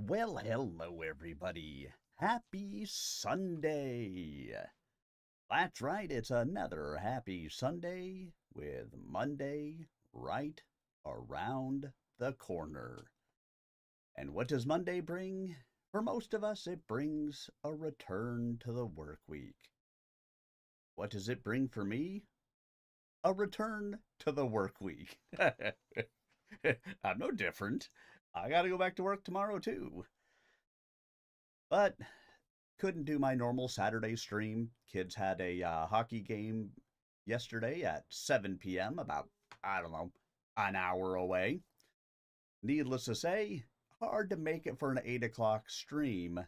Well, hello everybody. Happy Sunday. That's right, it's another happy Sunday with Monday right around the corner. And what does Monday bring? For most of us, it brings a return to the work week. What does it bring for me? A return to the work week. I'm no different. I gotta go back to work tomorrow too. But couldn't do my normal Saturday stream. Kids had a hockey game yesterday at 7 p.m., about, I don't know, an hour away. Needless to say, hard to make it for an 8 o'clock stream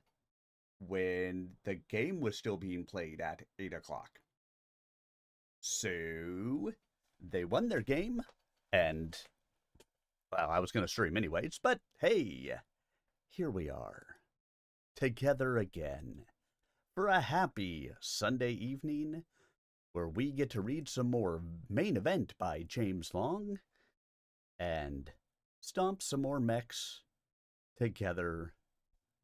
when the game was still being played at 8 o'clock. So, they won their game, and, well, I was going to stream anyways, but hey, here we are, together again, for a happy Sunday evening where we get to read some more Main Event by James Long and stomp some more mechs together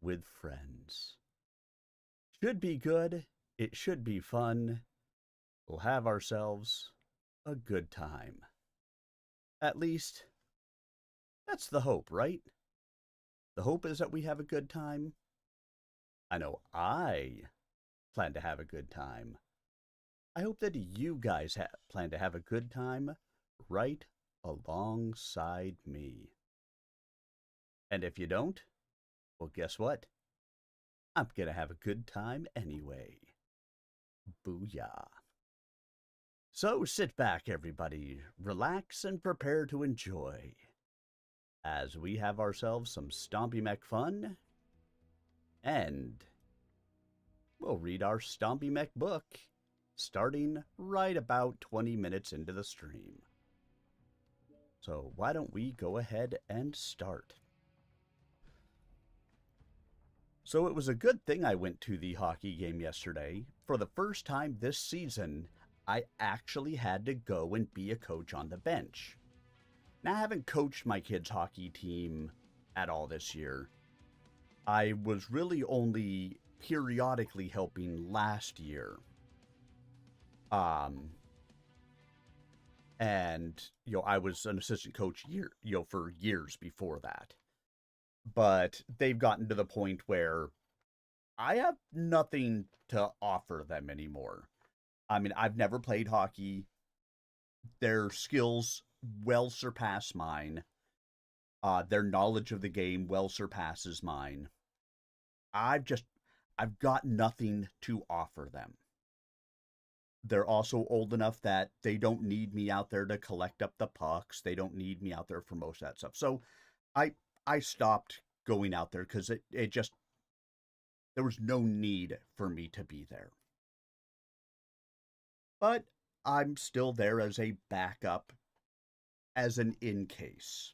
with friends. Should be good. It should be fun. We'll have ourselves a good time. At least, that's the hope, right? The hope is that we have a good time. I know I plan to have a good time. I hope that you guys plan to have a good time right alongside me. And if you don't, well, guess what? I'm gonna have a good time anyway. Booyah. So sit back, everybody, relax and prepare to enjoy as we have ourselves some Stompy Mech fun, and we'll read our Stompy Mech book starting right about 20 minutes into the stream. So why don't we go ahead and start? So it was a good thing I went to the hockey game yesterday. For the first time this season, I actually had to go and be a coach on the bench. Now, I haven't coached my kids' hockey team at all this year. I was really only periodically helping last year. And, I was an assistant coach for years before that. But they've gotten to the point where I have nothing to offer them anymore. I mean, I've never played hockey. Their skills well surpass mine. Their knowledge of the game well surpasses mine. I've got nothing to offer them. They're also old enough that they don't need me out there to collect up the pucks. They don't need me out there for most of that stuff. So I stopped going out there because there was no need for me to be there. But I'm still there as a backup, as an in case.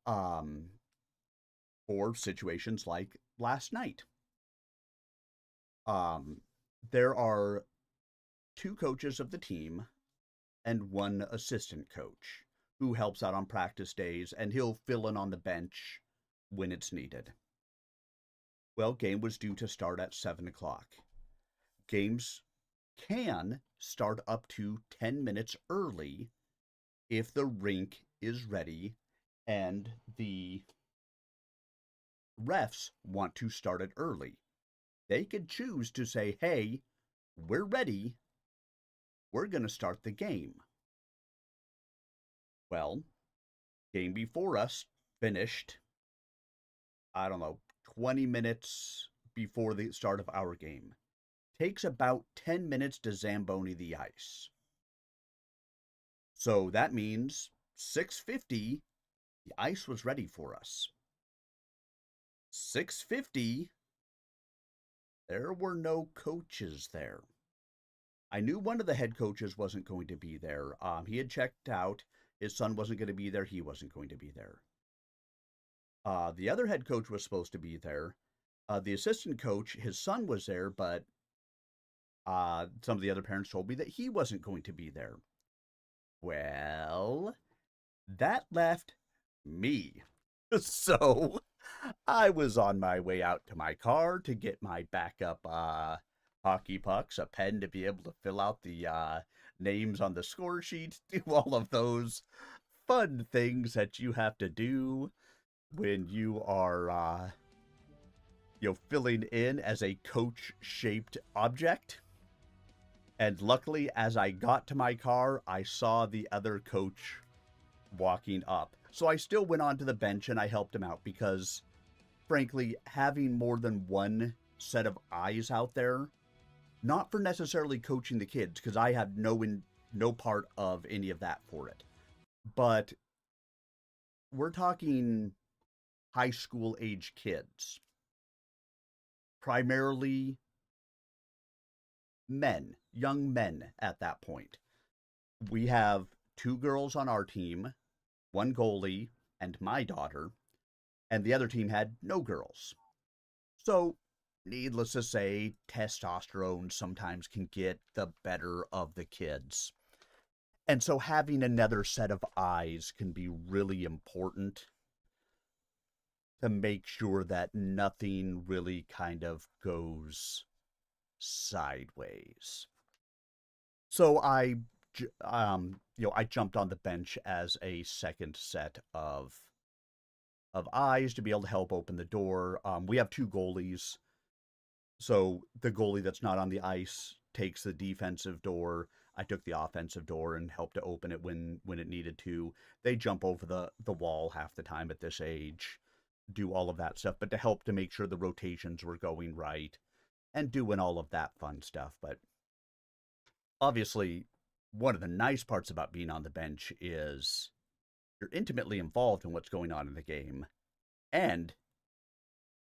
For situations like last night. There are 2 coaches of the team and 1 assistant coach who helps out on practice days, and he'll fill in on the bench when it's needed. Well, game was due to start at 7 o'clock. Games can start up to 10 minutes early if the rink is ready and the refs want to start it early. They could choose to say, hey, we're ready. We're going to start the game. Well, game before us finished, 20 minutes before the start of our game. Takes about 10 minutes to Zamboni the ice. So that means 6:50, the ice was ready for us. 6:50, there were no coaches there. I knew one of the head coaches wasn't going to be there. He had checked out. His son wasn't going to be there. He wasn't going to be there. The other head coach was supposed to be there. The assistant coach, his son was there, but some of the other parents told me that he wasn't going to be there. Well, that left me. So I was on my way out to my car to get my backup hockey pucks, a pen to be able to fill out the names on the score sheet, do all of those fun things that you have to do when you are filling in as a coach-shaped object. And luckily, as I got to my car, I saw the other coach walking up. So I still went onto the bench and I helped him out because, frankly, having more than one set of eyes out there, not for necessarily coaching the kids, because I had no part of any of that for it, but we're talking high school age kids, primarily men, young men at that point. We have 2 girls on our team, 1 goalie, and my daughter, and the other team had no girls. So, needless to say, testosterone sometimes can get the better of the kids. And so having another set of eyes can be really important to make sure that nothing really kind of goes sideways. So I jumped on the bench as a second set of eyes to be able to help open the door. We have 2 goalies, so the goalie that's not on the ice takes the defensive door. I took the offensive door and helped to open it when it needed to. They jump over the wall half the time at this age, do all of that stuff, but to help to make sure the rotations were going right and doing all of that fun stuff. But obviously, one of the nice parts about being on the bench is you're intimately involved in what's going on in the game. And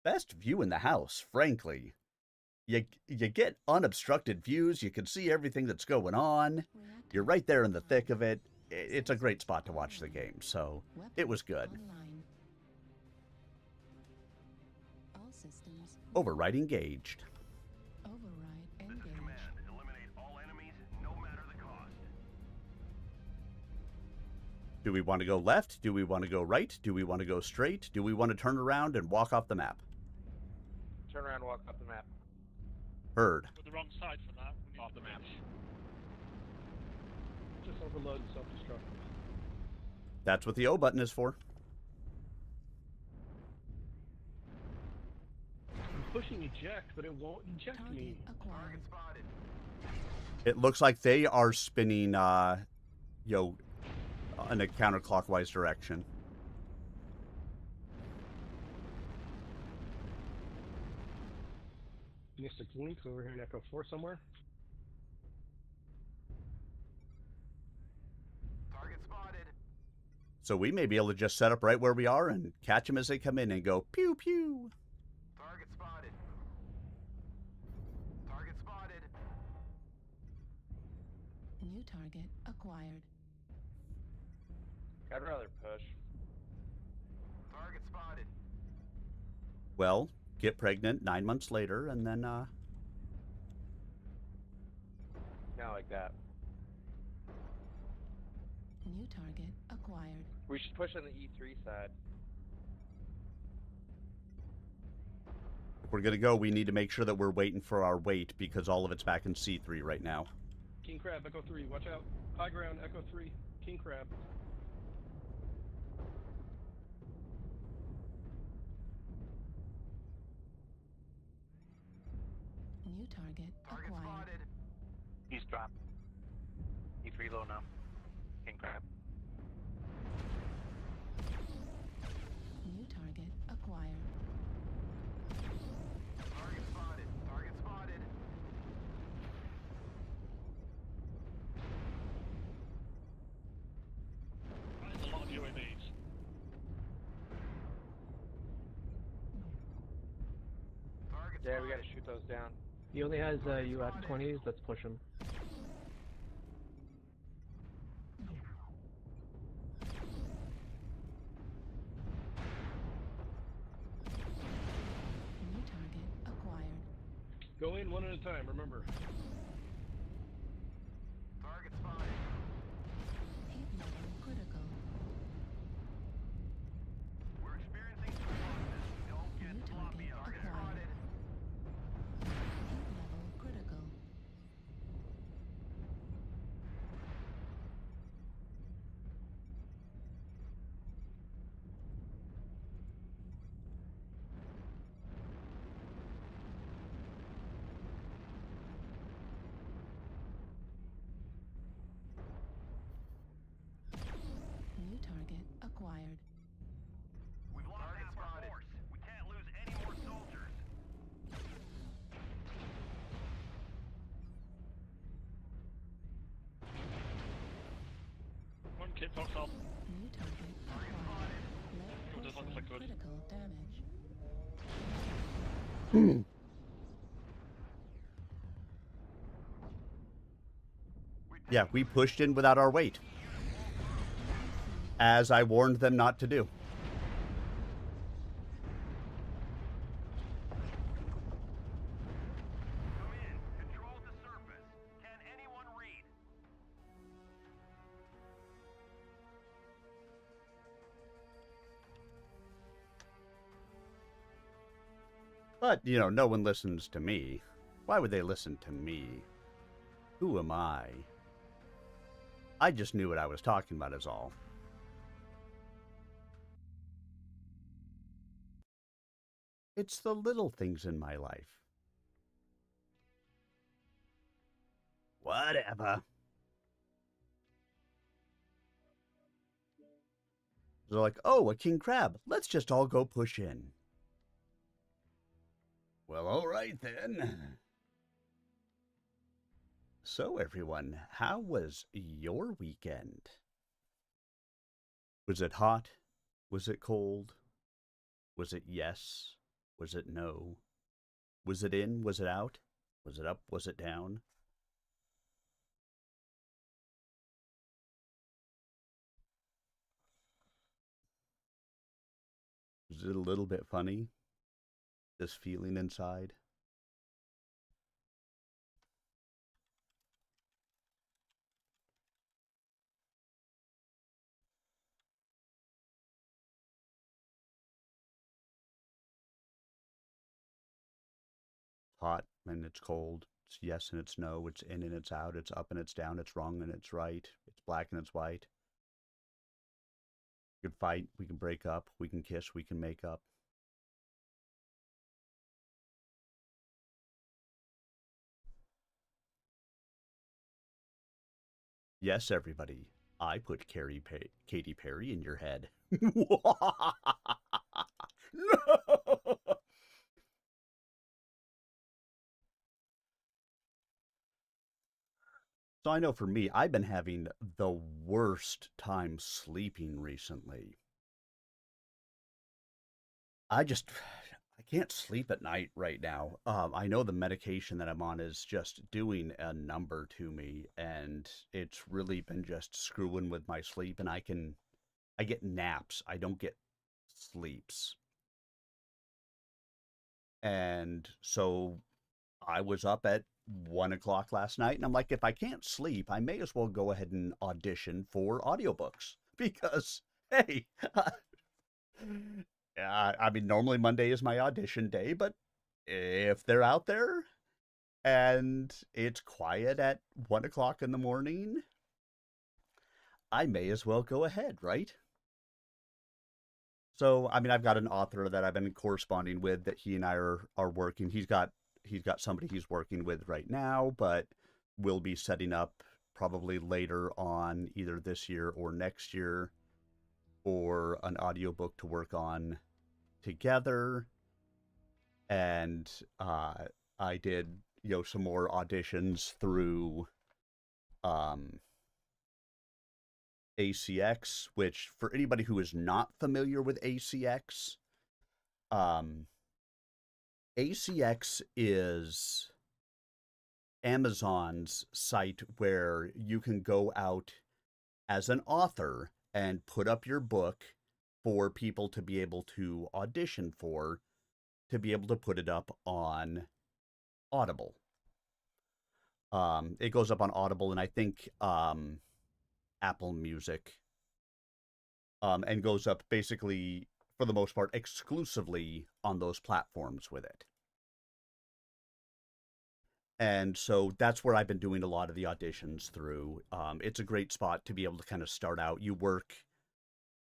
best view in the house, frankly. You get unobstructed views. You can see everything that's going on. You're right there in the thick of it. It's a great spot to watch the game, so it was good. Override engaged. Do we want to go left? Do we want to go right? Do we want to go straight? Do we want to turn around and walk off the map? Turn around and walk off the map. Heard. We're the wrong side for that. We need Off the map. Just overload and self-destruct. That's what the O button is for. I'm pushing eject, but it won't eject me. Target spotted. It looks like they are spinning, in a counterclockwise direction. Mystic Link over here in Echo 4 somewhere. Target spotted. So we may be able to just set up right where we are and catch them as they come in and go pew pew. Target spotted. Target spotted. New target acquired. I'd rather push. Target spotted. Well, get pregnant 9 months later and then, Not like that. New target acquired. We should push on the E3 side. if we're going to go, we need to make sure that we're waiting for our wait because all of it's back in C3 right now. King Crab, Echo 3, watch out. High ground, Echo 3, King Crab. New target Target acquired. spotted. East drop. E3 low now. King crab. New target acquired. Target spotted. Target spotted. There's a lot of UAVs. Target Yeah, we spotted. gotta shoot those down. He only has UF-20s, let's push him. New target acquired. Go in one at a time, remember. Target spotted. Hit level critical. We're experiencing some losses. Shit, talk south. New target acquired. Go Lead just like I portion could. critical damage. Yeah, we pushed in without our weight, as I warned them not to do. Come in. Control the surface. Can anyone read? But, you know, no one listens to me. Why would they listen to me? Who am I? I just knew what I was talking about is all. It's the little things in my life. Whatever. They're like, oh, a king crab. Let's just all go push in. Well, all right then. So, everyone, how was your weekend? Was it hot? Was it cold? Was it yes? Was it no? Was it in? Was it out? Was it up? Was it down? Was it a little bit funny? This feeling inside? Hot and it's cold. It's yes and it's no. It's in and it's out. It's up and it's down. It's wrong and it's right. It's black and it's white. We can fight. We can break up. We can kiss. We can make up. Yes, everybody. I put Katy Perry in your head. No! So I know for me, I've been having the worst time sleeping recently. I can't sleep at night right now. I know the medication that I'm on is just doing a number to me, and it's really been just screwing with my sleep. And I get naps. I don't get sleeps. And so I was up at 1 o'clock last night, and I'm like, if I can't sleep, I may as well go ahead and audition for audiobooks because, hey, I mean, normally Monday is my audition day, but if they're out there and it's quiet at 1 o'clock in the morning, I may as well go ahead, right? So, I mean, I've got an author that I've been corresponding with that he and I are working. He's got somebody he's working with right now, but we'll be setting up probably later on either this year or next year for an audiobook to work on together. And I did, some more auditions through um, ACX, which for anybody who is not familiar with ACX, um, ACX is Amazon's site where you can go out as an author and put up your book for people to be able to audition for, to be able to put it up on Audible. It goes up on Audible and I think Apple Music, and goes up basically, for the most part, exclusively on those platforms with it. And so that's where I've been doing a lot of the auditions through. It's a great spot to be able to kind of start out. You work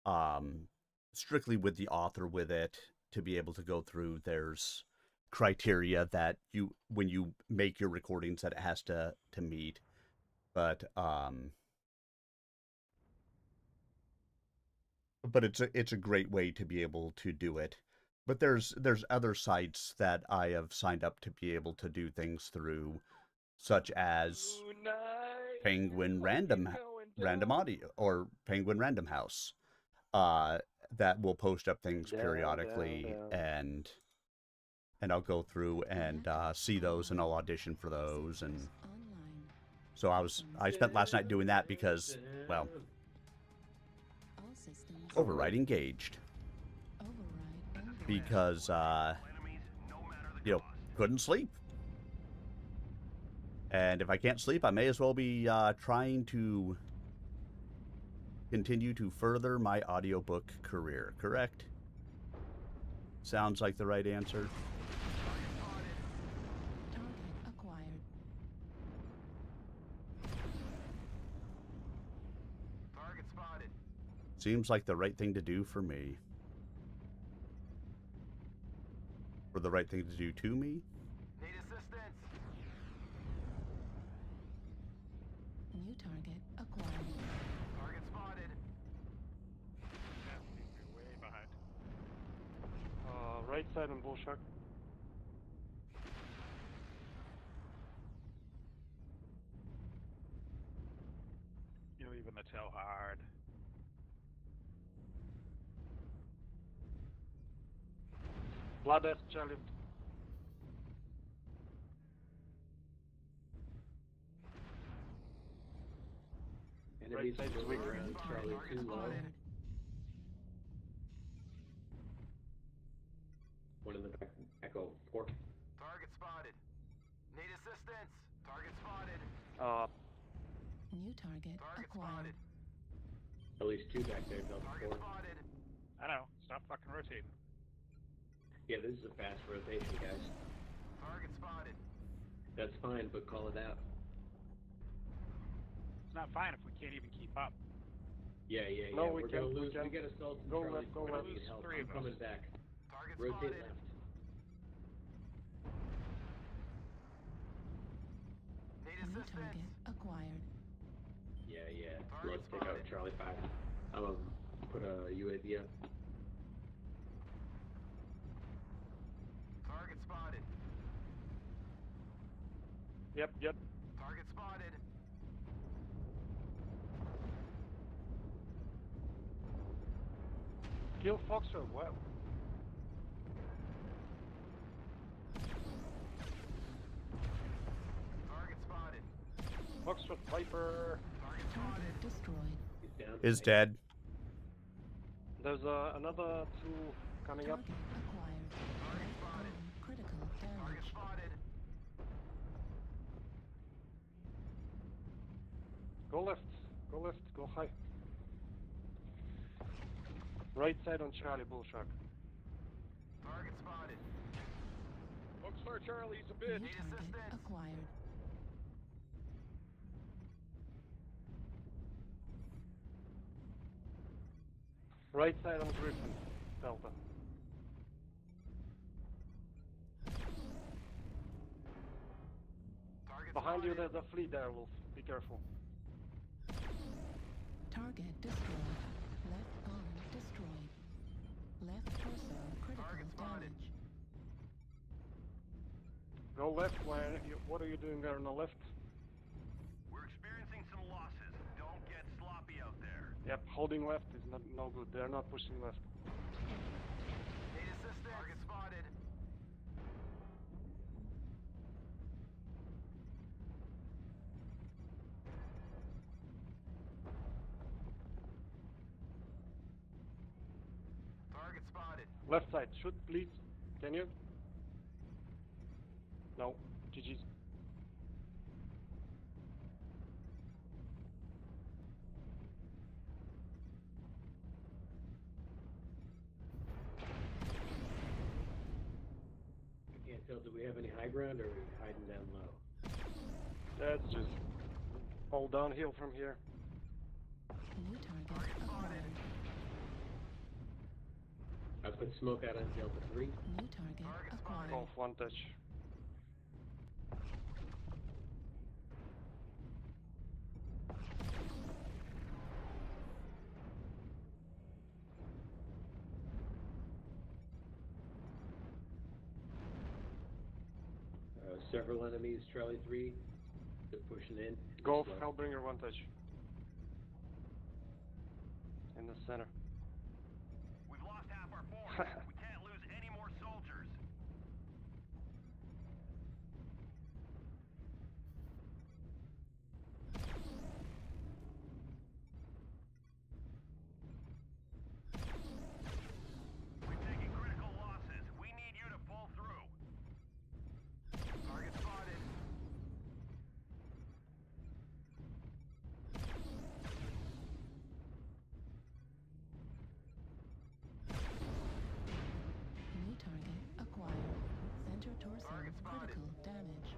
um, strictly with the author with it to be able to go through. There's criteria that when you make your recordings, that it has to meet. But it's a great way to be able to do it. But there's other sites that I have signed up to be able to do things through, such as Tonight, Penguin are you Random going Random Audio or Penguin Random House, that will post up things periodically, and I'll go through and see those, and I'll audition for those, and Online. so I spent last night doing that because, well, All systems. override engaged Override ended. because Enemies, no matter the you know, cost. couldn't sleep. And if I can't sleep, I may as well be trying to continue to further my audiobook career, correct? Sounds like the right answer. Target acquired. Target spotted. Seems like the right thing to do for me. Or the right thing to do to me? Need assistance. New target acquired. Target spotted. Yeah, you're way behind. Right side on bull shark. You're leaving the tail hard. Blood S, Charlie. Enemies Right side's moving weak. around Charlie Target 2 low. acquired. One in the back. Echo 4. Target spotted. Need assistance. Target spotted. New target Target acquired. spotted. At least 2 back there, Delta Target 4. spotted. I know. Stop fucking rotating. Yeah, this is a fast rotation, guys. Target spotted. That's fine, but call it out. It's not fine if we can't even keep up. Yeah. No, we We're can- gonna we lose. can. We get assaulted. Go Charlie left, go 4. I left. need help. Three I'm of us. coming back. Target Rotate spotted. left. Need New assistance. target acquired. Yeah. Target Let's take out spotted. Charlie 5. I'm gonna put a UAV up. Target spotted. Yep. Target spotted. Kill Foxtrot, wow. Target spotted. Foxtrot Viper. Target spotted. Target destroyed. He's down. Is dead. There's another 2 coming up. Target acquired. Target spotted. Critical Target damage. spotted. Go left, go high. Right side on Charlie, bull shark. Target spotted. Foxtrot Charlie's a New bitch. Need target assistance. acquired. Right side on Griffin, Delta. Target Behind you spotted. there's a fleet there, Wolf. Be careful. Target destroyed. Left arm destroyed. Left torso critical Target spotted. damage. Go left, what are you doing there on the left? We're experiencing some losses. Don't get sloppy out there. Yep, holding left is no good. They're not pushing left. Need assistance. Target spotted. Target spotted. Left side, shoot please. Can you? No. GG's. I can't tell. Do we have any high ground, or are we hiding down low? That's just all downhill from here. New target acquired. I put smoke out on Delta 3. New target acquired. Golf one touch. Several enemies. Charlie 3. They're pushing in. Golf, Slow. Hellbringer one touch. center. We've lost half our force. We can't lose any more soldiers. We've taken critical losses. We need you to pull through. Target spotted. New target acquired. Center torso Target spotted. critical damage.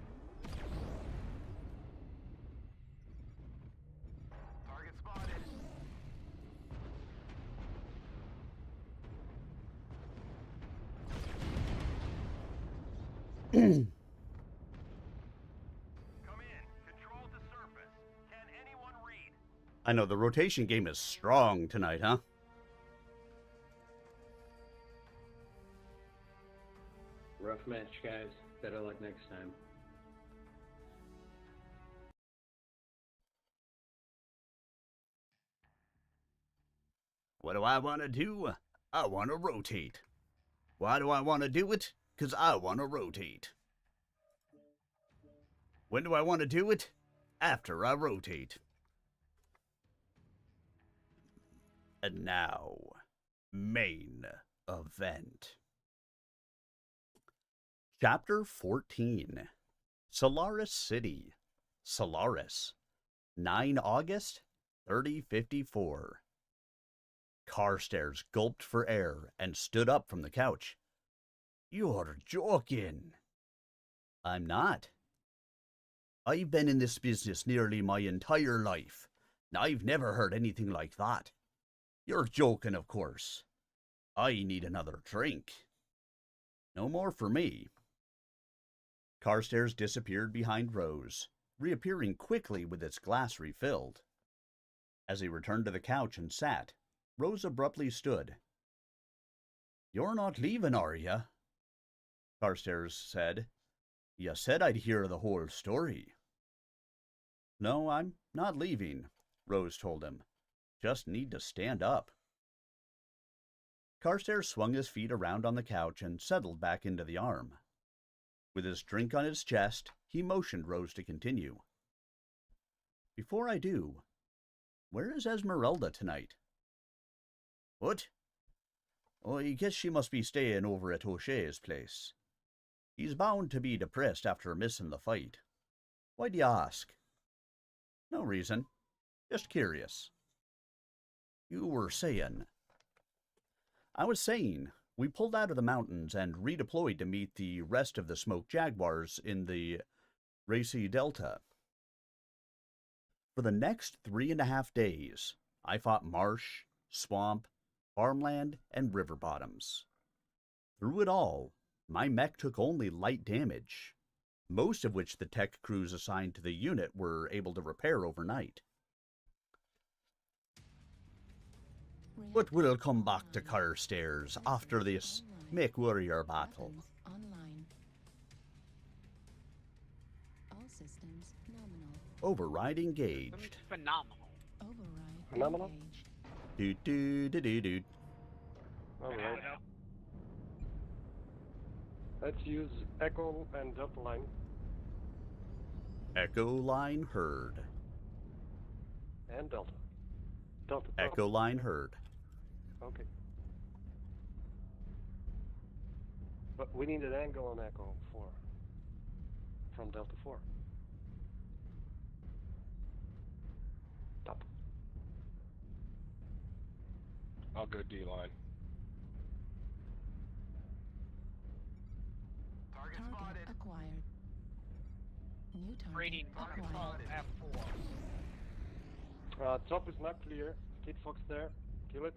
Target spotted. Come in. Control the surface. Can anyone read? I know the rotation game is strong tonight, huh? Rough match, guys. Better luck next time. What do I want to do? I want to rotate. Why do I want to do it? Because I want to rotate. When do I want to do it? After I rotate. And now, main event. Chapter 14. Solaris City. Solaris. 9 August, 3054. Carstairs gulped for air and stood up from the couch. You're joking. I'm not. I've been in this business nearly my entire life, and I've never heard anything like that. You're joking, of course. I need another drink. No more for me. Carstairs disappeared behind Rose, reappearing quickly with its glass refilled. As he returned to the couch and sat, Rose abruptly stood. You're not leaving, are you? Carstairs said. You said I'd hear the whole story. No, I'm not leaving, Rose told him. Just need to stand up. Carstairs swung his feet around on the couch and settled back into the arm. With his drink on his chest, he motioned Rose to continue. Before I do, where is Esmeralda tonight? What? Oh, I guess she must be staying over at O'Shea's place. He's bound to be depressed after missing the fight. Why do you ask? No reason. Just curious. You were saying... I was saying, we pulled out of the mountains and redeployed to meet the rest of the Smoke Jaguars in the Racy Delta. For the next 3.5 days, I fought marsh, swamp, farmland, and river bottoms. Through it all, my mech took only light damage, most of which the tech crews assigned to the unit were able to repair overnight. But we'll come back to Carstairs after this Mech Warrior battle. Online. All systems nominal. Override engaged. Phenomenal. Override Phenomenal? engaged. Doot doot doot doot doot. Alright. Let's use Echo and Delta line. Echo line heard. And Delta. Delta. Echo line heard. Okay. But we need an angle on Echo 4. From Delta 4. Delta. I'll go D-line. Target Target spotted. acquired. New target Rating acquired. F4. Top is not clear. Kid Fox there. Kill it.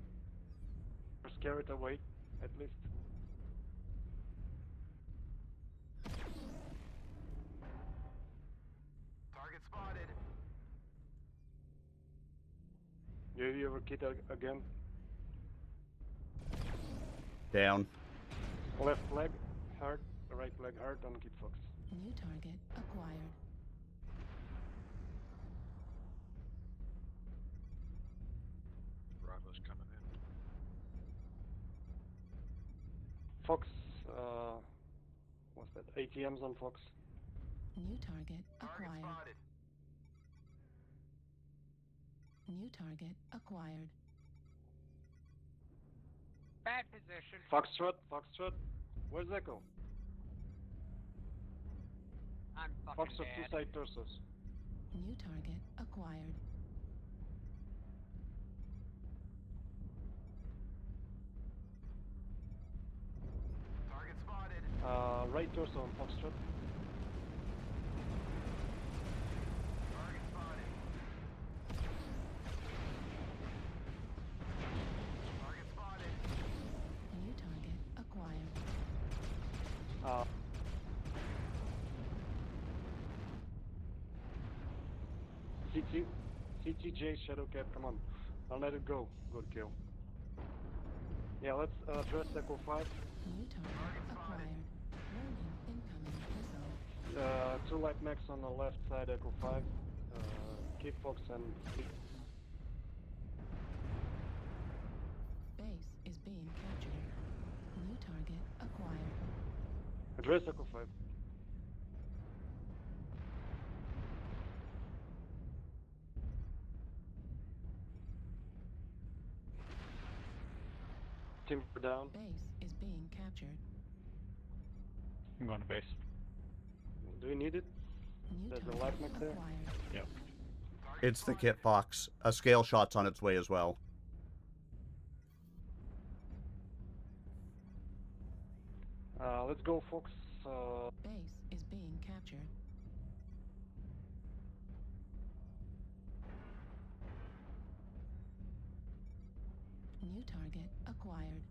Or scare it away, at least. Target spotted. You ever kid again? Down. Left leg hard, right leg hard on Kid Fox. New target acquired. Bravo's coming in. Fox, what's that? ATMs on Fox. New target Target acquired. spotted. New target acquired. Bad position. Foxtrot, Foxtrot. Where's Echo? I'm fucking Foxtrot, two dead. side torsos. New target acquired. Target spotted. Right torso on Foxtrot. Target spotted. Target spotted. New target acquired. CT, CTJ Shadowcat, come on. I'll let it go. Good kill. Yeah, let's address Echo 5. New target acquired. Warning incoming missile. Two light mechs on the left side, Echo 5. Keep Fox and Base is being captured. New target acquired. address Echo 5. Timber down. Base is being captured. I'm going to base. Do you need it? New There's a target light mech there? acquired. Yep. It's the Kit Fox. A scale shot's on its way as well. Let's go, Fox. Base is being captured. New target acquired.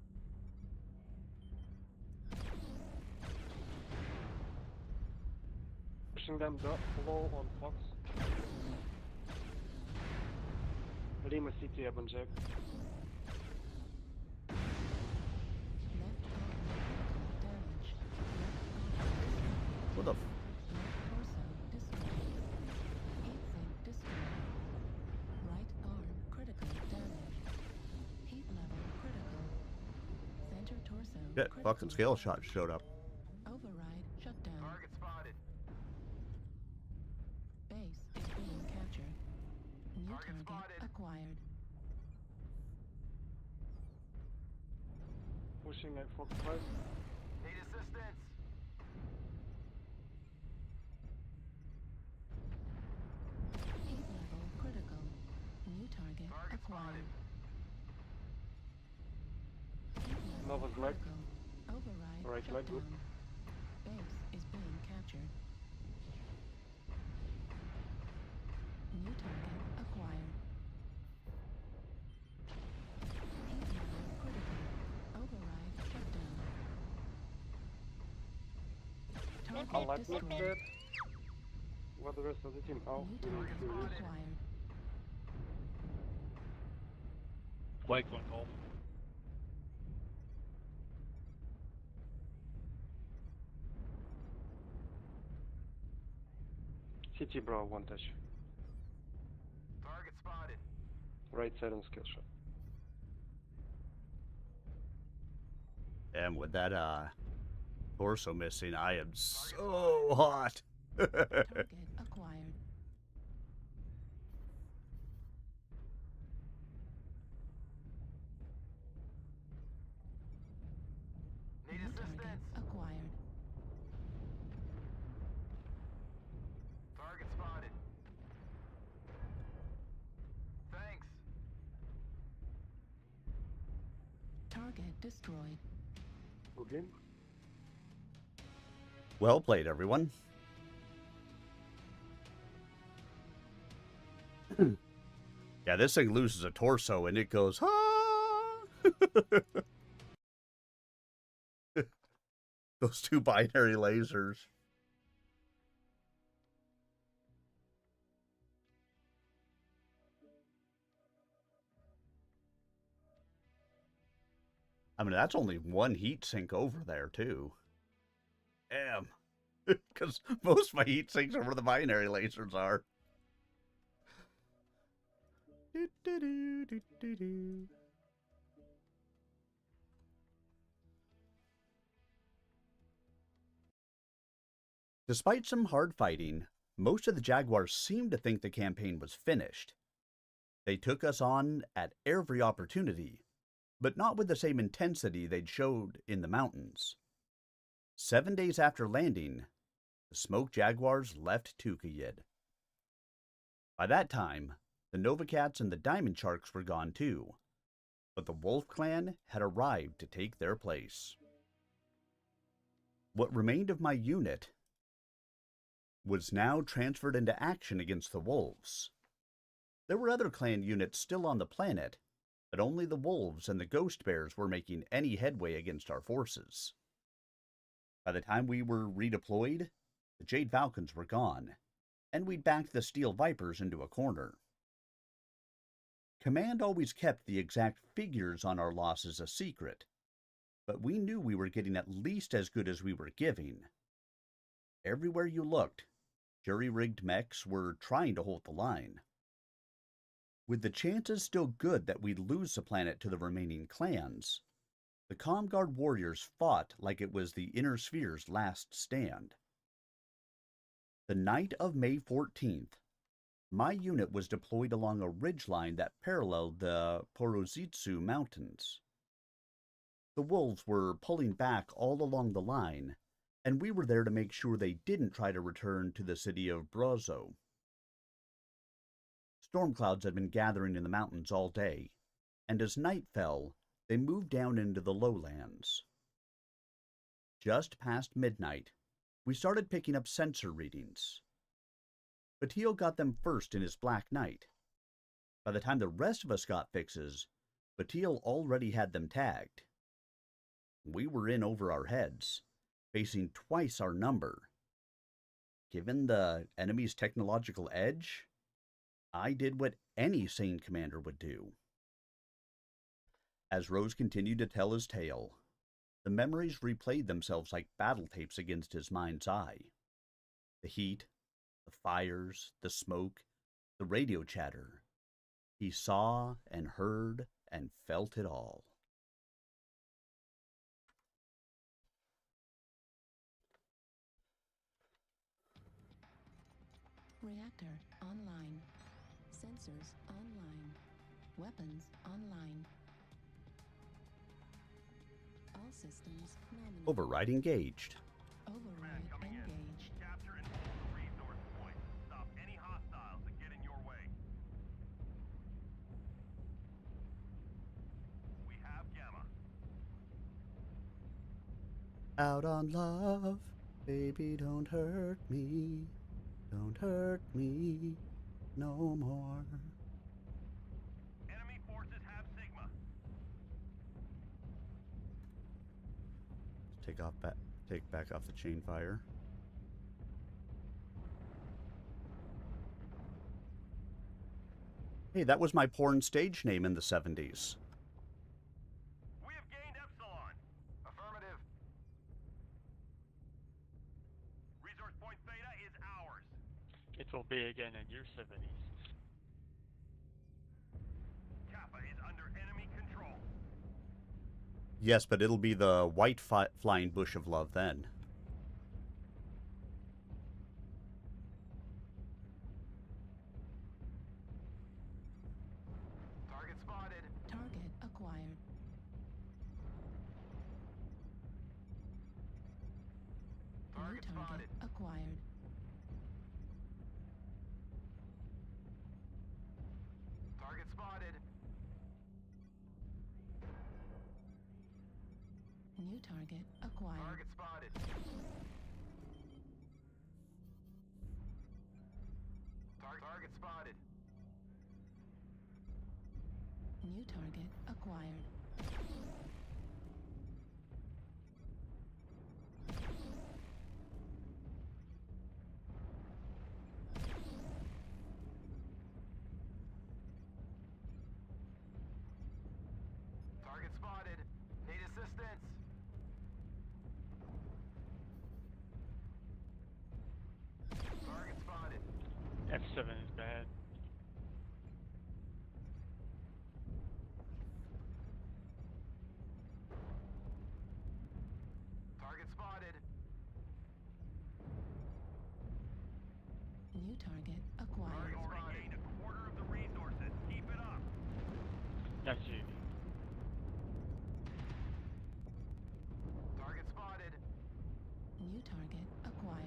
Pushing them low on Fox. Lima City, Jack. Left arm damage. What the? Left torso destroyed. Heat sink destroyed. Right arm critical damage. Heat level critical. Center torso Shit, critical. fucking scale shot showed up. Override shutdown. Target spotted. Base is being captured. New Target target spotted. acquired. Pushing at Fox 5. Need assistance. Heat level critical. New target Target acquired. spotted. Heat level Nova's leg. critical. Override Right leg, good. shutdown. Base is being captured. New target acquired. Heat level critical. Override shutdown. I'll Target let mech destroyed. dead. What the rest of the team? Oh, New we need target to use. acquired. Flag one gold. CT bro, one touch. Target spotted. Right side on skill shot. And with that torso missing, I am so hot. Target acquired. Need New target assistance. acquired. Target spotted. Thanks. Target destroyed. Okay. Well played, everyone. Yeah, this thing loses a torso and it goes, ah! Those two binary lasers. I mean, that's only one heat sink over there, too. Damn. Because most of my heat sinks are where the binary lasers are. Despite some hard fighting, most of the Jaguars seemed to think the campaign was finished. They took us on at every opportunity, but not with the same intensity they'd showed in the mountains. 7 days after landing, the Smoke Jaguars left Tukayid. By that time, the Nova Cats and the Diamond Sharks were gone too, but the Wolf Clan had arrived to take their place. What remained of my unit was now transferred into action against the Wolves. There were other clan units still on the planet, but only the Wolves and the Ghost Bears were making any headway against our forces. By the time we were redeployed, the Jade Falcons were gone, and we'd backed the Steel Vipers into a corner. Command always kept the exact figures on our losses a secret, but we knew we were getting at least as good as we were giving. Everywhere you looked, jury-rigged mechs were trying to hold the line. With the chances still good that we'd lose the planet to the remaining clans, the Comguard warriors fought like it was the Inner Sphere's last stand. The night of May 14th, my unit was deployed along a ridgeline that paralleled the Porozitsu Mountains. The wolves were pulling back all along the line, and we were there to make sure they didn't try to return to the city of Brozo. Storm clouds had been gathering in the mountains all day, and as night fell, they moved down into the lowlands. Just past midnight, we started picking up sensor readings. Batil got them first in his Black Knight. By the time the rest of us got fixes, Batil already had them tagged. We were in over our heads, facing twice our number. Given the enemy's technological edge, I did what any sane commander would do. As Rose continued to tell his tale, the memories replayed themselves like battle tapes against his mind's eye. The heat, the fires, the smoke, the radio chatter. He saw and heard and felt it all. Reactor online. Sensors online. Weapons online. All systems nominal. Override engaged. Override Coming in. engaged. Capture and hold the resource point. Stop any hostiles that get in your way. We have Gamma. Out on love, baby, don't hurt me. Don't hurt me no more. Enemy forces have Sigma. Take back off the chain fire. Hey, that was my porn stage name in the 70s. We have gained Epsilon. Affirmative. Resource point Theta is ours. It will be again in your 70s. Kappa is under enemy control. Yes, but it'll be the white flying bush of love then. Target spotted. Target acquired. Target New target spotted. acquired. Target spotted. New target acquired. Target spotted. Target spotted. New target acquired. Target spotted. Need assistance. Target spotted. F7 is bad. target acquired. Already gained a quarter of the resources. Keep it up. That's you. Target spotted. New target acquired.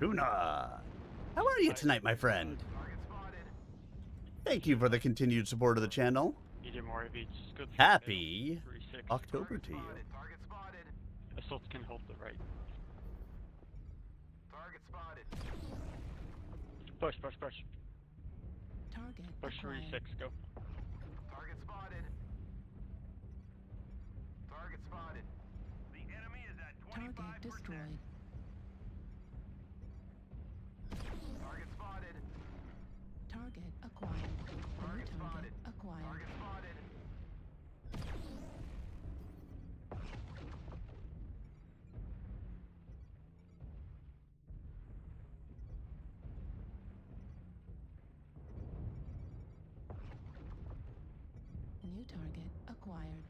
Tuna! How are you tonight, my friend? Target spotted. Thank you for the continued support of the channel. Either more of each is good. Happy 3-6. October to you. Target spotted. Assault can hold the right. Target spotted. Push, push, push. Target Push acquired. 3-6, go. Target spotted. Target spotted. The enemy is at 25%. Target destroyed. Target spotted. Target acquired. Target New target spotted. acquired. Target spotted. New target acquired.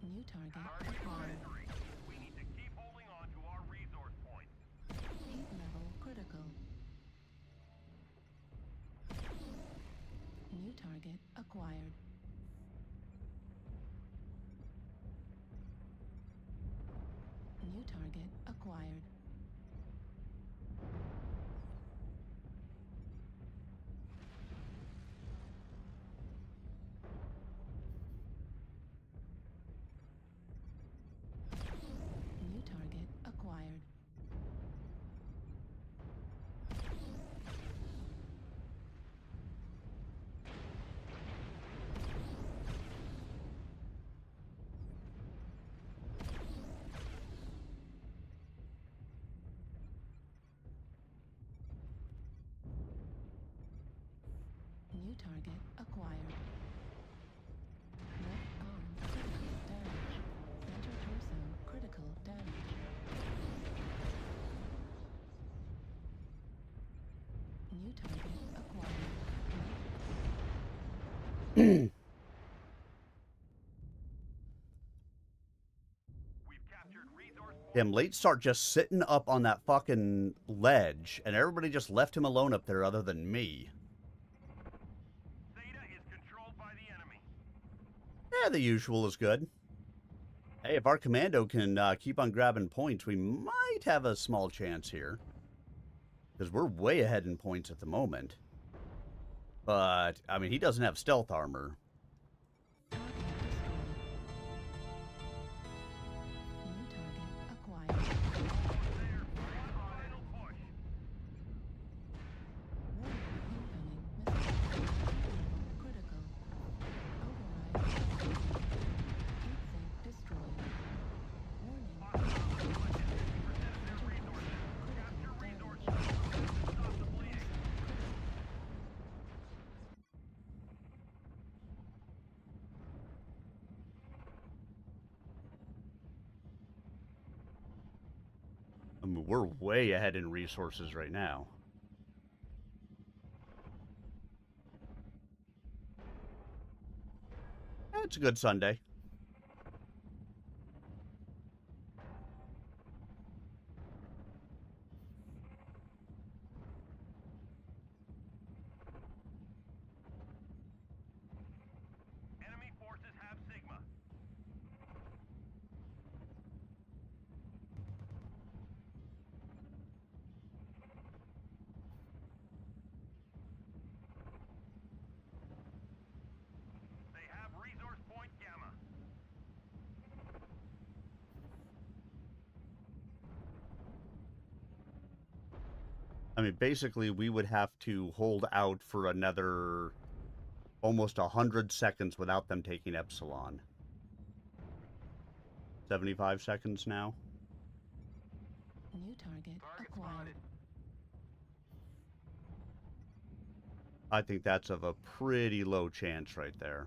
New target Target acquired. victory. We need to keep holding on to our resource points. Heat level critical. New target acquired. New target acquired. New target acquired. New target acquired. Left arm critical damage. Center torso critical damage. New target acquired. We've captured resource points. Him late start just sitting up on that fucking ledge, and everybody just left him alone up there other than me. Theta is controlled by the enemy. Yeah, the usual is good. Hey, if our commando can keep on grabbing points, we might have a small chance here. Because we're way ahead in points at the moment. But, I mean, he doesn't have stealth armor. Target destroyed. New target acquired. There. Final push. Warning incoming missile. Critical. Override. Heat sink destroyed. Warning. Critical damage. I mean, we're way ahead in resources right now. It's a good Sunday. Enemy forces have Sigma. They have resource point Gamma. I mean, basically, we would have to hold out for another, almost 100 seconds without them taking Epsilon. 75 seconds now. New target acquired. I think that's of a pretty low chance right there.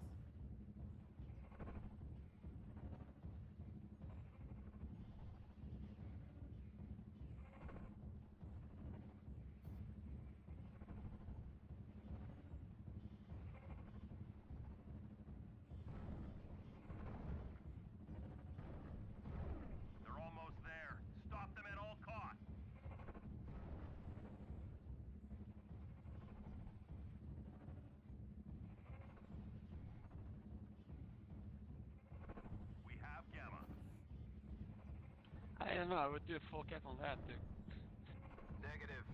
They're almost there. Stop them at all costs. We have Gamma. I don't know, I would do a full cap on that, dude. Negative.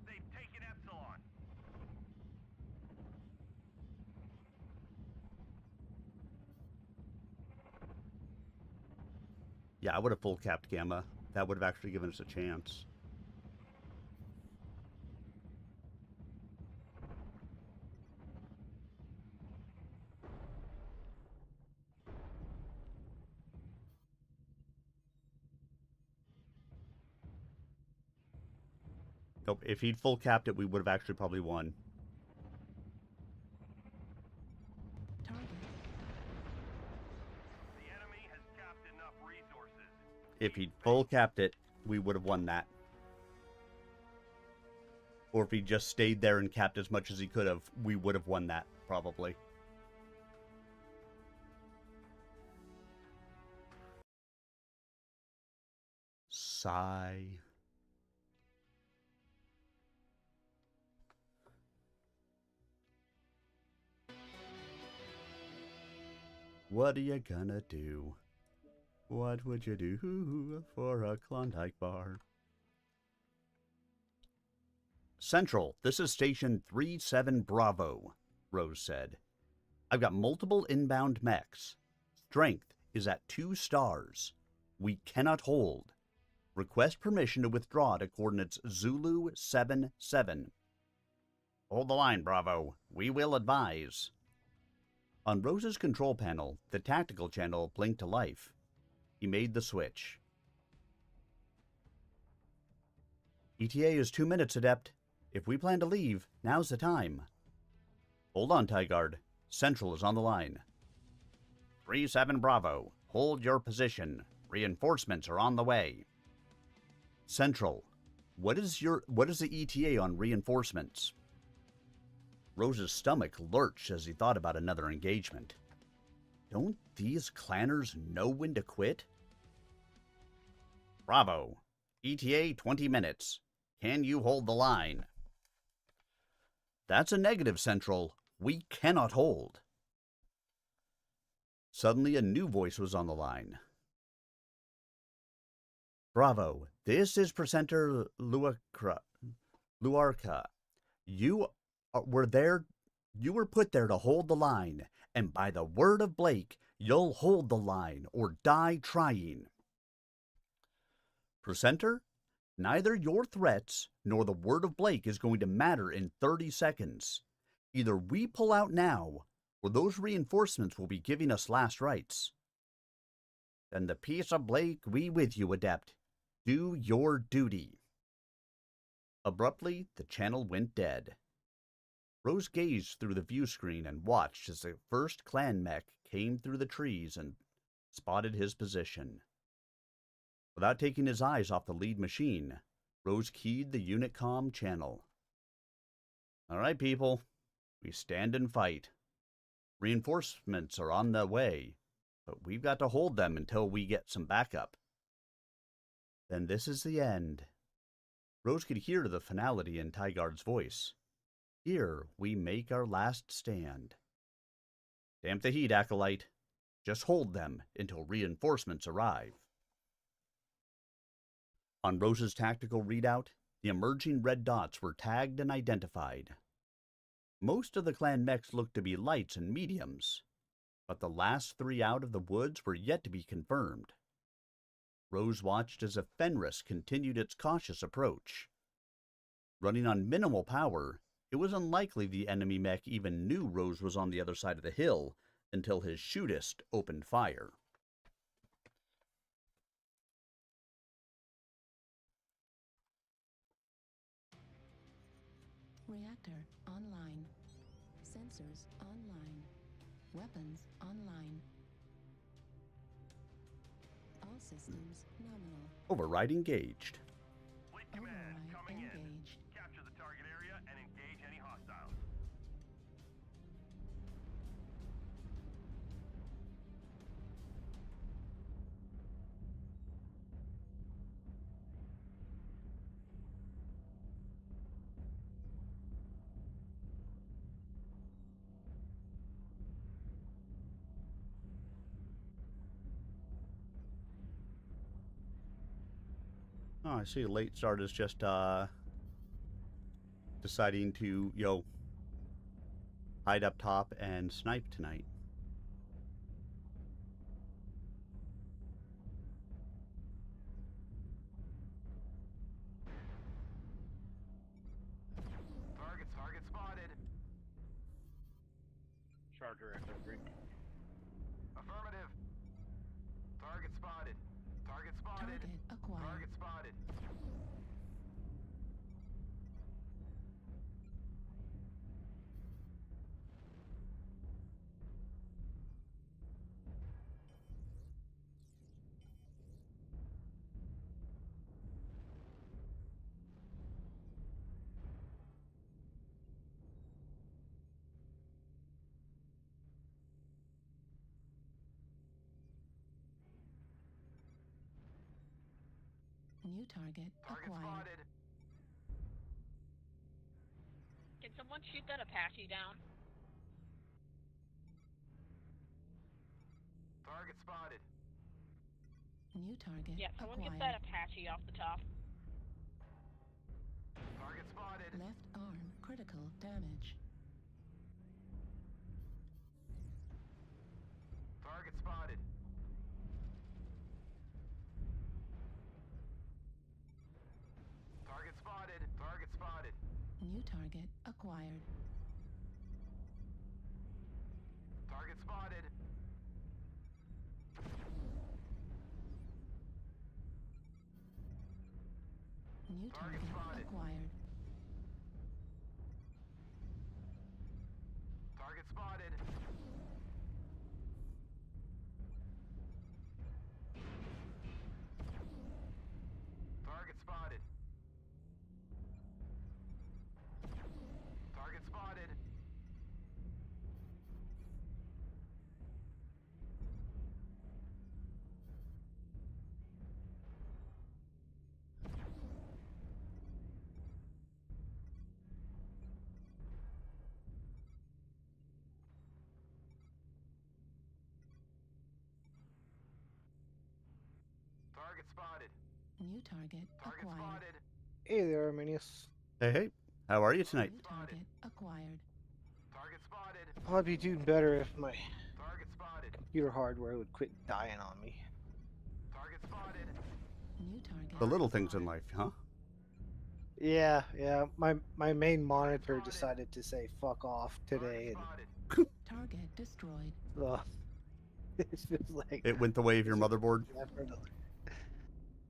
They've taken Epsilon. Yeah, I would have full capped Gamma. That would have actually given us a chance. Nope, if he'd full capped it, we would have actually probably won. Target. The enemy has capped enough resources. If he'd full capped it, we would have won that. Or if he just stayed there and capped as much as he could have, we would have won that, probably. Sigh. What are you gonna do? What would you do for a Klondike bar? Central, this is Station 37 Bravo, Rose said. I've got multiple inbound mechs. Strength is at 2 stars. We cannot hold. Request permission to withdraw to coordinates Zulu 77. Hold the line, Bravo. We will advise. On Rose's control panel, the tactical channel blinked to life. He made the switch. ETA is 2 minutes, Adept. If we plan to leave, now's the time. Hold on, Tigard. Central is on the line. 37 Bravo. Hold your position. Reinforcements are on the way. Central. What is the ETA on reinforcements? Rose's stomach lurched as he thought about another engagement. Don't these clanners know when to quit? Bravo. ETA 20 minutes. Can you hold the line? That's a negative, Central. We cannot hold. Suddenly a new voice was on the line. Bravo. This is Presenter Luarca. You were put there to hold the line, and by the word of Blake, you'll hold the line or die trying. Presenter, neither your threats nor the word of Blake is going to matter in 30 seconds. Either we pull out now, or those reinforcements will be giving us last rites. Then the peace of Blake be with you, Adept. Do your duty. Abruptly, the channel went dead. Rose gazed through the view screen and watched as the first clan mech came through the trees and spotted his position. Without taking his eyes off the lead machine, Rose keyed the unit comm channel. All right, people. We stand and fight. Reinforcements are on the way, but we've got to hold them until we get some backup. Then this is the end. Rose could hear the finality in Tigard's voice. Here we make our last stand. Damp the heat, Acolyte. Just hold them until reinforcements arrive. On Rose's tactical readout, the emerging red dots were tagged and identified. Most of the clan mechs looked to be lights and mediums, but the last 3 out of the woods were yet to be confirmed. Rose watched as a Fenris continued its cautious approach. Running on minimal power, it was unlikely the enemy mech even knew Rose was on the other side of the hill until his shootist opened fire. Reactor online. Sensors online. Weapons online. All systems nominal. Override engaged. Fleet command Override coming in. engaged. Capture the target area and engage any hostiles. Oh, I see a late start is just deciding to, hide up top and snipe tonight. Target spotted. Charger Echo 3. Affirmative. Target spotted. Target spotted. Target acquired. Target spotted. New target Target acquired. spotted. Can someone shoot that Apache down? Target spotted. New target Yeah, someone acquired. get that Apache off the top. Target spotted. Left arm critical damage. Target spotted. Target spotted. Target spotted. New target acquired. Target spotted. New Target target spotted. acquired. Target spotted. Target spotted. Target spotted. Target spotted. New target Target acquired. spotted. Hey there, Arminius. Hey, how are you tonight? New target acquired. Target spotted. I'd be doing better if my Target spotted. computer hardware would quit dying on me. Target spotted. New target. The little things in life, huh? Yeah. My main monitor decided to say fuck off today, Target and spotted. Target destroyed. it's just like It went the way of your motherboard. after another.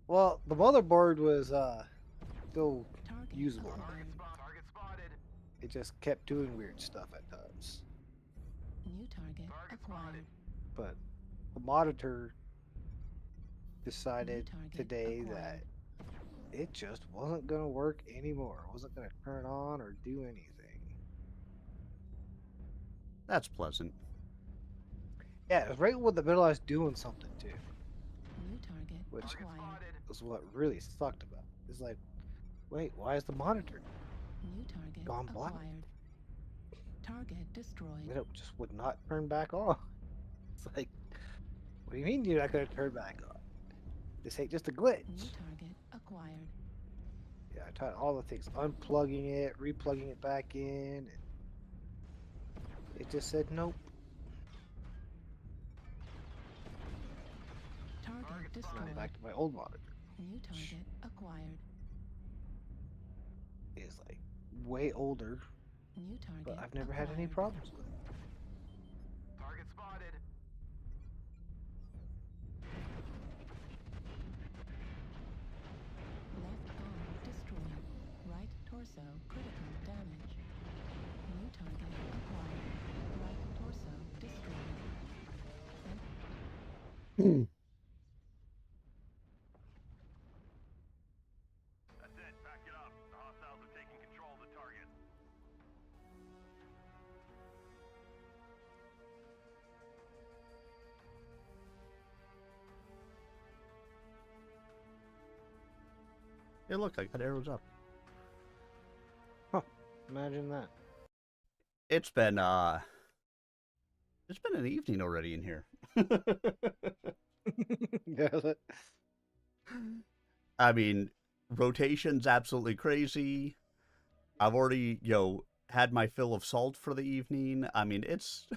Well, the motherboard was still Target usable. acquired. Target spotted. It just kept doing weird stuff at times. New target Target acquired. But the monitor decided target today acquired. that it just wasn't gonna work anymore. It wasn't gonna turn on or do anything. That's pleasant. Yeah, it was right when the middle I was doing something too. New target Which Target acquired. spotted. was what really sucked about it. It's like, wait, why is the monitor? New target Gone black. acquired. Target destroyed. It just would not turn back on. It's like, what do you mean you're not gonna turn back on? This ain't just a glitch. New target acquired. Yeah, I tried all the things, unplugging it, replugging it back in, and it just said nope. Target Target Going destroyed. back to my old monitor. New target acquired. Is like way older, New target but I've never had any acquired. problems with it. Target spotted. Left arm destroyed. Right torso critical damage. New target acquired. Right torso destroyed. That's it. Back it up. The hostiles are taking control of the target. Hey, look, I got arrows up. Imagine that. It's been an evening already in here. Yeah, I mean, rotation's absolutely crazy. I've already, had my fill of salt for the evening. I mean, it's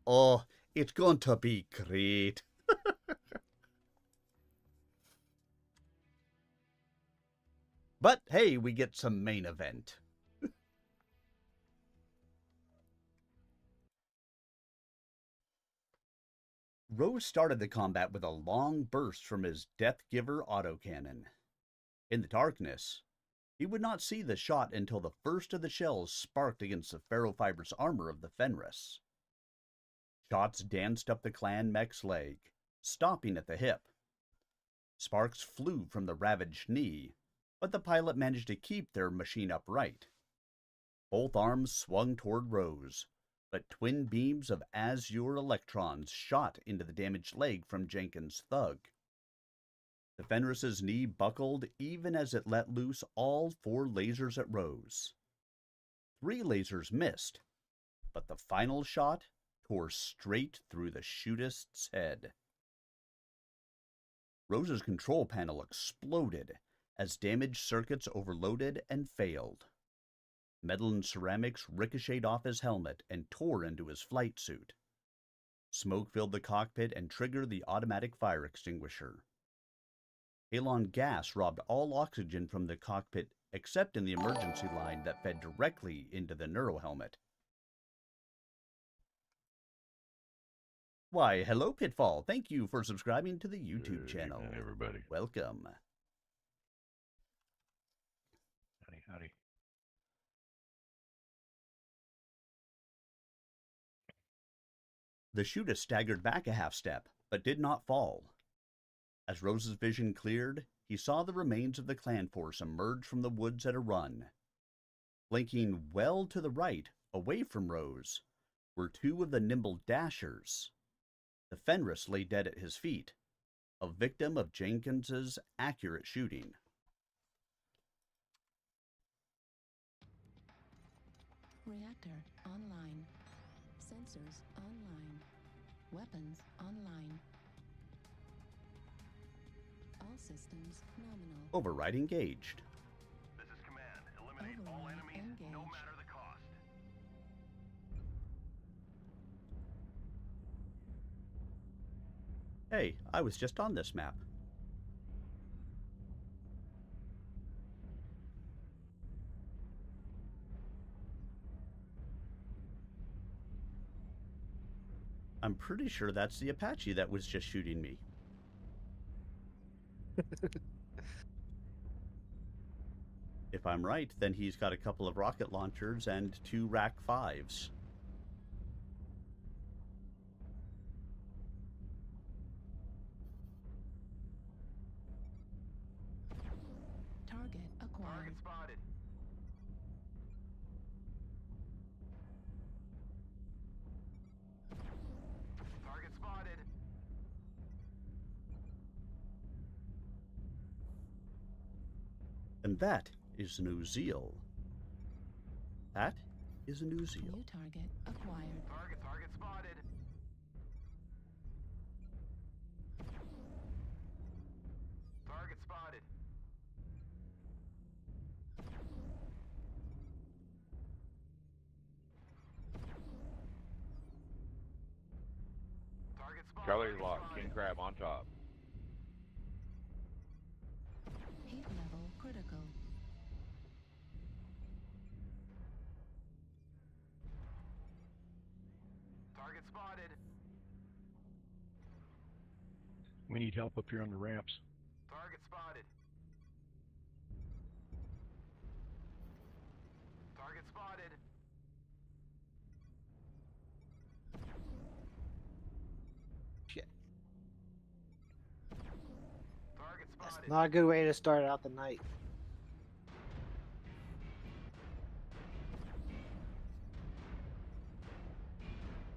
oh, it's going to be great. But hey, we get some main event. Rose started the combat with a long burst from his Death Giver autocannon. In the darkness, he would not see the shot until the first of the shells sparked against the ferrofibrous armor of the Fenris. Shots danced up the clan mech's leg, stopping at the hip. Sparks flew from the ravaged knee, but the pilot managed to keep their machine upright. Both arms swung toward Rose, but twin beams of azure electrons shot into the damaged leg from Jenkins' thug. The Fenris's knee buckled even as it let loose all 4 lasers at Rose. 3 lasers missed, but the final shot tore straight through the shootist's head. Rose's control panel exploded as damaged circuits overloaded and failed. Metal and ceramics ricocheted off his helmet and tore into his flight suit. Smoke filled the cockpit and triggered the automatic fire extinguisher. Halon gas robbed all oxygen from the cockpit except in the emergency line that fed directly into the neurohelmet. Why, hello Pitfall. Thank you for subscribing to the YouTube channel. Evening, everybody. Welcome. Howdy. The shooter staggered back a half step, but did not fall. As Rose's vision cleared, he saw the remains of the clan force emerge from the woods at a run. Flanking well to the right, away from Rose, were 2 of the nimble dashers. The Fenris lay dead at his feet, a victim of Jenkins's accurate shooting. Reactor online. Sensors online. Weapons online. All systems nominal. Override engaged. This is command. Eliminate all Override enemies, no engaged. matter the cost. Hey, I was just on this map. I'm pretty sure that's the Apache that was just shooting me. If I'm right, then he's got a couple of rocket launchers and 2 Rack 5s. Target acquired. Target spotted. Target spotted. And that is an Uziel. That is an Uziel. New target acquired. Target spotted. Target spotted. Target Charlie's locked. King crab on top. Heat level critical. Target spotted. We need help up here on the ramps. Target spotted. Target spotted. Shit. Target That's spotted. not a good way to start out the night.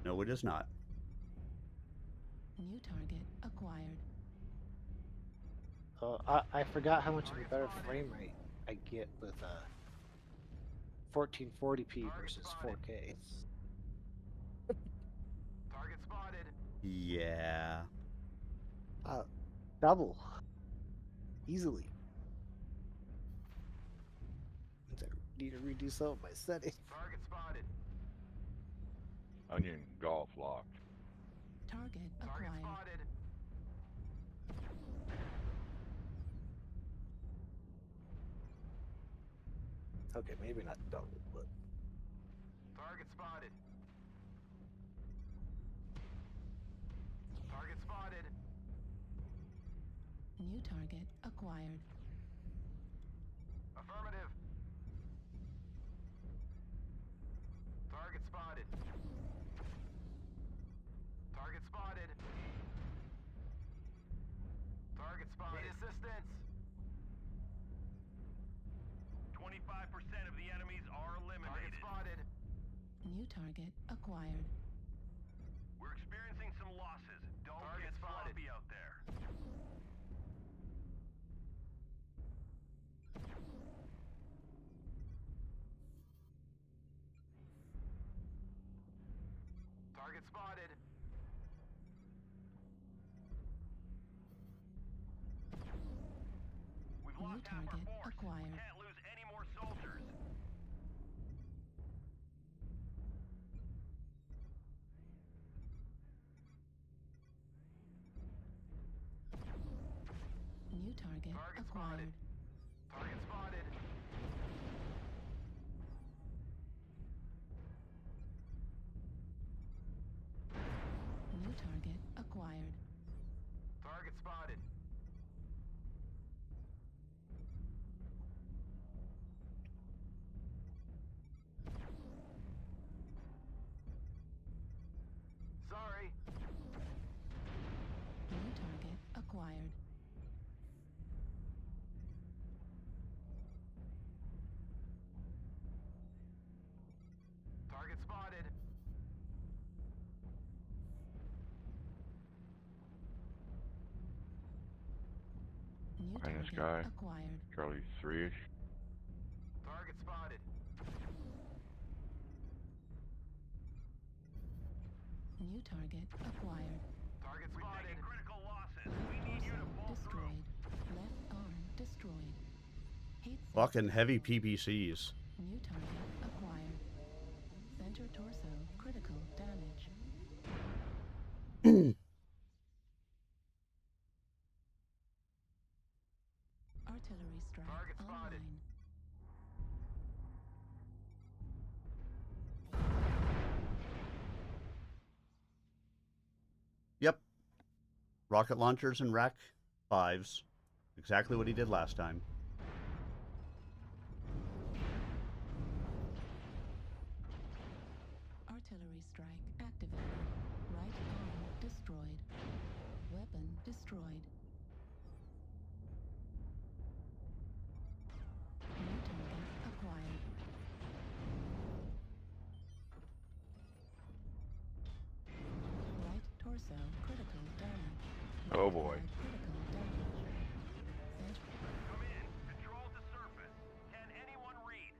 No, it is not. New target acquired. I forgot how much of a better frame rate I get with 1440p versus 4K. Target spotted. Yeah. Double. Easily. I need to redo some of my settings. Target spotted. Onion golf locked. Target Target acquired. spotted. Okay, maybe not double, but Target spotted. Target spotted. New target acquired. Affirmative. Target spotted. Target spotted. Target spotted. Need assistance. 25% of the enemies are eliminated. Target spotted. New target acquired. We're experiencing some losses. Don't get sloppy out there. Target spotted. We've New lost half our target force. We acquired. can't lose any more soldiers. New target Target acquired. spotted. Target spotted. New target acquired. Target spotted. Sorry. New target acquired. Target spotted. New Behind this target guy. acquired. Charlie 3-ish. Target spotted. New target acquired. Target spotted. We're taking critical losses. Left We need you to torso pull through. destroyed. Left arm destroyed. Heat sink Fucking heavy PPCs. New target acquired. Center torso critical damage. Artillery strike Target spotted. online. Yep. Rocket launchers and rack 5s. Exactly what he did last time. Artillery strike activated. Right arm destroyed. Weapon destroyed. New target acquired. Right torso critical damage. Oh boy. Critical damage. Center Come in. Control the surface. Can anyone read?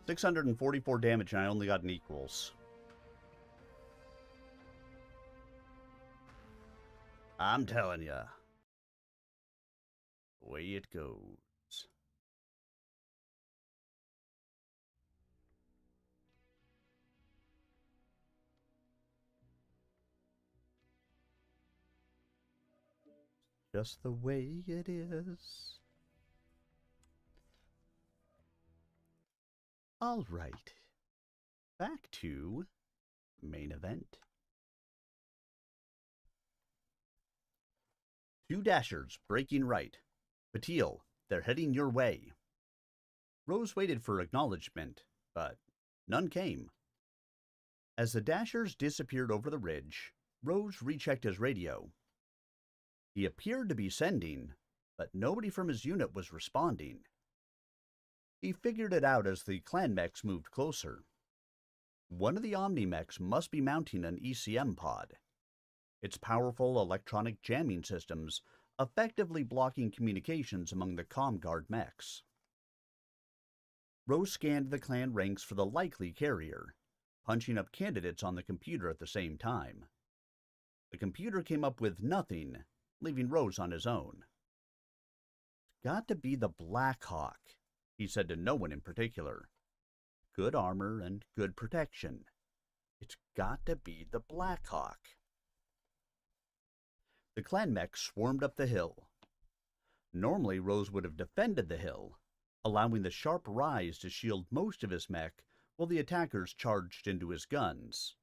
$644 damage, and I only got an equals. I'm telling ya. away it goes. Just the way it is. All right. Back to main event. Two dashers breaking right. Patil, they're heading your way. Rose waited for acknowledgement, but none came. As the dashers disappeared over the ridge, Rose rechecked his radio. He appeared to be sending, but nobody from his unit was responding. He figured it out as the clan mechs moved closer. One of the Omni mechs must be mounting an ECM pod. Its powerful electronic jamming systems effectively blocking communications among the ComGuard mechs. Rose scanned the clan ranks for the likely carrier, punching up candidates on the computer at the same time. The computer came up with nothing, leaving Rose on his own. Got to be the Black Hawk, he said to no one in particular. Good armor and good protection. It's got to be the Black Hawk. The clan mech swarmed up the hill. Normally, Rose would have defended the hill, allowing the sharp rise to shield most of his mech while the attackers charged into his guns.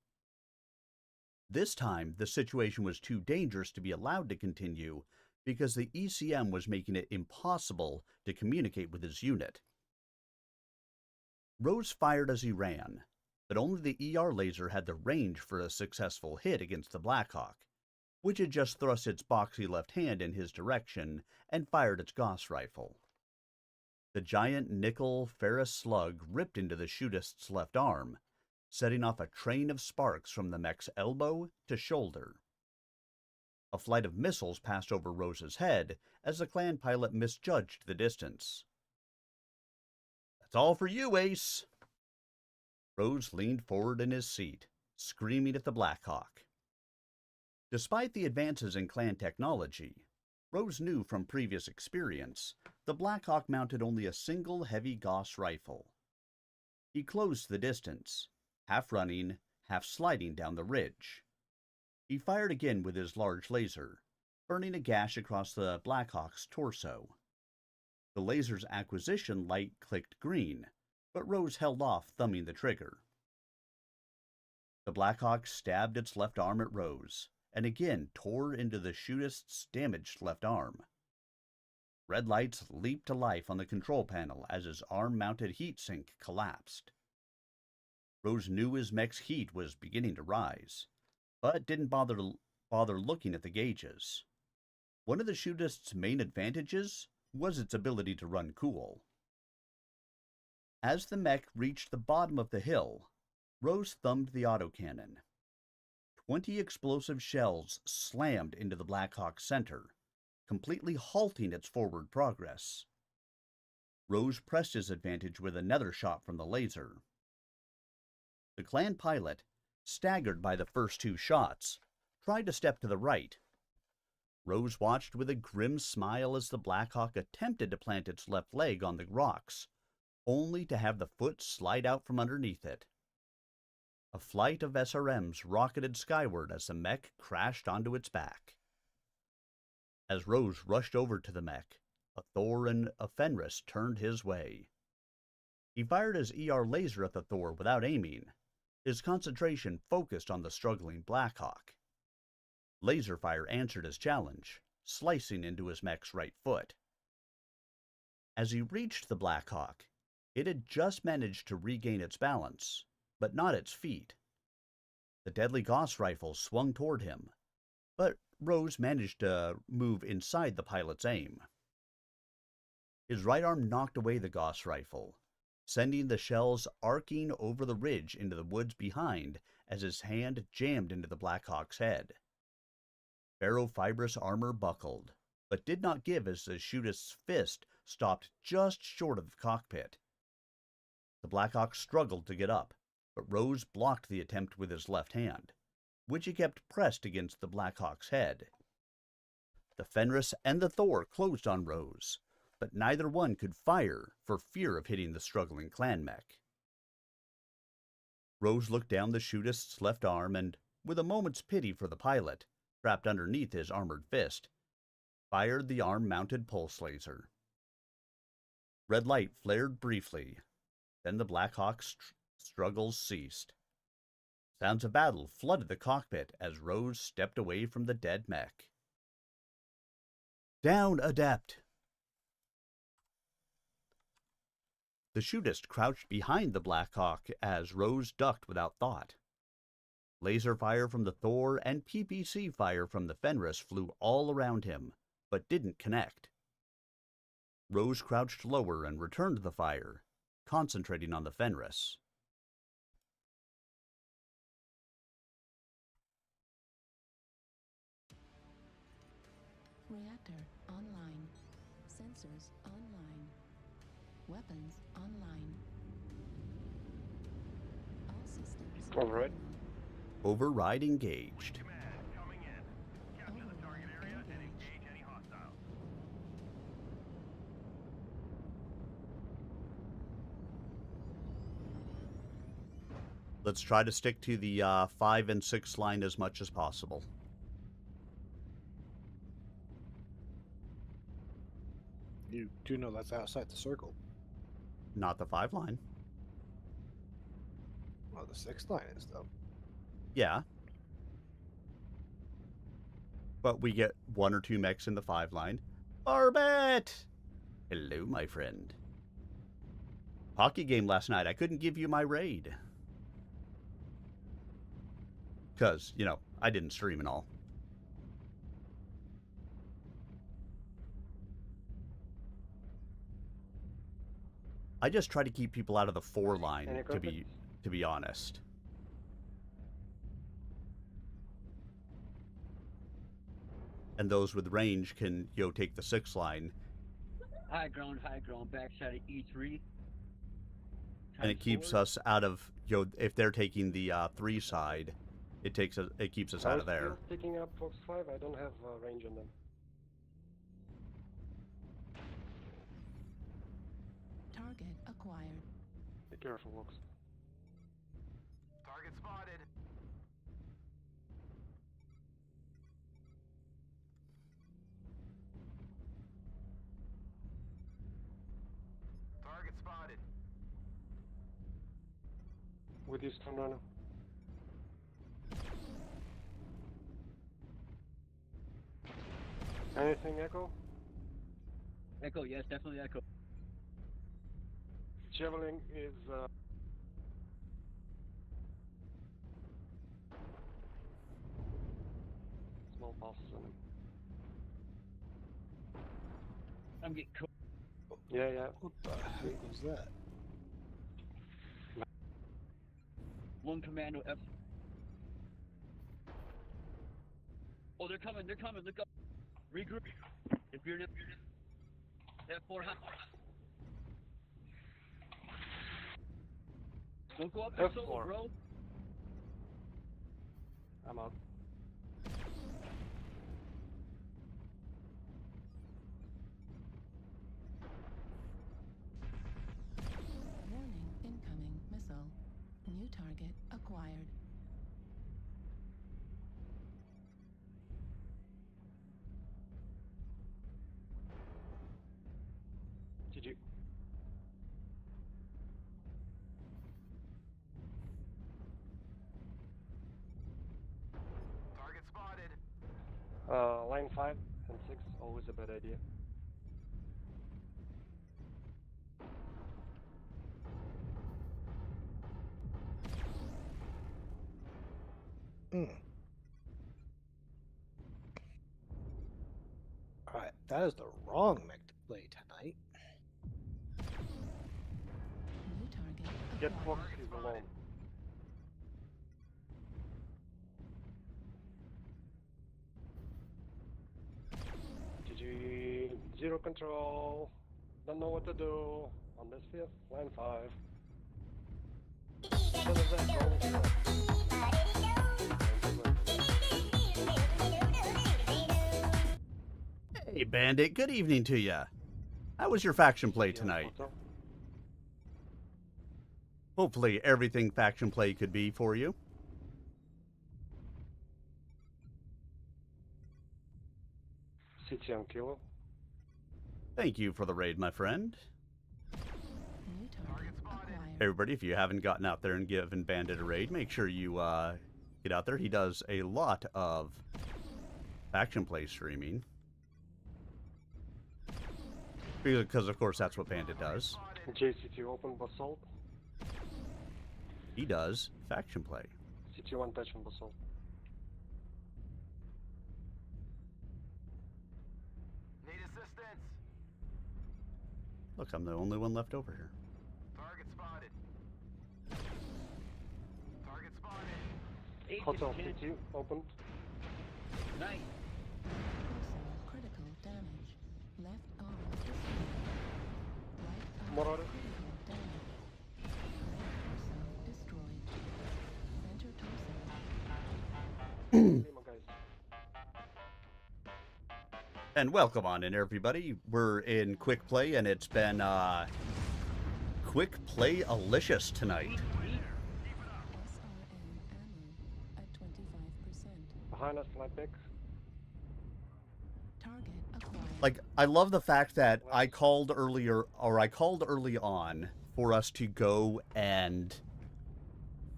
This time, the situation was too dangerous to be allowed to continue because the ECM was making it impossible to communicate with his unit. Rose fired as he ran, but only the ER laser had the range for a successful hit against the Blackhawk, which had just thrust its boxy left hand in his direction and fired its Gauss rifle. The giant nickel ferrous slug ripped into the shootist's left arm, setting off a train of sparks from the mech's elbow to shoulder. A flight of missiles passed over Rose's head as the clan pilot misjudged the distance. "That's all for you, Ace!" Rose leaned forward in his seat, screaming at the Blackhawk. Despite the advances in clan technology, Rose knew from previous experience the Blackhawk mounted only a single heavy Gauss rifle. He closed the distance, half running, half sliding down the ridge. He fired again with his large laser, burning a gash across the Blackhawk's torso. The laser's acquisition light clicked green, but Rose held off, thumbing the trigger. The Blackhawk stabbed its left arm at Rose, and again tore into the shootist's damaged left arm. Red lights leaped to life on the control panel as his arm-mounted heatsink collapsed. Rose knew his mech's heat was beginning to rise, but didn't bother looking at the gauges. One of the shootist's main advantages was its ability to run cool. As the mech reached the bottom of the hill, Rose thumbed the autocannon. 20 explosive shells slammed into the Blackhawk's center, completely halting its forward progress. Rose pressed his advantage with another shot from the laser. The clan pilot, staggered by the first two shots, tried to step to the right. Rose watched with a grim smile as the Blackhawk attempted to plant its left leg on the rocks, only to have the foot slide out from underneath it. A flight of SRMs rocketed skyward as the mech crashed onto its back. As Rose rushed over to the mech, a Thor and a Fenris turned his way. He fired his ER laser at the Thor without aiming, his concentration focused on the struggling Blackhawk. Laser fire answered his challenge, slicing into his mech's right foot. As he reached the Blackhawk, it had just managed to regain its balance, but not its feet. The deadly Gauss rifle swung toward him, but Rose managed to move inside the pilot's aim. His right arm knocked away the Gauss rifle, sending the shells arcing over the ridge into the woods behind as his hand jammed into the Blackhawk's head. Ferrofibrous armor buckled, but did not give as the shootist's fist stopped just short of the cockpit. The Blackhawk struggled to get up, but Rose blocked the attempt with his left hand, which he kept pressed against the Blackhawk's head. The Fenris and the Thor closed on Rose, but neither one could fire for fear of hitting the struggling clan mech. Rose looked down the shootist's left arm and, with a moment's pity for the pilot, trapped underneath his armored fist, fired the arm-mounted pulse laser. Red light flared briefly, then the Blackhawk's struggles ceased. Sounds of battle flooded the cockpit as Rose stepped away from the dead mech. Down, Adept! The shootist crouched behind the Blackhawk as Rose ducked without thought. Laser fire from the Thor and PPC fire from the Fenris flew all around him, but didn't connect. Rose crouched lower and returned the fire, concentrating on the Fenris. Reactor online. Sensors online. Weapons online. All systems Override. Override engaged. Command, coming in. Capture the target area and engage any hostiles. Let's try to stick to the 5 and 6 line as much as possible. You do know that's outside the circle. Not the 5 line. Well, the 6th line is, though. Yeah. But we get 1 or 2 mechs in the 5 line. Orbit! Hello, my friend. Hockey game last night. I couldn't give you my raid. Because, you know, I didn't stream and all. I just try to keep people out of the 4 line, Any to be honest. And those with range can, you know, take the 6 line. High ground, backside of E3. And it keeps us out of, you know, if they're taking the 3 side, it keeps us out of there. Still picking up Fox 5, I don't have range on them. Target acquired. Be careful, Fox. Target spotted. Target spotted. With you, Stone Runner. Anything, Echo? Echo, yes, definitely Echo. Javelin is small passes on him. I'm getting caught. Yeah, yeah. What the heck was that? One commando F. Oh, they're coming, look up. Regroup. If you're in F4 hot. Don't go up there F4. solo, bro. I'm out. Warning, incoming missile. New target acquired. GG. Target spotted. Line 5 and 6, always a bad idea. Alright, that is the wrong mech to play tonight. New target Get acquired. Fox, he's alone. GG. Zero control. Don't know what to do. On this 5th, line 5. What is that? Hey, Bandit. Good evening to you. How was your faction play tonight? Hopefully everything faction play could be for you. City on Kilo. Thank you for the raid, my friend. New target acquired. Everybody, if you haven't gotten out there and given Bandit a raid, make sure you get out there. He does a lot of faction play streaming. Because, of course, that's what Bandit does. JCT open basalt. He does faction play. City 1 touch on basalt. Need assistance. Look, I'm the only one left over here. Target spotted. Target spotted. Hotel City opened. Nice. Torso critical damage. Left arm destroyed. Right arm More order. critical damage. Right torso destroyed. Center torso. Lima, guys. And welcome on in, everybody. We're in quick play, and it's been quick play-alicious tonight. SRM ammo at 25%. Behind us, light pick. Target acquired. Like, I love the fact that I called early on for us to go and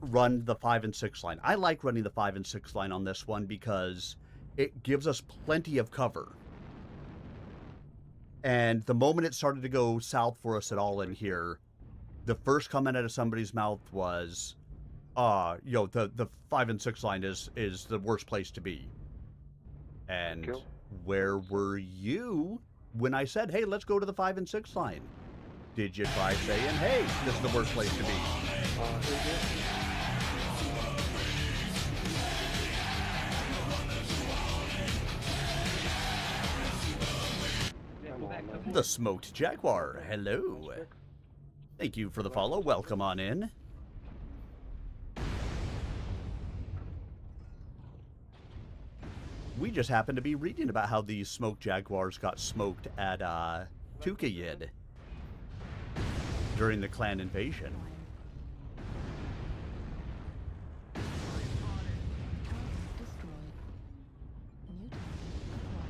run the 5 and 6 line. I like running the 5 and 6 line on this one because it gives us plenty of cover. And the moment it started to go south for us at all in here, the first comment out of somebody's mouth was, the 5 and 6 line is the worst place to be. And Kill. where were you when I said, hey, let's go to the 5 and 6 line? Did you try saying, hey, this is the worst place to be? Yeah, go back to The Smoked Jaguar, hello. Thank you for the follow. Welcome on in. We just happened to be reading about how these smoked jaguars got smoked at Tukayid during the clan invasion.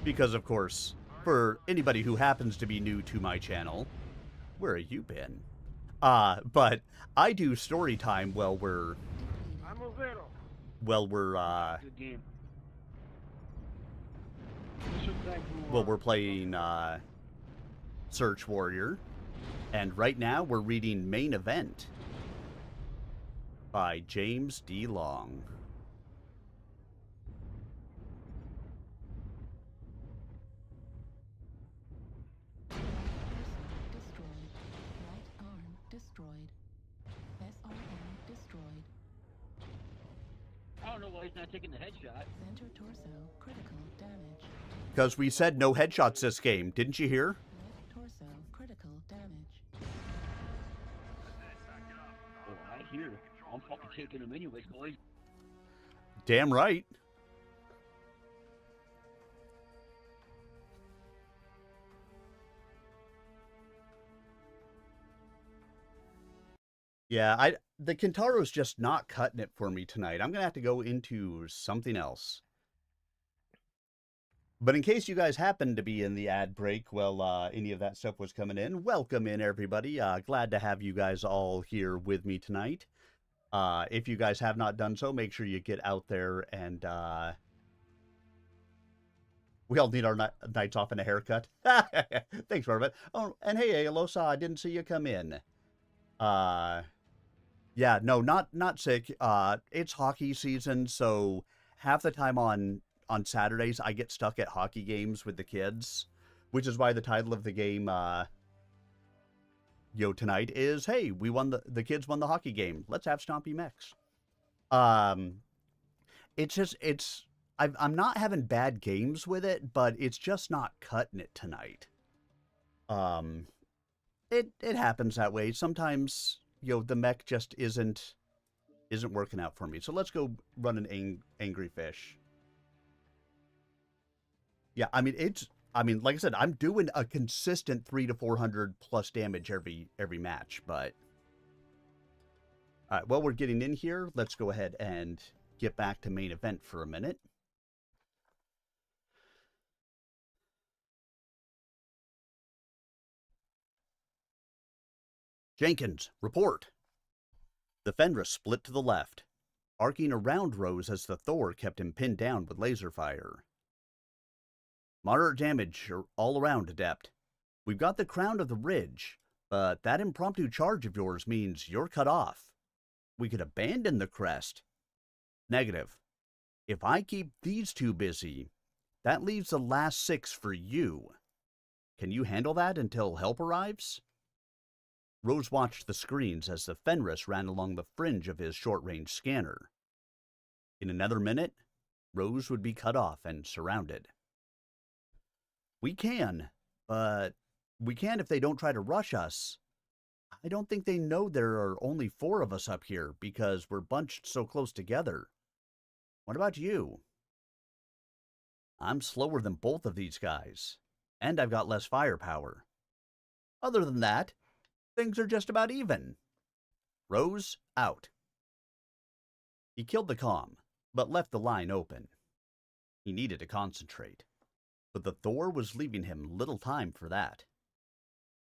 Because, of course, for anybody who happens to be new to my channel, where have you been? But I do story time while we're good game. we're playing Search Warrior, and right now we're reading Main Event by James D. Long. Destroyed. Right arm destroyed. SRM destroyed. I don't know why he's not taking the headshot. Center torso critical damage. Because we said no headshots this game, didn't you hear? Left torso critical damage. Oh, I hear. I'm fucking taking him anyways, boys. Damn right. Yeah, the Kintaro's just not cutting it for me tonight. I'm gonna have to go into something else. But in case you guys happen to be in the ad break while any of that stuff was coming in, welcome in, everybody. Glad to have you guys all here with me tonight. If you guys have not done so, make sure you get out there and we all need our nights off and a haircut. Thanks, Marvin. Oh, and hey, Alosa, I didn't see you come in. Yeah, no, not sick. It's hockey season, so half the time on Saturdays I get stuck at hockey games with the kids, which is why the title of the game tonight is, hey, we won the kids won the hockey game. Let's have Stompy Mechs. I'm not having bad games with it, but it's just not cutting it tonight. It happens that way. Sometimes, the mech just isn't working out for me. So let's go run an angry fish. Yeah, I mean, I mean, like I said, I'm doing a consistent 300 to 400 plus damage every match, but... All right, while we're getting in here, let's go ahead and get back to main event for a minute. Jenkins, report. The Fenris split to the left, arcing around Rose as the Thor kept him pinned down with laser fire. Moderate damage all around, Adept. We've got the crown of the ridge, but that impromptu charge of yours means you're cut off. We could abandon the crest. Negative. If I keep these two busy, that leaves the last 6 for you. Can you handle that until help arrives? Rose watched the screens as the Fenris ran along the fringe of his short-range scanner. In another minute, Rose would be cut off and surrounded. We can, but we can if they don't try to rush us. I don't think they know there are only 4 of us up here because we're bunched so close together. What about you? I'm slower than both of these guys, and I've got less firepower. Other than that, things are just about even. Rose, out. He killed the comm, but left the line open. He needed to concentrate, but the Thor was leaving him little time for that.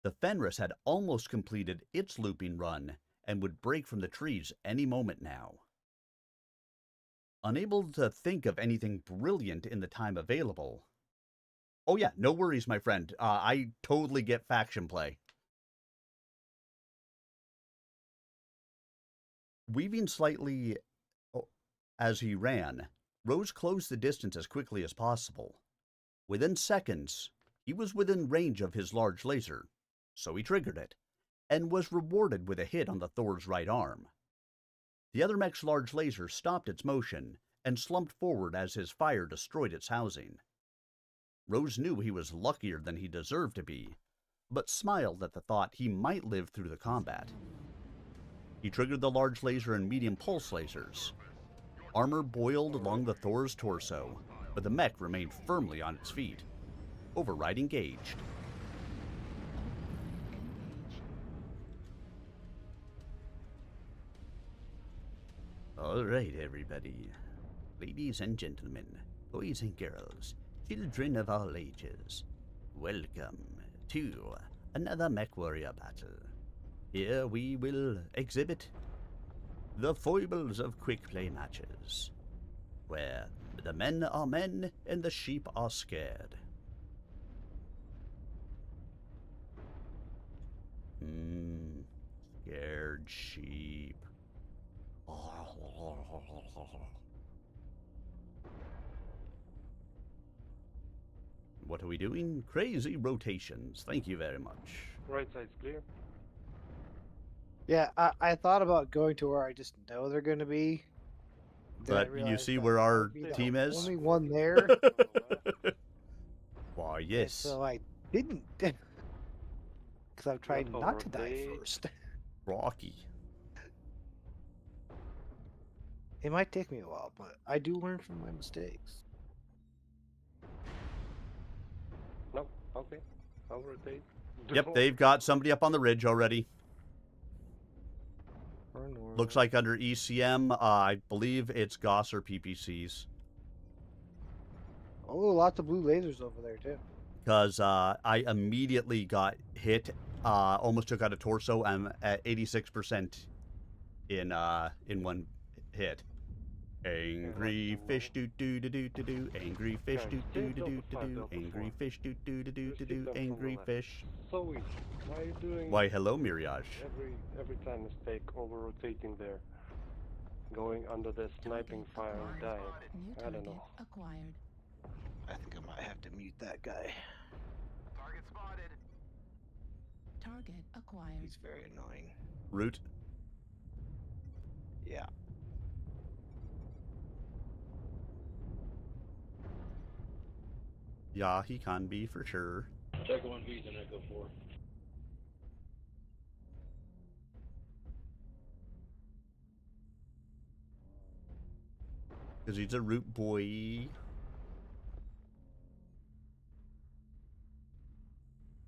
The Fenris had almost completed its looping run and would break from the trees any moment now. Unable to think of anything brilliant in the time available. Oh yeah, no worries, my friend. I totally get faction play. Weaving slightly as he ran, Rose closed the distance as quickly as possible. Within seconds, he was within range of his large laser, so he triggered it, and was rewarded with a hit on the Thor's right arm. The other mech's large laser stopped its motion and slumped forward as his fire destroyed its housing. Rose knew he was luckier than he deserved to be, but smiled at the thought he might live through the combat. He triggered the large laser and medium pulse lasers. Armor boiled along the Thor's torso, but the mech remained firmly on its feet. Override engaged. All right, everybody. Ladies and gentlemen, boys and girls, children of all ages, welcome to another Mech Warrior battle. Here we will exhibit the foibles of quick play matches, where the men are men and the sheep are scared. Scared sheep. What are we doing? Crazy rotations. Thank you very much. Right side's clear. Yeah, I thought about going to where I just know they're going to be. Then I But you realized see that where I our would be the team is? only one there. Why, And yes. so I didn't. Because I'm trying not to die overpay. first. Rocky. It might take me a while, but I do learn from my mistakes. No, okay. I'll rotate. Yep, they've got somebody up on the ridge already. Or normal. Looks like under ECM, I believe it's Goss or PPCs. Oh, lots of blue lasers over there, too. Because I immediately got hit, almost took out a torso. I'm at 86% in one hit. Angry fish do do do do do do. Angry fish do do do do do. Angry fish do do do do do. Angry fish. So easy. Why are you doing Why, hello, Mirage. every time mistake over rotating there? Going under the sniping fire and dying. New I don't target know. acquired. I think I might have to mute that guy. Target spotted. Target acquired. He's very annoying. Root. Yeah. Yeah, he can be for sure. Check 1V's and Echo 4. Because he's a root boy.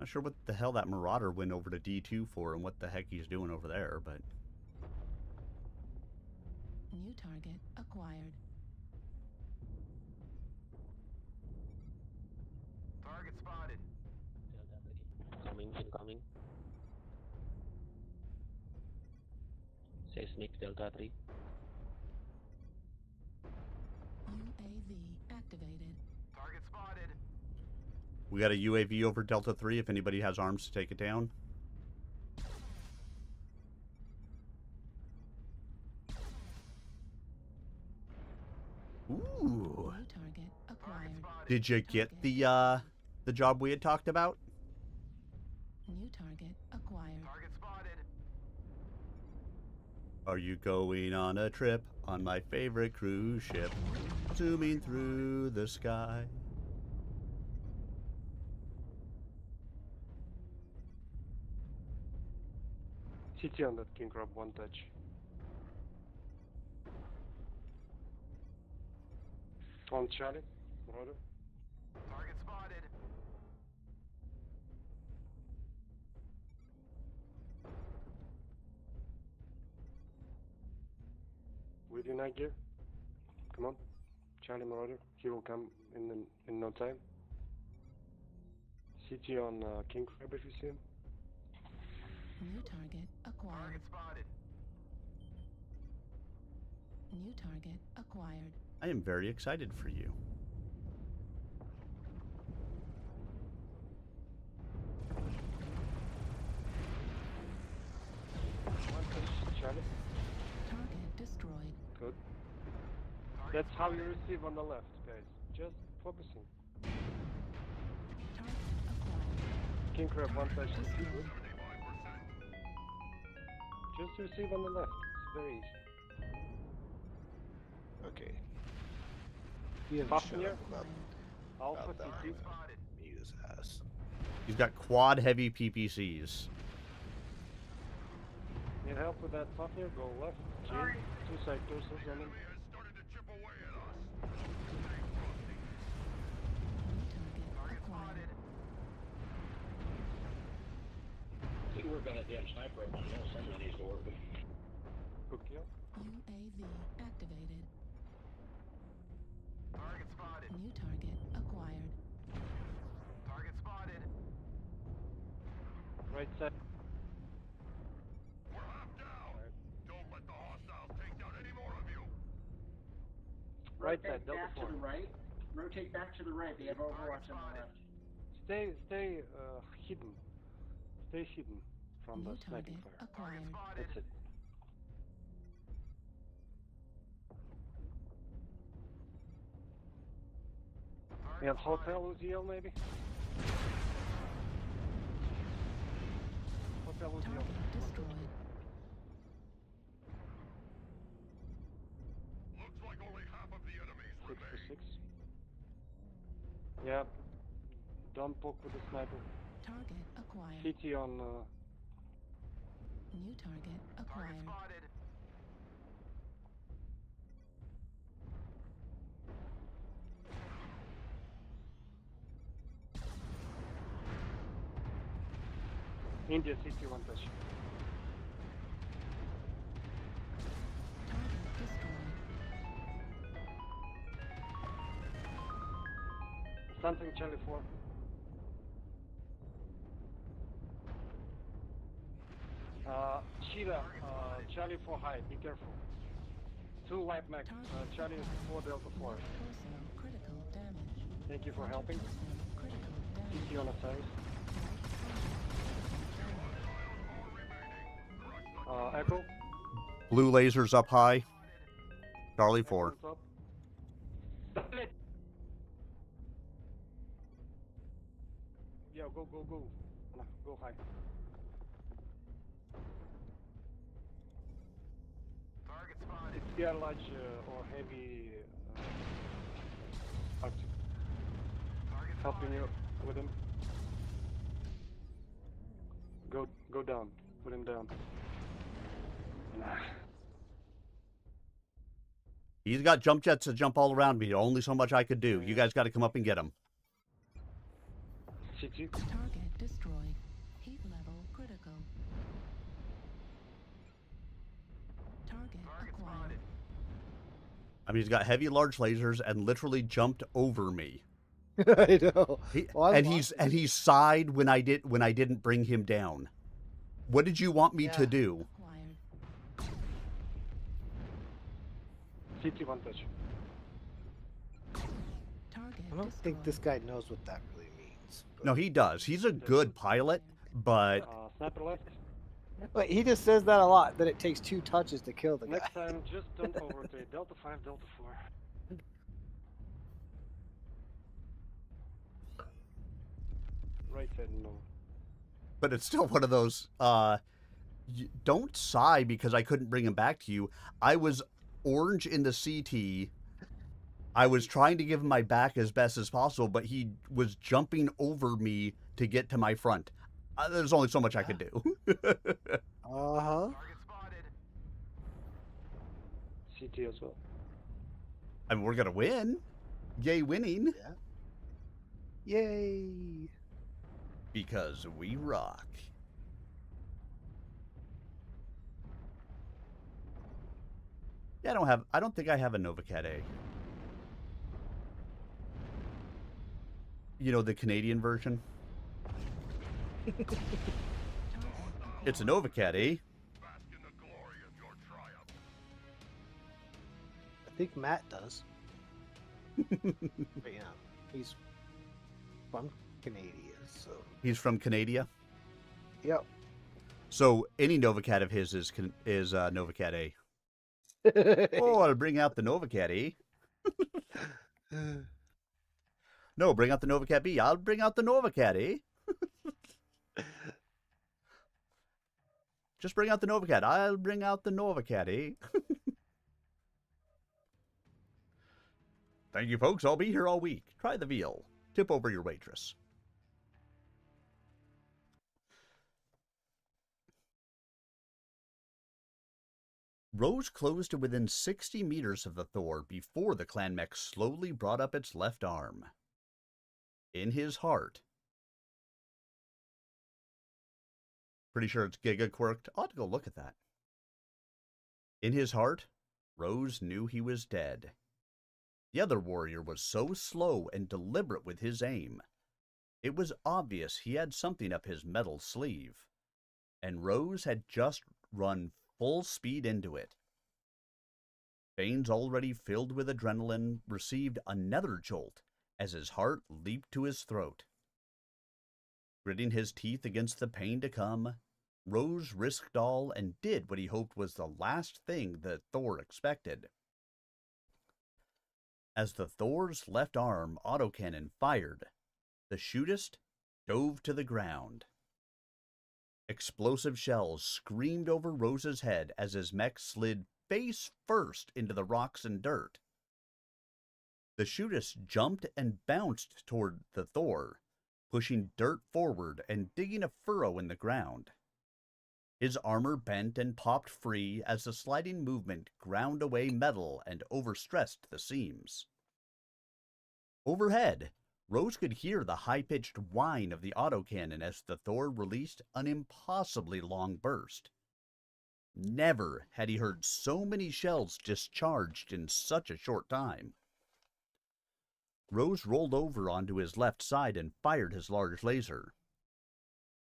Not sure what the hell that Marauder went over to D2 for and what the heck he's doing over there, but... New target acquired. Target spotted. Coming, incoming. Seismic Delta 3. UAV activated. Target spotted. We got a UAV over Delta 3 if anybody has arms to take it down. Ooh. New target acquired. Did you get the job we had talked about? New target acquired. Target spotted. Are you going on a trip on my favorite cruise ship, zooming through the sky? CT on that king crab, one touch. On Charlie, Marauder. Target spotted. With you, night gear. Come on, Charlie Marauder. He will come in no time. CT on king crab if you see him. New target acquired. Target spotted. New target acquired. I am very excited for you. One touch, Charlie. Target destroyed. Good. That's how you receive on the left, guys. Just focusing. Target acquired. King crab, one touch. Destroyed. Just receive on the left. It's very easy. Okay. He hasn't Pop shut here. up Alpha about that. CT. Mute his ass. He's got quad heavy PPCs. Need help with that puff here? Go left. Sorry. Two sectors on him. Started to chip away at us. New target acquired. We can work on that damn sniper rifle. You know, somebody needs to work with. Good kill. UAV activated. Target spotted. New target acquired. Target spotted. Right side. We're half down. Don't let the hostiles take down any more of you. Right side, Delta 4. right. Rotate back to the right. They have Overwatch on the left. Stay hidden. Stay hidden from New the sniping target fire. acquired. That's it. We have hotel UZL maybe? Hotel UZL. Target destroyed. Looks like only half of the enemies 6 for remain. 6. Yeah. Don't poke with the sniper. Target acquired. CT on New target Target acquired. spotted. India CT one touch. Target destroyed. Something Charlie 4. Cheetah, Charlie 4 high, be careful. 2 light mech, Charlie 4 Delta 4. Torso critical damage. Thank you for helping. Torso critical damage. CT on the side. Echo. Blue lasers up high. Charlie 4. On top. Yeah, go. No, go high. Target spotted. It's the large or heavy Arctic. Target Helping you with him. Go down. Put him down. Nah. He's got jump jets to jump all around me. Only so much I could do. You guys got to come up and get him. CT. Target destroyed. Heat level critical. Target acquired. I mean, he's got heavy, large lasers and literally jumped over me. I know. He, Well, I and was he sighed when I didn't bring him down. What did you want me to Yeah. do? Acquired. CT one touch. Target I don't think destroyed. this guy knows what that really means. No, he does. He's a good pilot, but Sniper left. But he just says that a lot, that it takes 2 touches to kill the guy. Next time, just don't overrotate. Delta 5, Delta 4. Right side, no. but it's still one of those. Don't sigh because I couldn't bring him back to you. I was orange in the CT. I was trying to give him my back as best as possible, but he was jumping over me to get to my front. There's only so much I could do. Uh-huh. Target spotted. CT as well. I mean, we're gonna win. Yay, winning. Yay. Because we rock. Yeah, I don't think I have a Novacat A. You know, the Canadian version? It's a Novacat A. Bask in the glory of your triumph. I think Matt does. But yeah, he's from Canada, so. He's from Canada. Yep. So any Novacat of his is Novacat A. Oh, I'll bring out the Novacat A. No, bring out the Novacat B. I'll bring out the Novacat A. Just bring out the Novacat. I'll bring out the Novacat A. Thank you, folks. I'll be here all week. Try the veal. Tip over your waitress. Rose closed to within 60 meters of the Thor before the clan mech slowly brought up its left arm. In his heart. Pretty sure it's Giga quirked. I'll have to go look at that. In his heart, Rose knew he was dead. The other warrior was so slow and deliberate with his aim. It was obvious he had something up his metal sleeve. And Rose had just run full speed into it. Veins already filled with adrenaline received another jolt as his heart leaped to his throat. Gritting his teeth against the pain to come, Rose risked all and did what he hoped was the last thing that Thor expected. As the Thor's left arm autocannon fired, the shootist dove to the ground. Explosive shells screamed over Rose's head as his mech slid face first into the rocks and dirt. The shootist jumped and bounced toward the Thor, pushing dirt forward and digging a furrow in the ground. His armor bent and popped free as the sliding movement ground away metal and overstressed the seams. Overhead, Rose could hear the high-pitched whine of the autocannon as the Thor released an impossibly long burst. Never had he heard so many shells discharged in such a short time. Rose rolled over onto his left side and fired his large laser.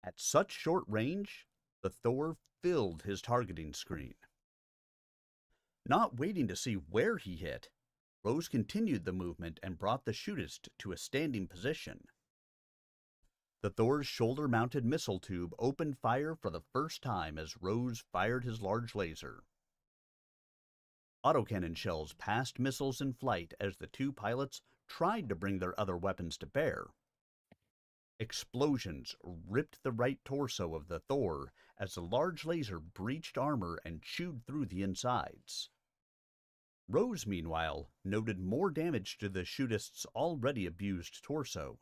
At such short range, the Thor filled his targeting screen. Not waiting to see where he hit, Rose continued the movement and brought the shootist to a standing position. The Thor's shoulder-mounted missile tube opened fire for the first time as Rose fired his large laser. Autocannon shells passed missiles in flight as the two pilots tried to bring their other weapons to bear. Explosions ripped the right torso of the Thor as the large laser breached armor and chewed through the insides. Rose, meanwhile, noted more damage to the shootist's already abused torso.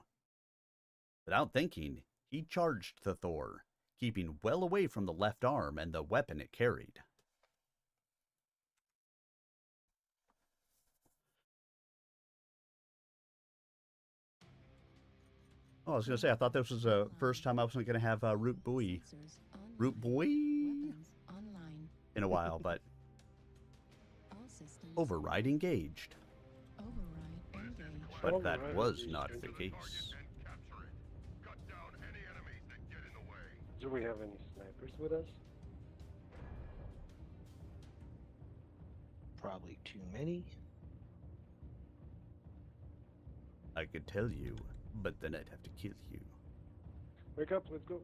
Without thinking, he charged the Thor, keeping well away from the left arm and the weapon it carried. Oh, I was gonna say, I thought this was the first time I wasn't gonna have root buoy Sensors online. Weapons online. in a while, but All systems override engaged. override engaged. But that Override was engaged. not Get the to the target case. and capture it. Cut down any enemies that get in the way. Do we have any snipers with us? Probably too many. I could tell you, but then I'd have to kill you. Wake up, let's go.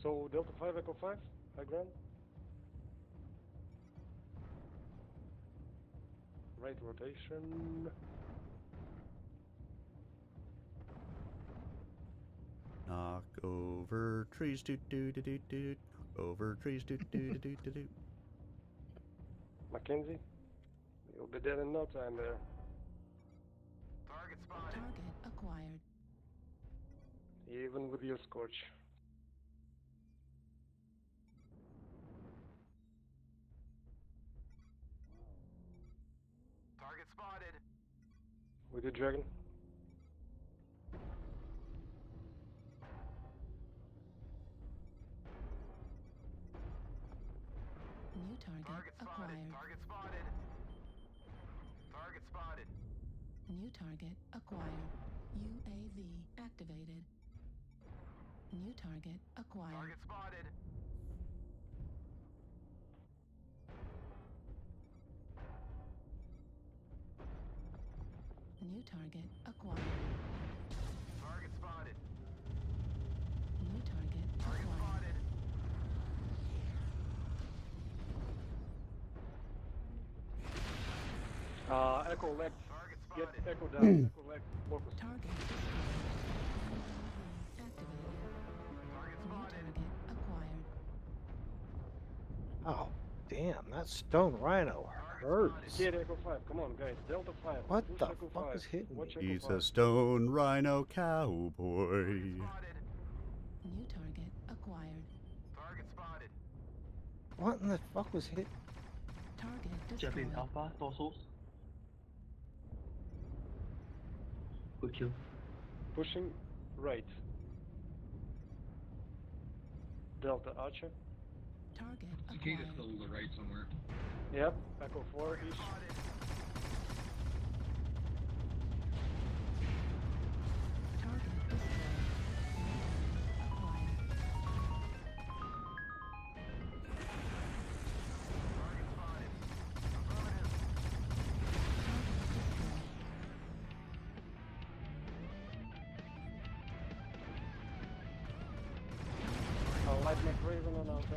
So Delta 5, Echo 5, high ground. Right rotation. Knock over trees, doot doot doot doot doot. Knock over trees, doot doot doot doot doot. Mackenzie, you'll be dead in no time there. Target spotted. Target acquired. Even with your scorch. Target spotted. With your dragon. New target Target spotted. acquired. Target spotted. Target spotted. New target acquired. UAV activated. New target acquired. Target spotted. New target acquired. Target spotted. New target Target acquired. spotted. Echo left. Target Get spotted. Echo down. Echo left. Focus. Target destroyed. UAV activated. Target New spotted. target acquired. Oh, damn, that stone rhino hurts. Get Echo 5. Come on, guys. Delta 5. What Push the Echo fuck 5. is hitting Watch me? Echo He's 5. a stone rhino cowboy. Spotted. New target acquired. Target spotted. What in the fuck was hit? Target Javelin destroyed. Alpha, torsos. Good kill. Pushing right. Delta Archer. Target Cicada acquired. still to the right somewhere. Yep. Echo 4-ish. Spotted. Target destroyed. New target acquired. Target spotted. Affirmative. Target destroyed. I'll light my Raven on Alpha.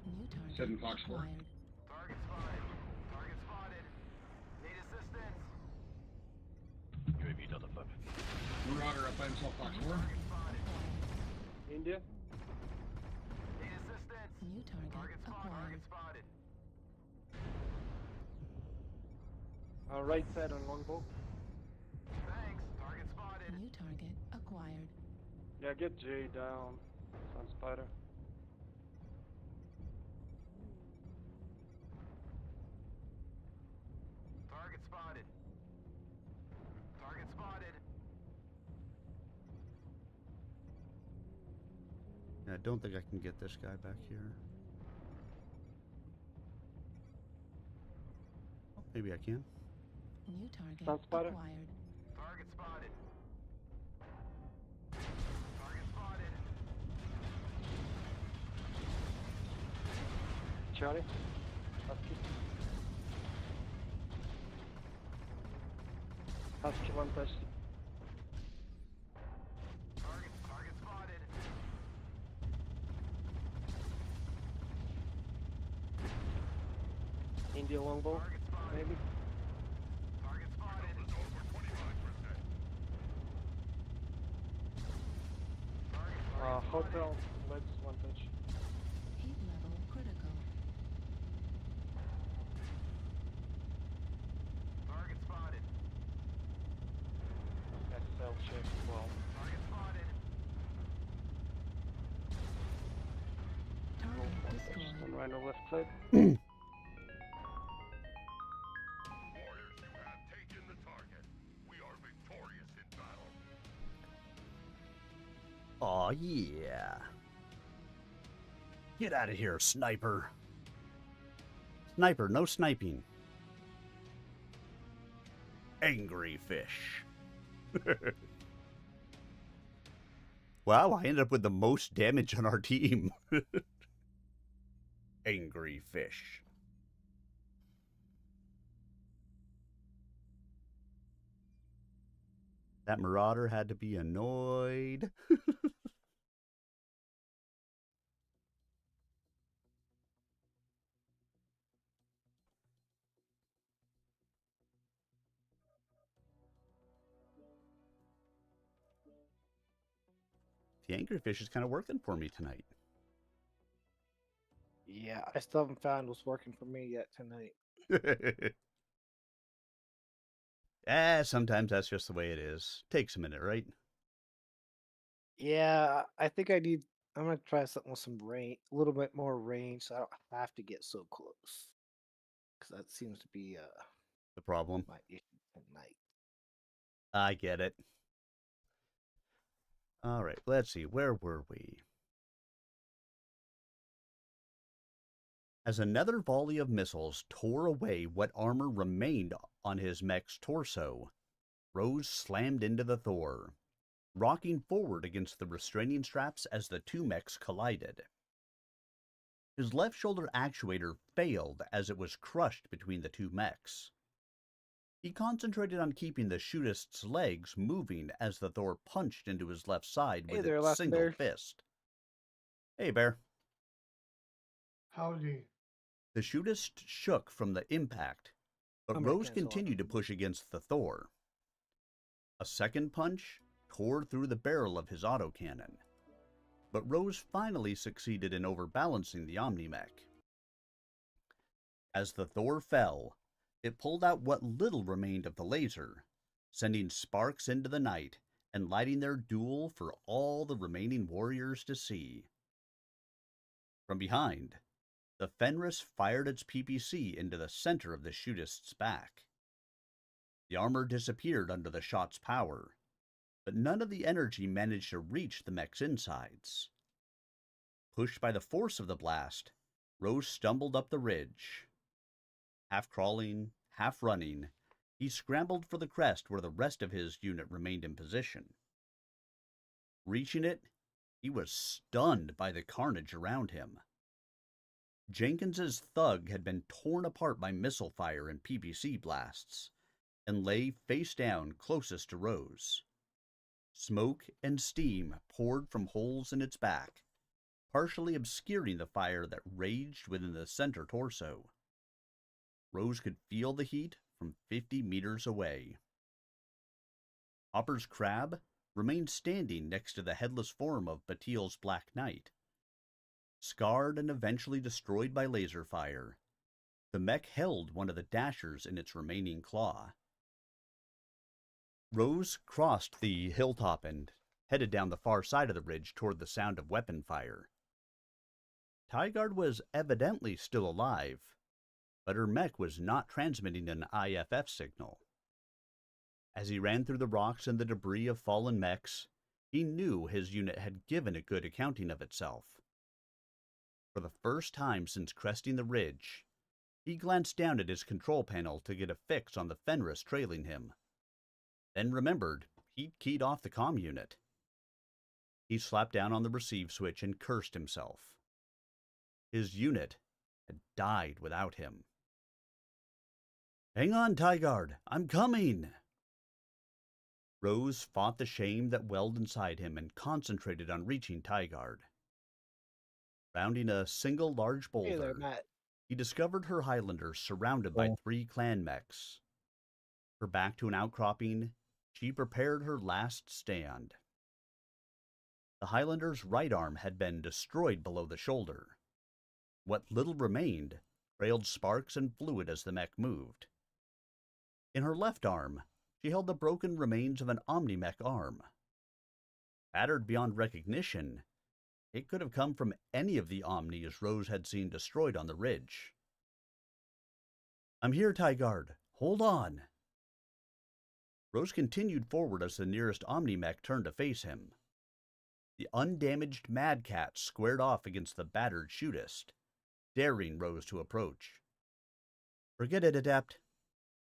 New target 7 Fox 4. acquired. Target spotted. Target spotted. Need assistance. UAV Delta 5. Marauder up by himself, Fox 4. Target spotted. India. Need assistance. New target Target spotted. acquired. Target spotted. Right side on longbow. Thanks. Target spotted. New target acquired. Yeah, get J down. On Spider. Target spotted. Target spotted. I don't think I can get this guy back here. Oh, maybe I can. New target Sound spotter. acquired. Target spotted. Target spotted. Charlie. Husky. Husky 1 touch. Target spotted. India longbow. Target spotted. Maybe. Target spotted. Hotel. Let's 1 touch. Heat level critical. Target spotted. XL check 12. Target spotted. Target destroyed. On Rhino left side. Aw, yeah. Get out of here, sniper. Sniper, no sniping. Angry fish. Wow, I ended up with the most damage on our team. Angry fish. That marauder had to be annoyed. The angry fish is kind of working for me tonight. Yeah, I still haven't found what's working for me yet tonight. Sometimes that's just the way it is. Takes a minute, right? Yeah, I think I'm gonna try something with some range, a little bit more range, so I don't have to get so close. Because that seems to be The problem. my issue tonight. I get it. All right, let's see. Where were we? As another volley of missiles tore away what armor remained on his mech's torso, Rose slammed into the Thor, rocking forward against the restraining straps as the two mechs collided. His left shoulder actuator failed as it was crushed between the two mechs. He concentrated on keeping the shootist's legs moving as the Thor punched into his left side Hey with there, its Last single Bear. fist. Hey, Bear. Howdy. The shootist shook from the impact, but I'm Rose gonna cancel on continued to push against the Thor. A second punch tore through the barrel of his autocannon, but Rose finally succeeded in overbalancing the Omni-Mech. As the Thor fell, it pulled out what little remained of the laser, sending sparks into the night and lighting their duel for all the remaining warriors to see. From behind, the Fenris fired its PPC into the center of the shootist's back. The armor disappeared under the shot's power, but none of the energy managed to reach the mech's insides. Pushed by the force of the blast, Rose stumbled up the ridge. Half crawling, half running, he scrambled for the crest where the rest of his unit remained in position. Reaching it, he was stunned by the carnage around him. Jenkins's thug had been torn apart by missile fire and PPC blasts, and lay face down closest to Rose. Smoke and steam poured from holes in its back, partially obscuring the fire that raged within the center torso. Rose could feel the heat from 50 meters away. Hopper's crab remained standing next to the headless form of Batil's Black Knight. Scarred and eventually destroyed by laser fire, the mech held one of the dashers in its remaining claw. Rose crossed the hilltop and headed down the far side of the ridge toward the sound of weapon fire. Tygard was evidently still alive, but her mech was not transmitting an IFF signal. As he ran through the rocks and the debris of fallen mechs, he knew his unit had given a good accounting of itself. For the first time since cresting the ridge, he glanced down at his control panel to get a fix on the Fenris trailing him, then remembered he'd keyed off the comm unit. He slapped down on the receive switch and cursed himself. His unit had died without him. "Hang on, Tygard, I'm coming!" Rose fought the shame that welled inside him and concentrated on reaching Tygard. Rounding a single large boulder, Hey there, Matt. he discovered her Highlander surrounded by 3 clan mechs. Her back to an outcropping, she prepared her last stand. The Highlander's right arm had been destroyed below the shoulder. What little remained trailed sparks and fluid as the mech moved. In her left arm, she held the broken remains of an Omni-Mech arm. Battered beyond recognition, it could have come from any of the Omnis Rose had seen destroyed on the ridge. "I'm here, Tygard. Hold on." Rose continued forward as the nearest Omni-Mech turned to face him. The undamaged Mad Cat squared off against the battered shootist, daring Rose to approach. Forget it, Adept.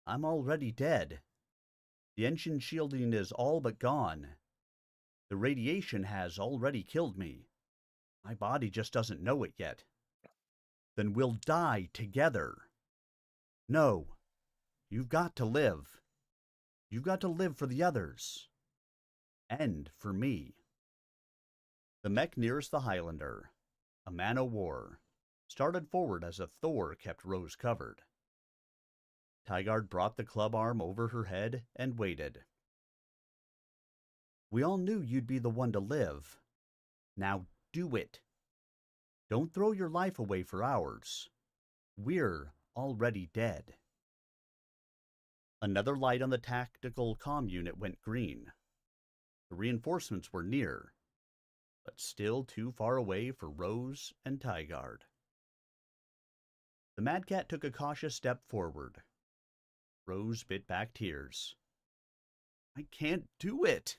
I'm already dead. The engine shielding is all but gone. The radiation has already killed me. My body just doesn't know it yet. Then we'll die together. No, you've got to live. You've got to live for the others. And for me. The mech nearest the Highlander, a man o' war, started forward as a Thor kept Rose covered. Tygard brought the club arm over her head and waited. We all knew you'd be the one to live. Now do it. Don't throw your life away for ours. We're already dead. Another light on the tactical comm unit went green. The reinforcements were near, but still too far away for Rose and Tygard. The Mad Cat took a cautious step forward. Rose bit back tears. I can't do it.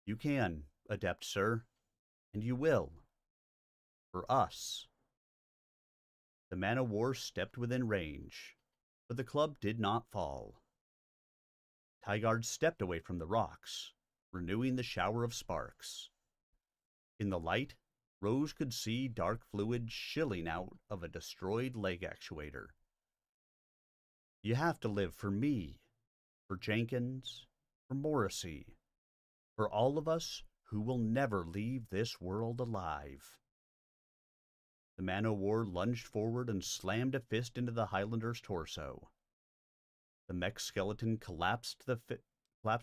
You can, Adept Sir, and you will. For us. The man o' war stepped within range, but the club did not fall. Tygard stepped away from the rocks, renewing the shower of sparks. In the light, Rose could see dark fluid shilling out of a destroyed leg actuator. You have to live for me, for Jenkins, for Morrissey, for all of us who will never leave this world alive. The man o' war lunged forward and slammed a fist into the Highlander's torso. The mech skeleton collapsed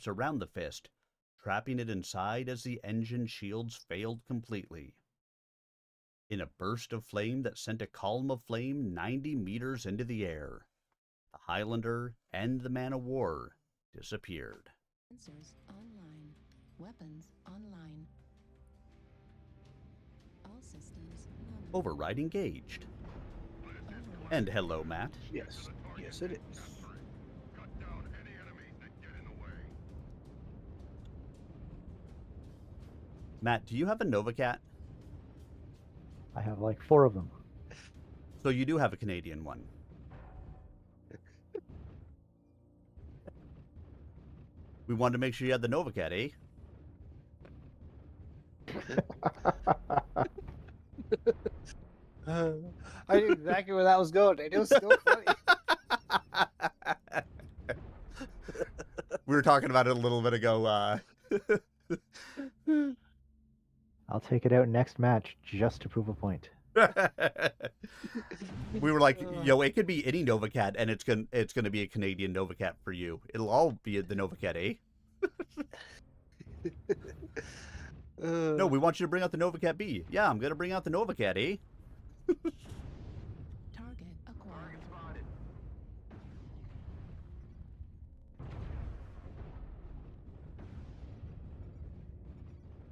around the fist, trapping it inside as the engine shields failed completely. In a burst of flame that sent a column of flame 90 meters into the air, the Highlander and the man o' war disappeared. Sensors online. Weapons online. All systems nominal. Override engaged. And hello, Matt. Yes. Yes, it is. Cut down any enemies that get in the way. Matt, do you have a Novacat? I have like 4 of them. So you do have a Canadian one. We wanted to make sure you had the Novacat, eh? I knew exactly where that was going. It was so funny. We were talking about it a little bit ago. I'll take it out next match just to prove a point. We were like, yo, it could be any Novacat, and it's gonna be a Canadian Novacat for you. It'll all be the Novacat, eh? No, we want you to bring out the Novacat B. Yeah, I'm gonna bring out the Novacat, eh? Target acquired. Spotted.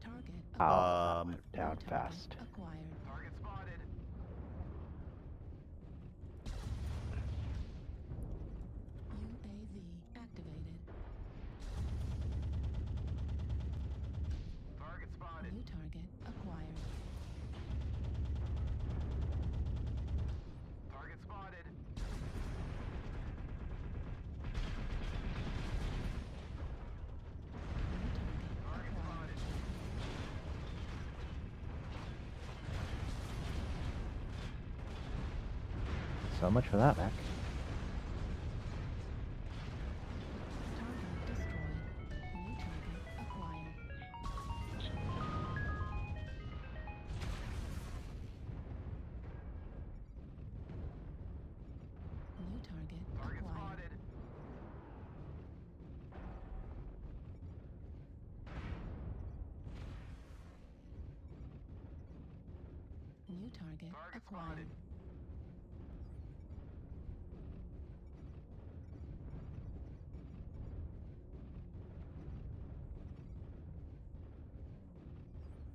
Target Oh, acquired. down Target fast. acquired. Target spotted. UAV activated. Target spotted. New target acquired. Target spotted. New target acquired. So much for that, Mac. Target destroyed. New target acquired. New target Target acquired. spotted. New target Target acquired. spotted.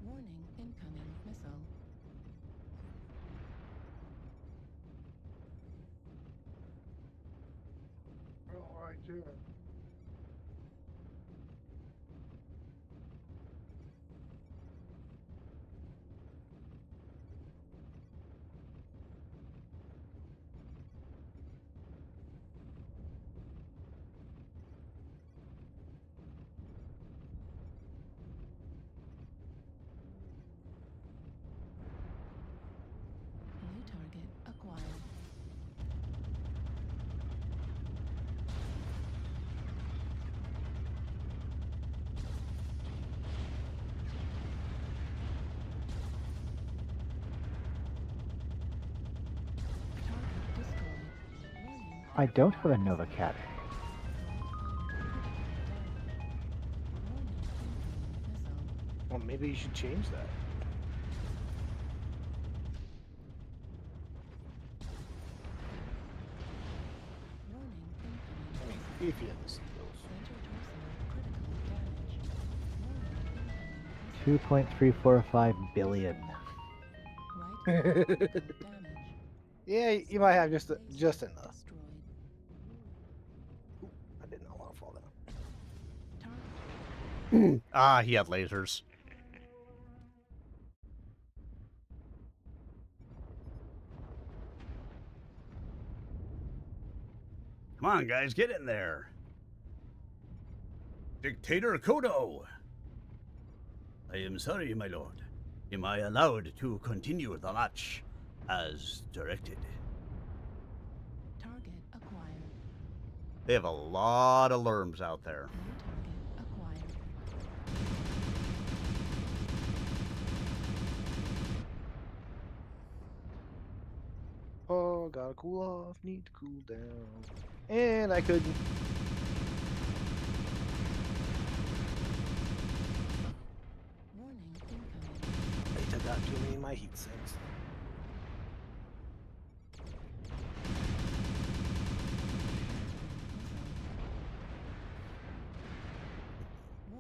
Warning, incoming missile. All right, sure. I don't have a Nova Cat. Well, maybe you should change that. I mean, if you have to see those. 2.345 billion. Yeah, you might have just enough. Ooh, I did not want to fall down. Ah, he had lasers. Come on, guys, get in there. Dictator Kodo. I am sorry, my lord. Am I allowed to continue the match as directed? Target acquired. They have a lot of lerms out there. New target acquired. Oh, gotta cool off, need to cool down. And I couldn't. Warning incoming. I took out too many of my heat sinks.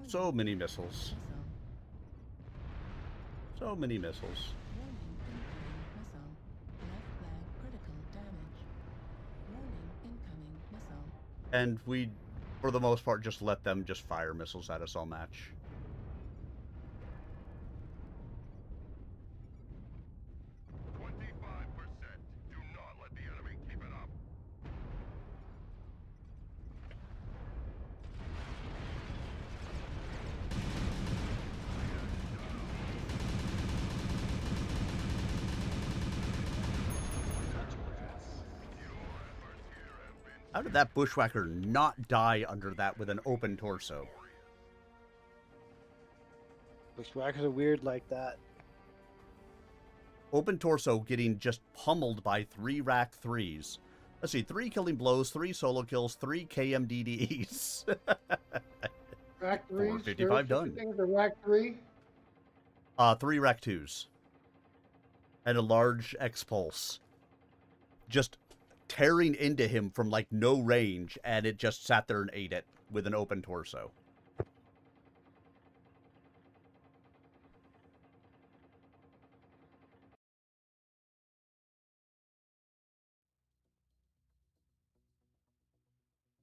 So many missiles. So many missiles. Warning incoming missile. Left flag critical damage. Warning incoming missile. And we, for the most part, just let them just fire missiles at us all match. Do not let the enemy keep it up. How did that bushwhacker not die under that with an open torso? Bushwhackers are weird like that. Open torso getting just pummeled by 3 rack 3s. Let's see, 3 killing blows, 3 solo kills, 3 KMDDEs. Rack 3? 455 done. The rack 3? 3 rack 2s. And a large X-Pulse. Just tearing into him from like no range, and it just sat there and ate it with an open torso.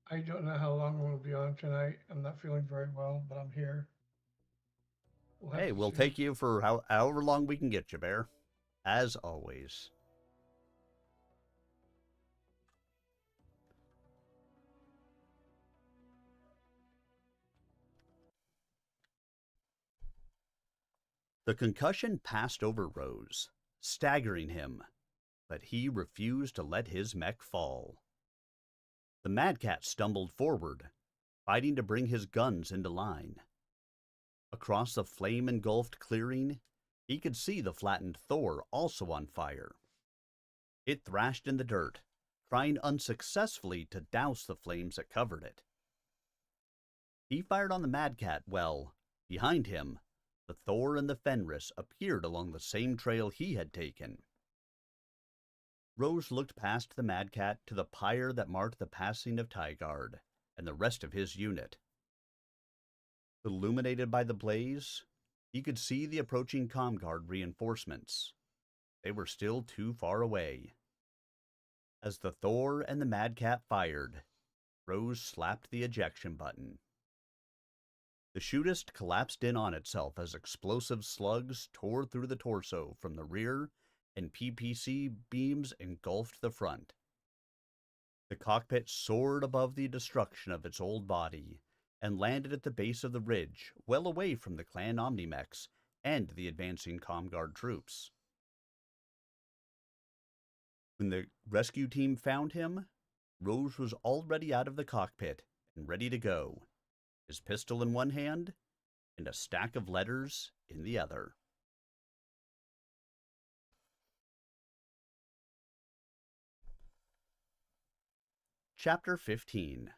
I don't know how long I'm going to be on tonight. I'm not feeling very well, but I'm here. Hey, we'll take you for however long we can get you, Bear. As always. The concussion passed over Rose, staggering him, but he refused to let his mech fall. The Mad Cat stumbled forward, fighting to bring his guns into line. Across the flame-engulfed clearing, he could see the flattened Thor also on fire. It thrashed in the dirt, trying unsuccessfully to douse the flames that covered it. He fired on the Mad Cat well, behind him, the Thor and the Fenris appeared along the same trail he had taken. Rose looked past the Mad Cat to the pyre that marked the passing of Tygard and the rest of his unit. Illuminated by the blaze, he could see the approaching Comguard reinforcements. They were still too far away. As the Thor and the Mad Cat fired, Rose slapped the ejection button. The shootist collapsed in on itself as explosive slugs tore through the torso from the rear and PPC beams engulfed the front. The cockpit soared above the destruction of its old body and landed at the base of the ridge, well away from the clan Omnimechs and the advancing Comguard troops. When the rescue team found him, Rose was already out of the cockpit and ready to go, his pistol in one hand and a stack of letters in the other. Chapter 15.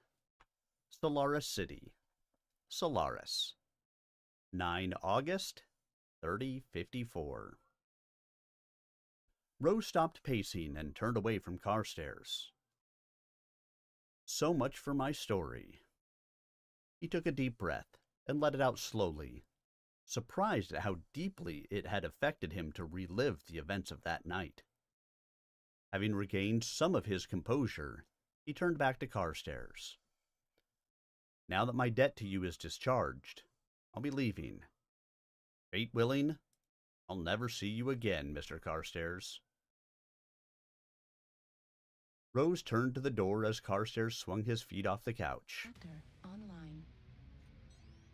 Solaris City. Solaris. 9 August 3054. Rose stopped pacing and turned away from Carstairs. So much for my story. He took a deep breath and let it out slowly, surprised at how deeply it had affected him to relive the events of that night. Having regained some of his composure, he turned back to Carstairs. Now that my debt to you is discharged, I'll be leaving. Fate willing, I'll never see you again, Mr. Carstairs. Rose turned to the door as Carstairs swung his feet off the couch. Actor online.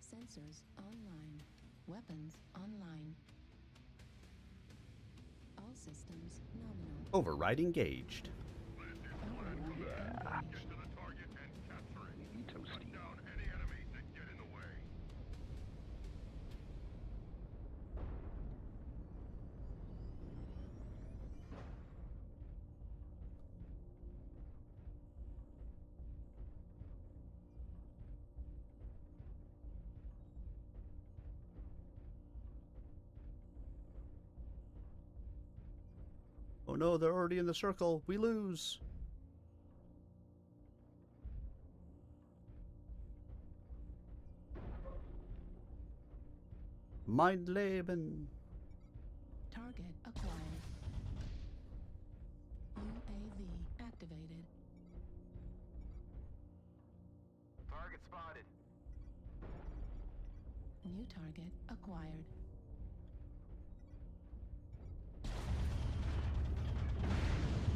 Sensors online. Weapons online. All systems nominal. Override engaged. Get to the target and capture it. Cut down any enemies that get in the way. Oh no, they're already in the circle. We lose. Mein Leben. Target acquired. UAV activated. Target spotted. New target acquired.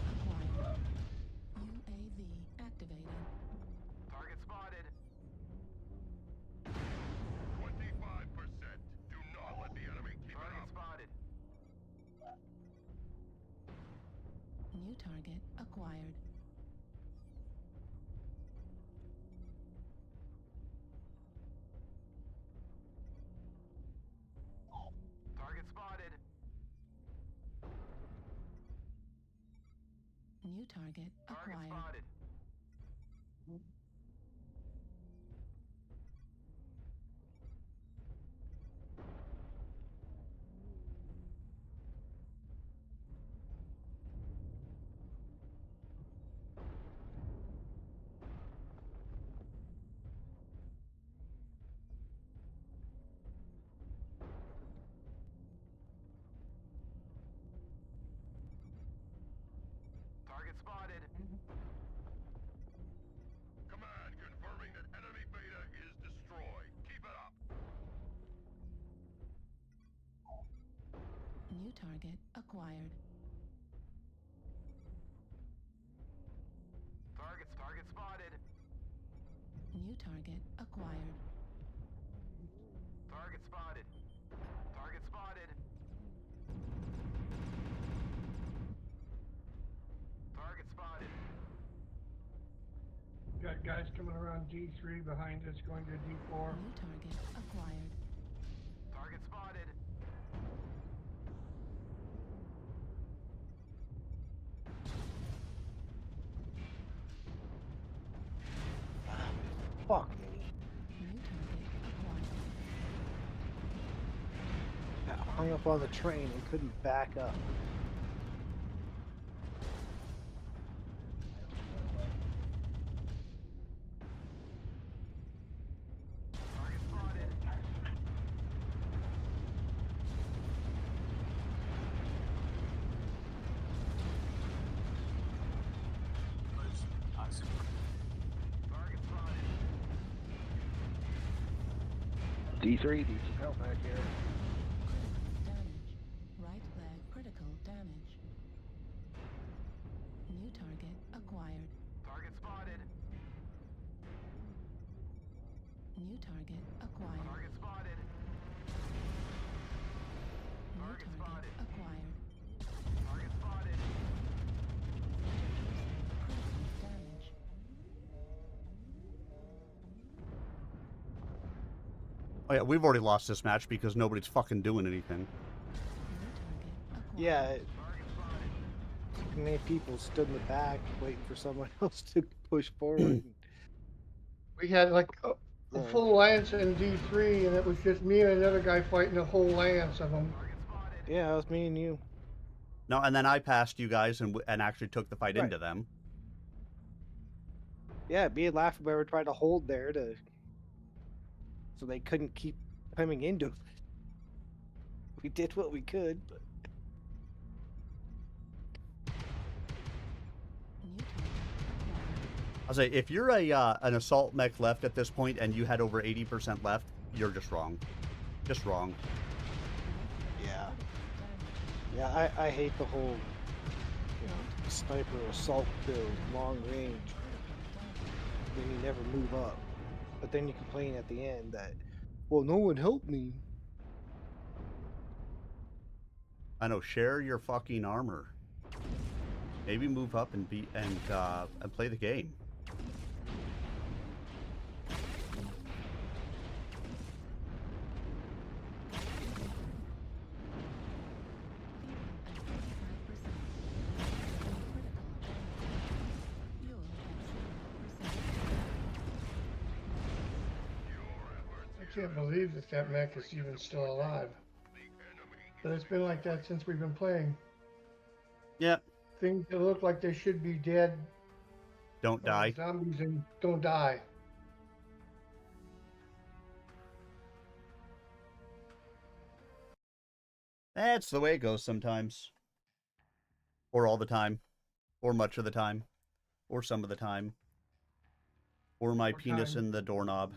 Acquired. UAV activated. Target spotted. 25%. Do not let the enemy keep it up. Spotted. New target acquired. Target spotted. New target Target acquired. spotted. Target spotted. Command confirming that enemy beta is destroyed. Keep it up. New target acquired. Target spotted. New target acquired. Target spotted. Target spotted. Target spotted. Got guys coming around D3 behind us going to D4. New target acquired. Target spotted. Fuck me. New target acquired. Got hung up on the train and couldn't back up. Target spotted. Target spotted. D3, need some help back here. Damage. Right leg critical damage. New target acquired. Target spotted. New target acquired. Target spotted. New Target target spotted. acquired. Target spotted. Critical damage. Oh yeah, we've already lost this match because nobody's fucking doing anything. New target acquired. Yeah, Target spotted. too many people stood in the back waiting for someone else to push forward. We had like a Yeah. full lance in D3, and it was just me and another guy fighting a whole lance of them. Yeah, it was me and you. No, and then I passed you guys and actually took the fight Right. into them. Yeah, me and Laughing Bear were trying to hold there so they couldn't keep coming into it. We did what we could, but I'll say, if you're an assault mech left at this point and you had over 80% left, you're just wrong. Just wrong. yeah. Yeah, I hate the whole, sniper assault build, long range. Then you never move up. But then you complain at the end that, well, no one helped me. I know, share your fucking armor. Maybe move up and play the game. I can't believe that mech is even still alive. But it's been like that since we've been playing. Yep. Things that look like they should be dead. Don't die. Zombies and don't die. That's the way it goes sometimes. Or all the time. Or much of the time. Or some of the time. Or my penis in the doorknob.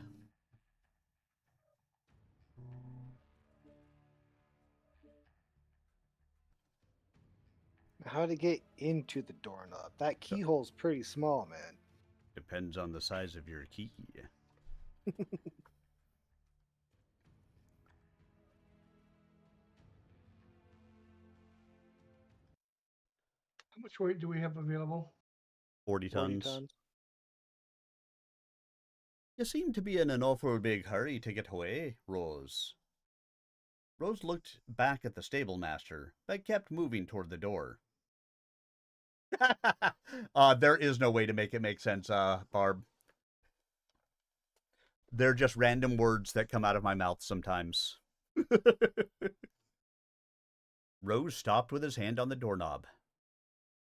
How to get into the doorknob? That keyhole's pretty small, man. Depends on the size of your key. How much weight do we have available? 40 tons. You seem to be in an awful big hurry to get away, Rose. Rose looked back at the stable master, but kept moving toward the door. There is no way to make it make sense, Barb. They're just random words that come out of my mouth sometimes. Rose stopped with his hand on the doorknob.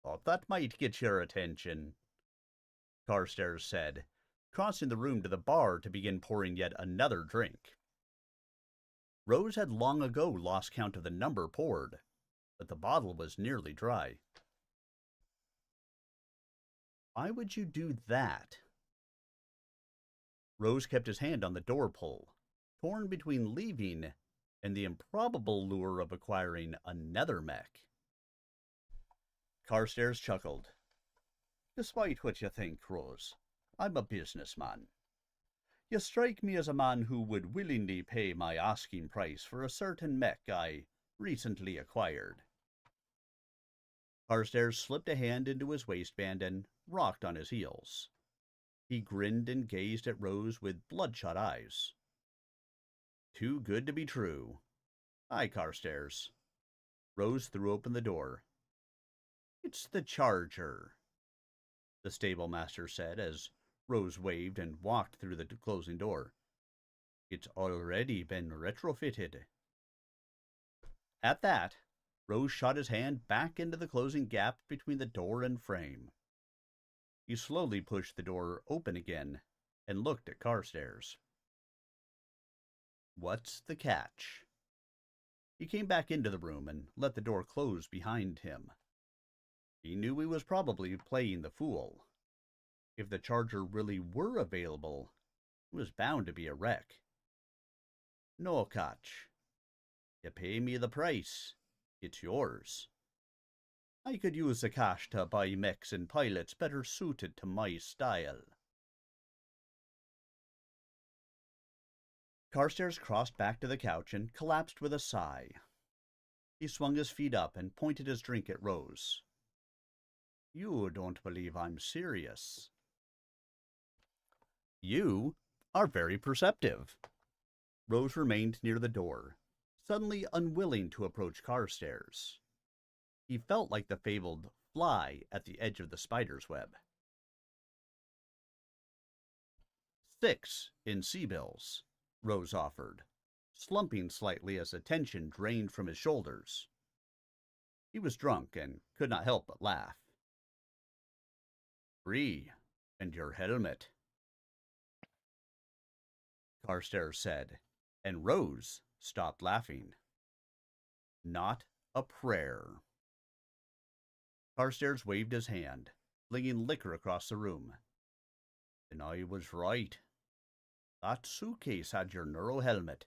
Thought that might get your attention, Carstairs said, crossing the room to the bar to begin pouring yet another drink. Rose had long ago lost count of the number poured, but the bottle was nearly dry. Why would you do that? Rose kept his hand on the door pull, torn between leaving and the improbable lure of acquiring another mech. Carstairs chuckled. Despite what you think, Rose, I'm a businessman. You strike me as a man who would willingly pay my asking price for a certain mech I recently acquired. Carstairs slipped a hand into his waistband and rocked on his heels. He grinned and gazed at Rose with bloodshot eyes. Too good to be true. Aye, Carstairs. Rose threw open the door. It's the Charger, the stable master said as Rose waved and walked through the closing door. It's already been retrofitted. At that, Rose shot his hand back into the closing gap between the door and frame. He slowly pushed the door open again and looked at Carstairs. What's the catch? He came back into the room and let the door close behind him. He knew he was probably playing the fool. If the Charger really were available, it was bound to be a wreck. No catch. You pay me the price. It's yours. I could use the cash to buy mechs and pilots better suited to my style. Carstairs crossed back to the couch and collapsed with a sigh. He swung his feet up and pointed his drink at Rose. You don't believe I'm serious. You are very perceptive. Rose remained near the door, suddenly unwilling to approach Carstairs. He felt like the fabled fly at the edge of the spider's web. 6 in C-bills, Rose offered, slumping slightly as the tension drained from his shoulders. He was drunk and could not help but laugh. 3, and your helmet, Carstairs said, and Rose stopped laughing. Not a prayer. Carstairs waved his hand, flinging liquor across the room. And I was right. That suitcase had your neuro helmet,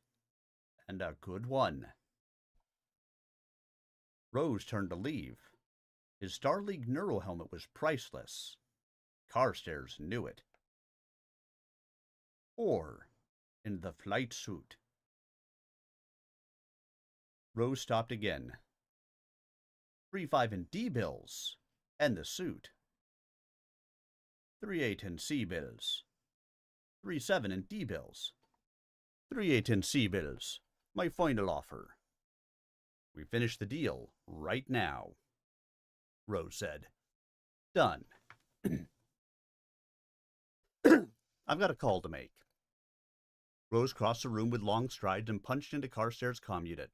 and a good one. Rose turned to leave. His Star League neuro helmet was priceless. Carstairs knew it. 4 in the flight suit. Rose stopped again. 3-5 in D-bills, and the suit. 3-8 in C-bills. 3-7 in D-bills. 3-8 in C-bills. My final offer. We finish the deal right now, Rose said. Done. I've got a call to make. Rose crossed the room with long strides and punched into Carstairs' comm unit.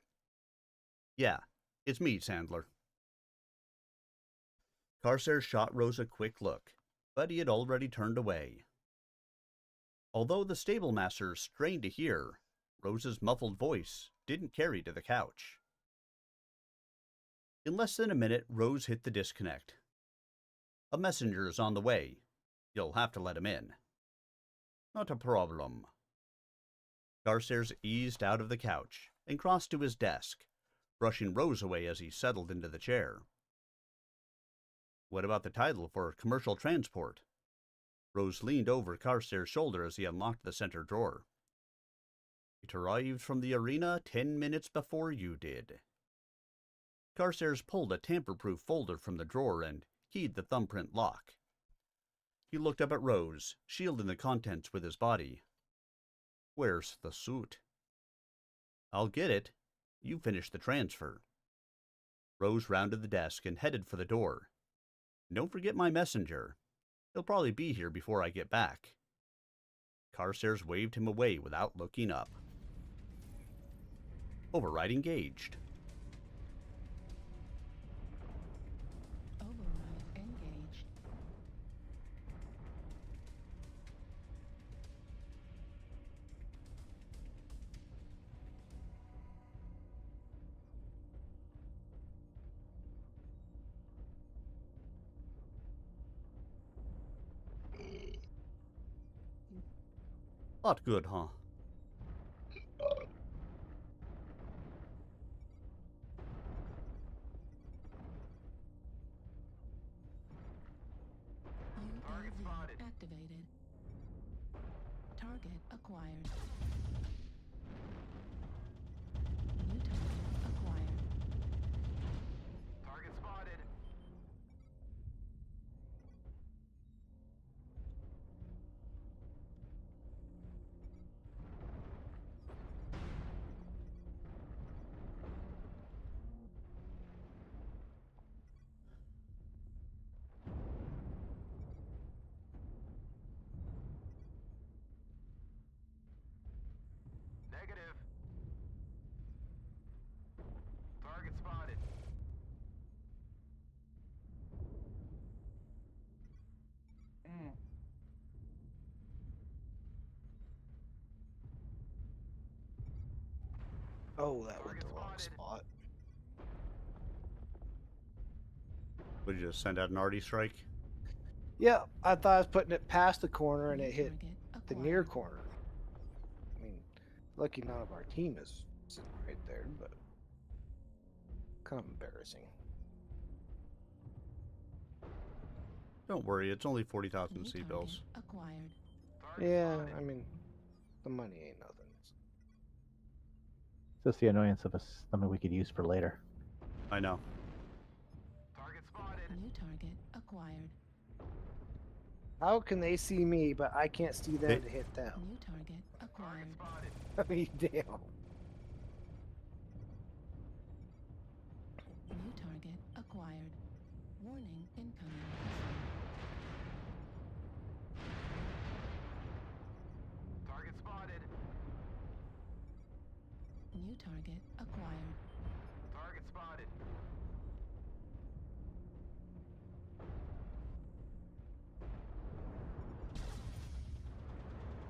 Yeah, it's me, Sandler. Carstairs shot Rose a quick look, but he had already turned away. Although the stable master strained to hear, Rose's muffled voice didn't carry to the couch. In less than a minute, Rose hit the disconnect. A messenger is on the way. You'll have to let him in. Not a problem. Carstairs eased out of the couch and crossed to his desk, brushing Rose away as he settled into the chair. What about the title for commercial transport? Rose leaned over Carstairs' shoulder as he unlocked the center drawer. It arrived from the arena 10 minutes before you did. Carstairs pulled a tamper-proof folder from the drawer and keyed the thumbprint lock. He looked up at Rose, shielding the contents with his body. Where's the suit? I'll get it. You finish the transfer. Rose rounded the desk and headed for the door. Don't forget my messenger. He'll probably be here before I get back. Carstairs waved him away without looking up. Override engaged. Override engaged. Not good, huh? UAV activated. Target acquired. New target acquired. Target spotted. Negative. Target spotted. Oh, that went the wrong spot. Would you just send out an arty strike? Yeah, I thought I was putting it past the corner and it hit the near corner. I mean, lucky none of our team is sitting right there, but kind of embarrassing. Don't worry, it's only 40,000 C-bills. Acquired. Yeah, I mean, the money ain't nothing. Just the annoyance of something we could use for later. I know. Target spotted. New target acquired. How can they see me, but I can't see them to hit them? New target acquired. I mean, damn. New target acquired. Warning incoming. New target acquired. Target spotted.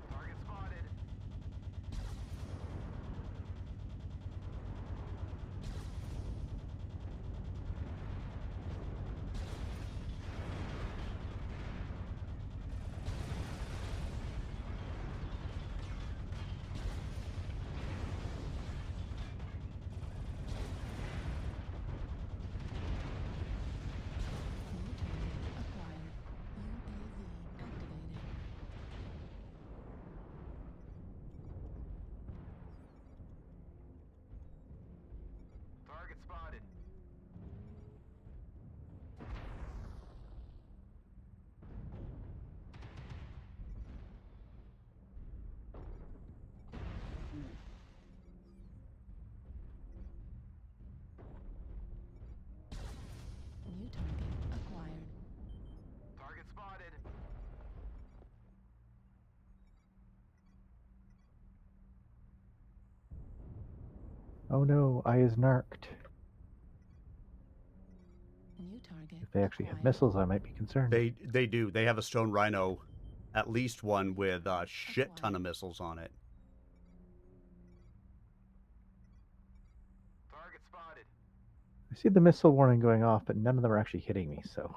Target spotted. New target acquired. UAV activated. Target spotted. New target acquired. Target spotted. Oh no, I is narked. New target If they actually have acquired. missiles, I might be concerned. They do. They have a stone rhino, at least one with a shit ton of missiles on it. Target spotted. I see the missile warning going off, but none of them are actually hitting me, so.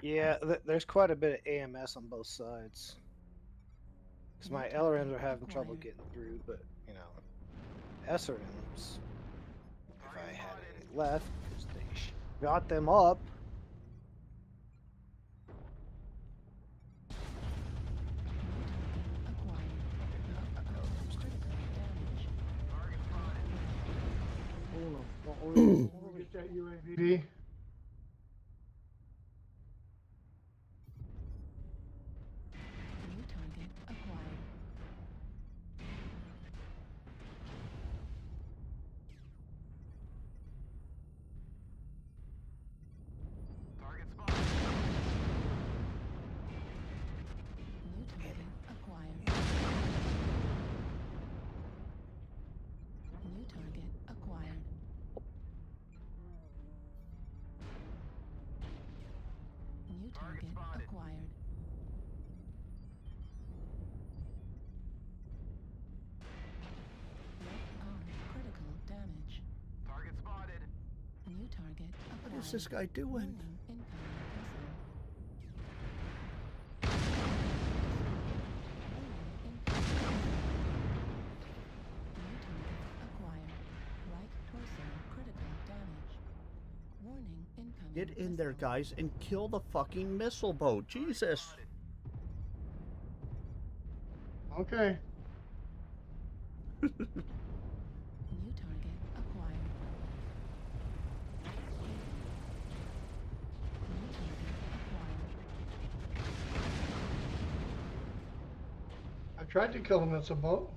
Yeah, there's quite a bit of AMS on both sides. Because my LRMs are having trouble getting through, but, you know, SRMs, if I had any left, because they got them up. Get that UAV. New target acquired. Target spotted. New target acquired. New target acquired. New target acquired. Left arm critical damage. Target spotted. New target acquired. What is this guy doing? Warning, incoming missile. New target acquired. Right torso critical damage. Warning, incoming Get in there, missile. guys, and kill the fucking missile boat. Jesus. Okay. New target acquired. New target acquired. I tried to kill him. That's a boat.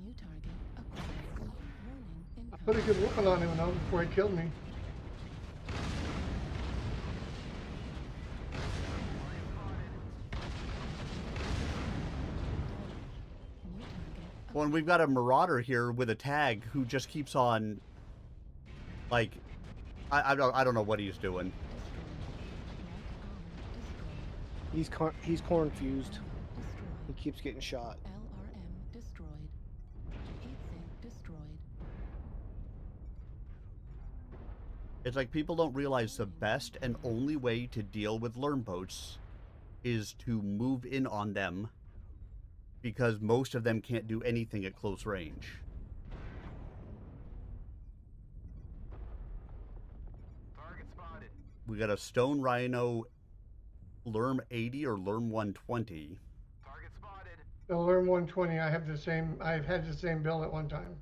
New target acquired. Warning, I incoming. put a good whooping on him though before he killed me. New target Well, and we've got a marauder here with a tag who just keeps on, like, I don't know what he's doing. He's corn fused. He keeps getting shot. LRM destroyed. Heat sink destroyed. It's like people don't realize the best and only way to deal with learn boats is to move in on them, because most of them can't do anything at close range. Target spotted. We got a stone rhino Lerm 80 or Lerm 120. Target spotted. The Lerm 120. I've had the same build at one time.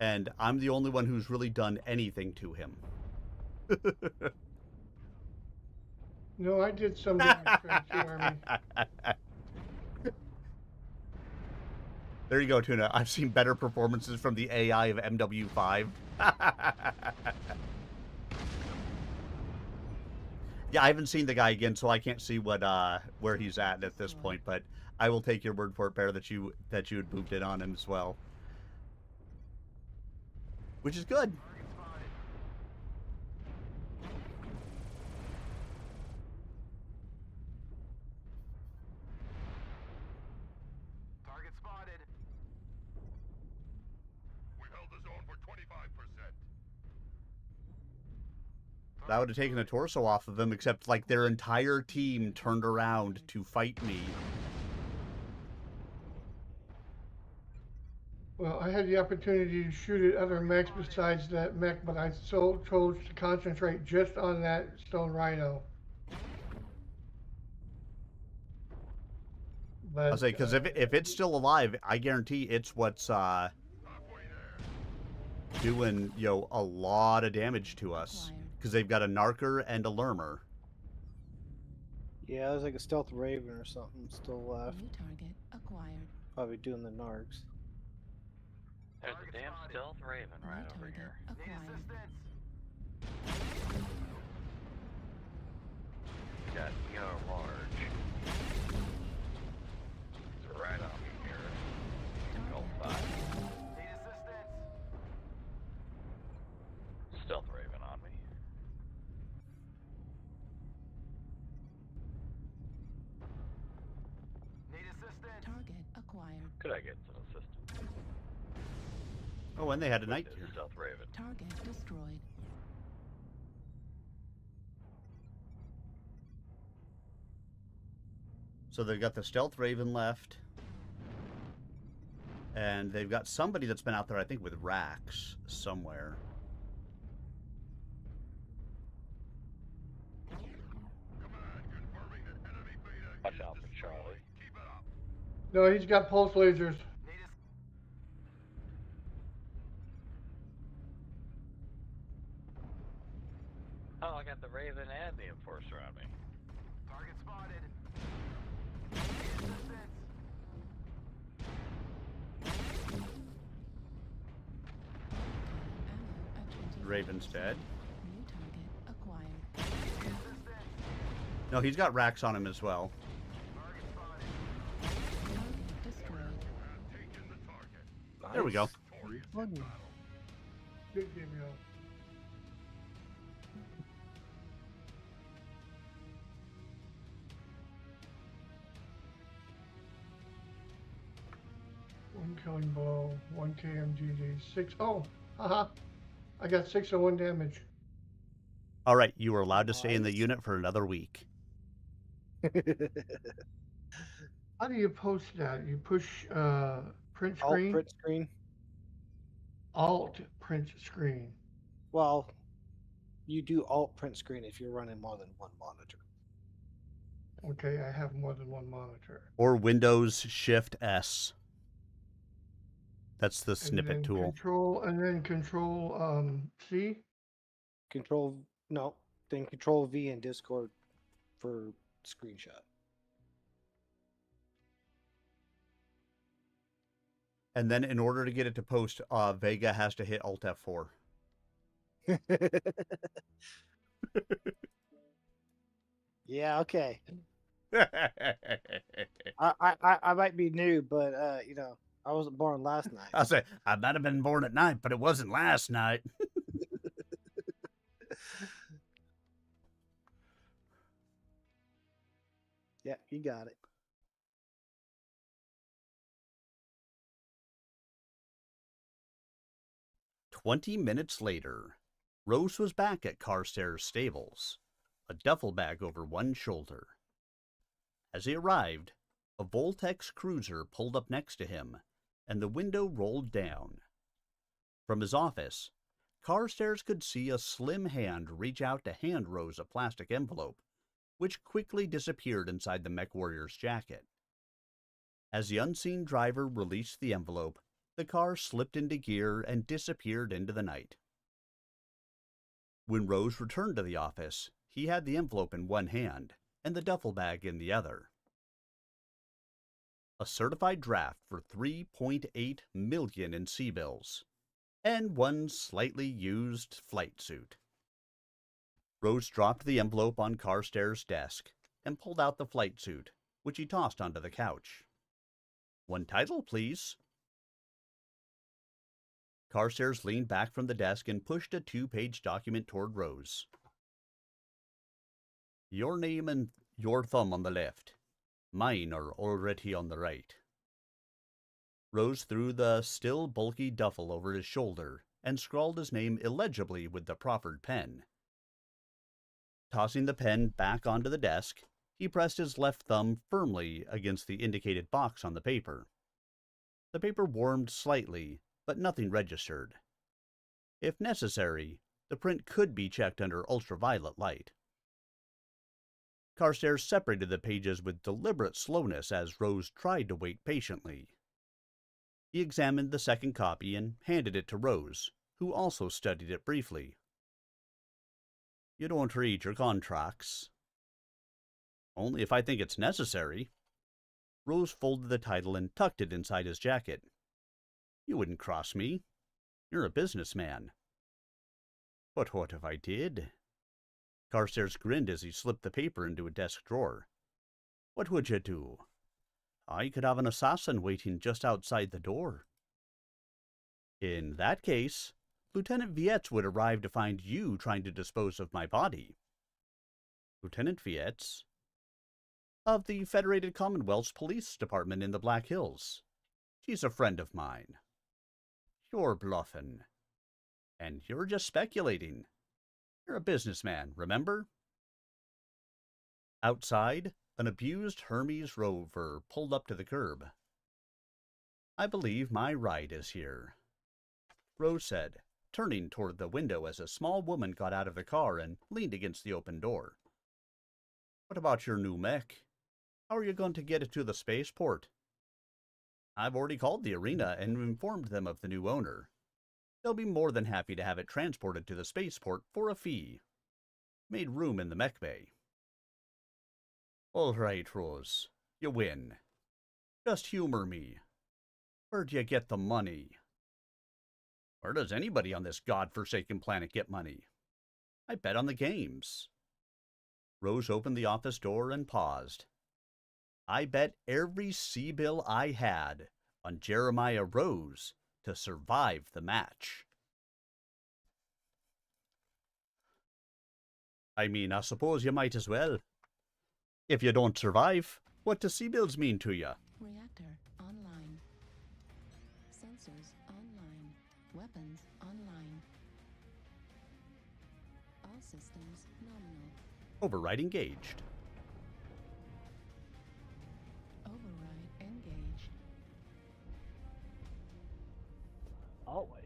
And I'm the only one who's really done anything to him. No, I did some damage to the army. There you go, Tuna. I've seen better performances from the AI of MW5. Yeah, I haven't seen the guy again, so I can't see what where he's at this point. But I will take your word for it, Bear, that you had moved in on him as well. which is good. Target spotted. We held the zone for 25%. That would have taken a torso off of him, except like their entire team turned around to fight me. Well, I had the opportunity to shoot at other mechs besides that mech, but I so chose to concentrate just on that stone rhino. But I'll say, because if it's still alive, I guarantee it's what's doing, you know, a lot of damage to us. Because they've got a narker and a lurmer. Yeah, there's like a stealth raven or something still left. New target acquired. Probably doing the narcs. There's a damn stealth raven right New over target here. acquired. Got ER large. It's right on me here. Go five. Stealth raven on me. Target acquired. Could I get some assistance? Oh, and they had a night here. Stealth raven. Target destroyed. So they've got the stealth raven left. And they've got somebody that's been out there, I think, with racks somewhere. Watch out for Charlie. no, he's got pulse lasers. Oh, I got the raven and the enforcer on me. Target spotted. Ammo at 20. Raven's dead. New target acquired. No, he's got racks on him as well. Target destroyed. There we go. Good game, yo. One killing blow, one KMGD, 6. Oh, haha. I got 601 damage. All right, you are allowed to stay in the unit for another week. How do you post that? You push print Alt screen? print screen. Alt print screen. Well, you do alt print screen if you're running more than one monitor. Okay, I have more than one monitor. Or Windows Shift S. That's the And snippet then tool. Control C. Then Control V in Discord for screenshot. And then in order to get it to post, Vega has to hit Alt F4. Yeah, okay. I might be new, but I wasn't born last night. I'll say, I might have been born at night, but it wasn't last night. Yeah, you got it. "20 minutes later, Rose was back at Carstairs stables, a duffel bag over one shoulder. As he arrived, a Voltex cruiser pulled up next to him, and the window rolled down. From his office, Carstairs could see a slim hand reach out to hand Rose a plastic envelope, which quickly disappeared inside the mech warrior's jacket. As the unseen driver released the envelope, the car slipped into gear and disappeared into the night. When Rose returned to the office, he had the envelope in one hand and the duffel bag in the other. A certified draft for $3.8 million in C-bills, and one slightly used flight suit. Rose dropped the envelope on Carstairs' desk and pulled out the flight suit, which he tossed onto the couch. "One title, please." Carstairs leaned back from the desk and pushed a 2-page document toward Rose. Your name and your thumb on the left. Mine are already on the right. Rose threw the still bulky duffel over his shoulder and scrawled his name illegibly with the proffered pen. Tossing the pen back onto the desk, he pressed his left thumb firmly against the indicated box on the paper. The paper warmed slightly, but nothing registered. If necessary, the print could be checked under ultraviolet light. Carstairs separated the pages with deliberate slowness as Rose tried to wait patiently. He examined the second copy and handed it to Rose, who also studied it briefly. You don't read your contracts. Only if I think it's necessary. Rose folded the title and tucked it inside his jacket. You wouldn't cross me. You're a businessman. But what if I did? Carstairs grinned as he slipped the paper into a desk drawer. What would you do? I could have an assassin waiting just outside the door. In that case, Lieutenant Vietz would arrive to find you trying to dispose of my body. Lieutenant Vietz? Of the Federated Commonwealth's Police Department in the Black Hills. She's a friend of mine. You're bluffing. And you're just speculating. You're a businessman, remember? Outside, an abused Hermes rover pulled up to the curb. I believe my ride is here, Rose said, turning toward the window as a small woman got out of the car and leaned against the open door. What about your new mech? How are you going to get it to the spaceport? I've already called the arena and informed them of the new owner. They'll be more than happy to have it transported to the spaceport for a fee. Made room in the mech bay. All right, Rose. You win. Just humor me. Where'd you get the money? Where does anybody on this godforsaken planet get money? I bet on the games. Rose opened the office door and paused. I bet every C-bill I had on Jeremiah Rose to survive the match. I mean, I suppose you might as well. If you don't survive, what do C-bills mean to you? Reactor online. Sensors online. Weapons online. All systems nominal. Override engaged. Override engaged. Always.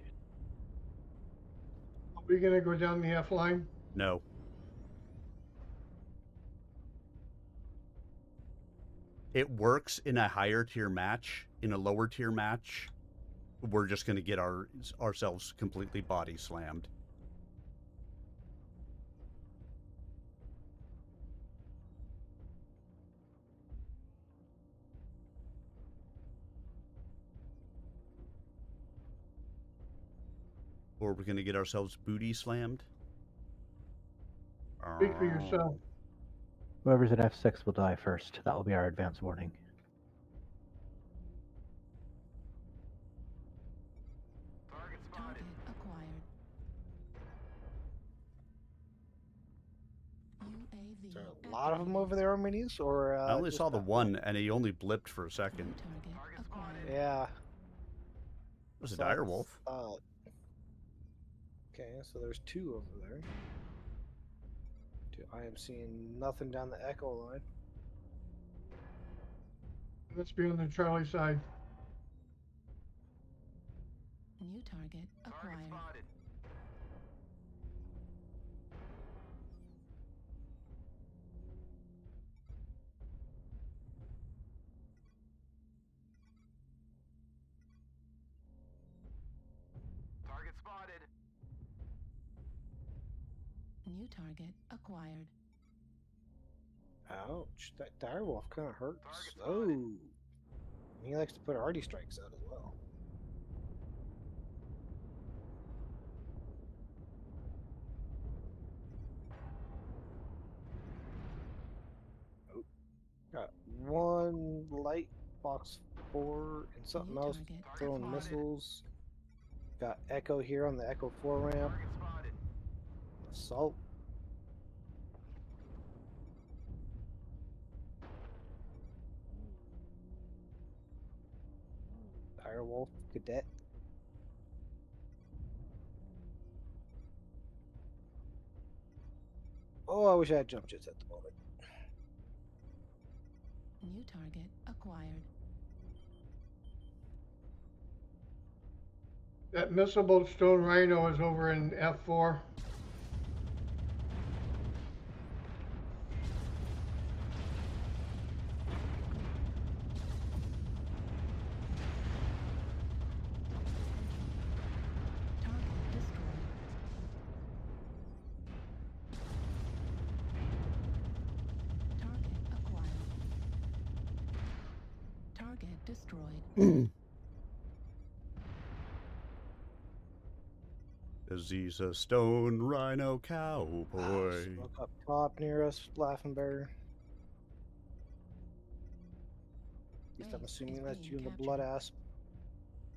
Are we gonna go down the F line? No. It works in a higher tier match. In a lower tier match, we're just going to get ourselves completely body slammed. Or we're going to get ourselves booty slammed. Speak for yourself. Whoever's at F6 will die first. That will be our advance warning. Target spotted. Target acquired. UAV. Is there a lot of them over there, Arminius, or I only just saw the that one, and he only blipped for a second. Target acquired. Yeah. It was a dire wolf. Okay, so there's two over there. I am seeing nothing down the Echo line. Let's be on the Charlie side. New target acquired. Target spotted. Target spotted. New target acquired. Ouch, that direwolf kind of hurts. Target Oh, spotted. he likes to put arty strikes out as well. Oh, got one light box 4 and something New else target throwing acquired. missiles. Got Echo here on the Echo 4 ramp. Target spotted. Assault. Direwolf, Cadet. Oh, I wish I had jump jets at the moment. New target acquired. That missile boat Stone Rhino is over in F4. Target destroyed. Target acquired. Target destroyed. Cause he's a stone rhino Ah, cowboy. smoke up top near us, Laughing Bear. At least I'm Base assuming is that's being you and the captured. Blood Asp.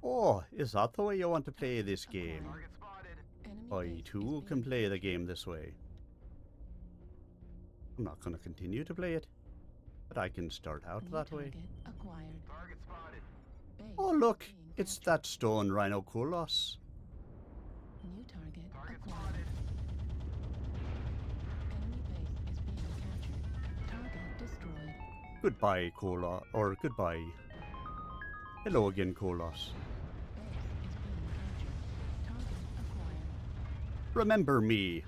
Oh, is that the way you want to play this game? Target spotted. Enemy I base too is can being play the game this way. I'm not going to continue to play it, but I can start out New that way. target acquired. Target spotted. Base Oh is look, being it's captured. that stone rhino Kolos. New target Target acquired. spotted. Enemy base is being captured. Target destroyed. Goodbye, Kolos, or goodbye. Hello again, Kolos. Base is being captured. Target acquired. Remember me.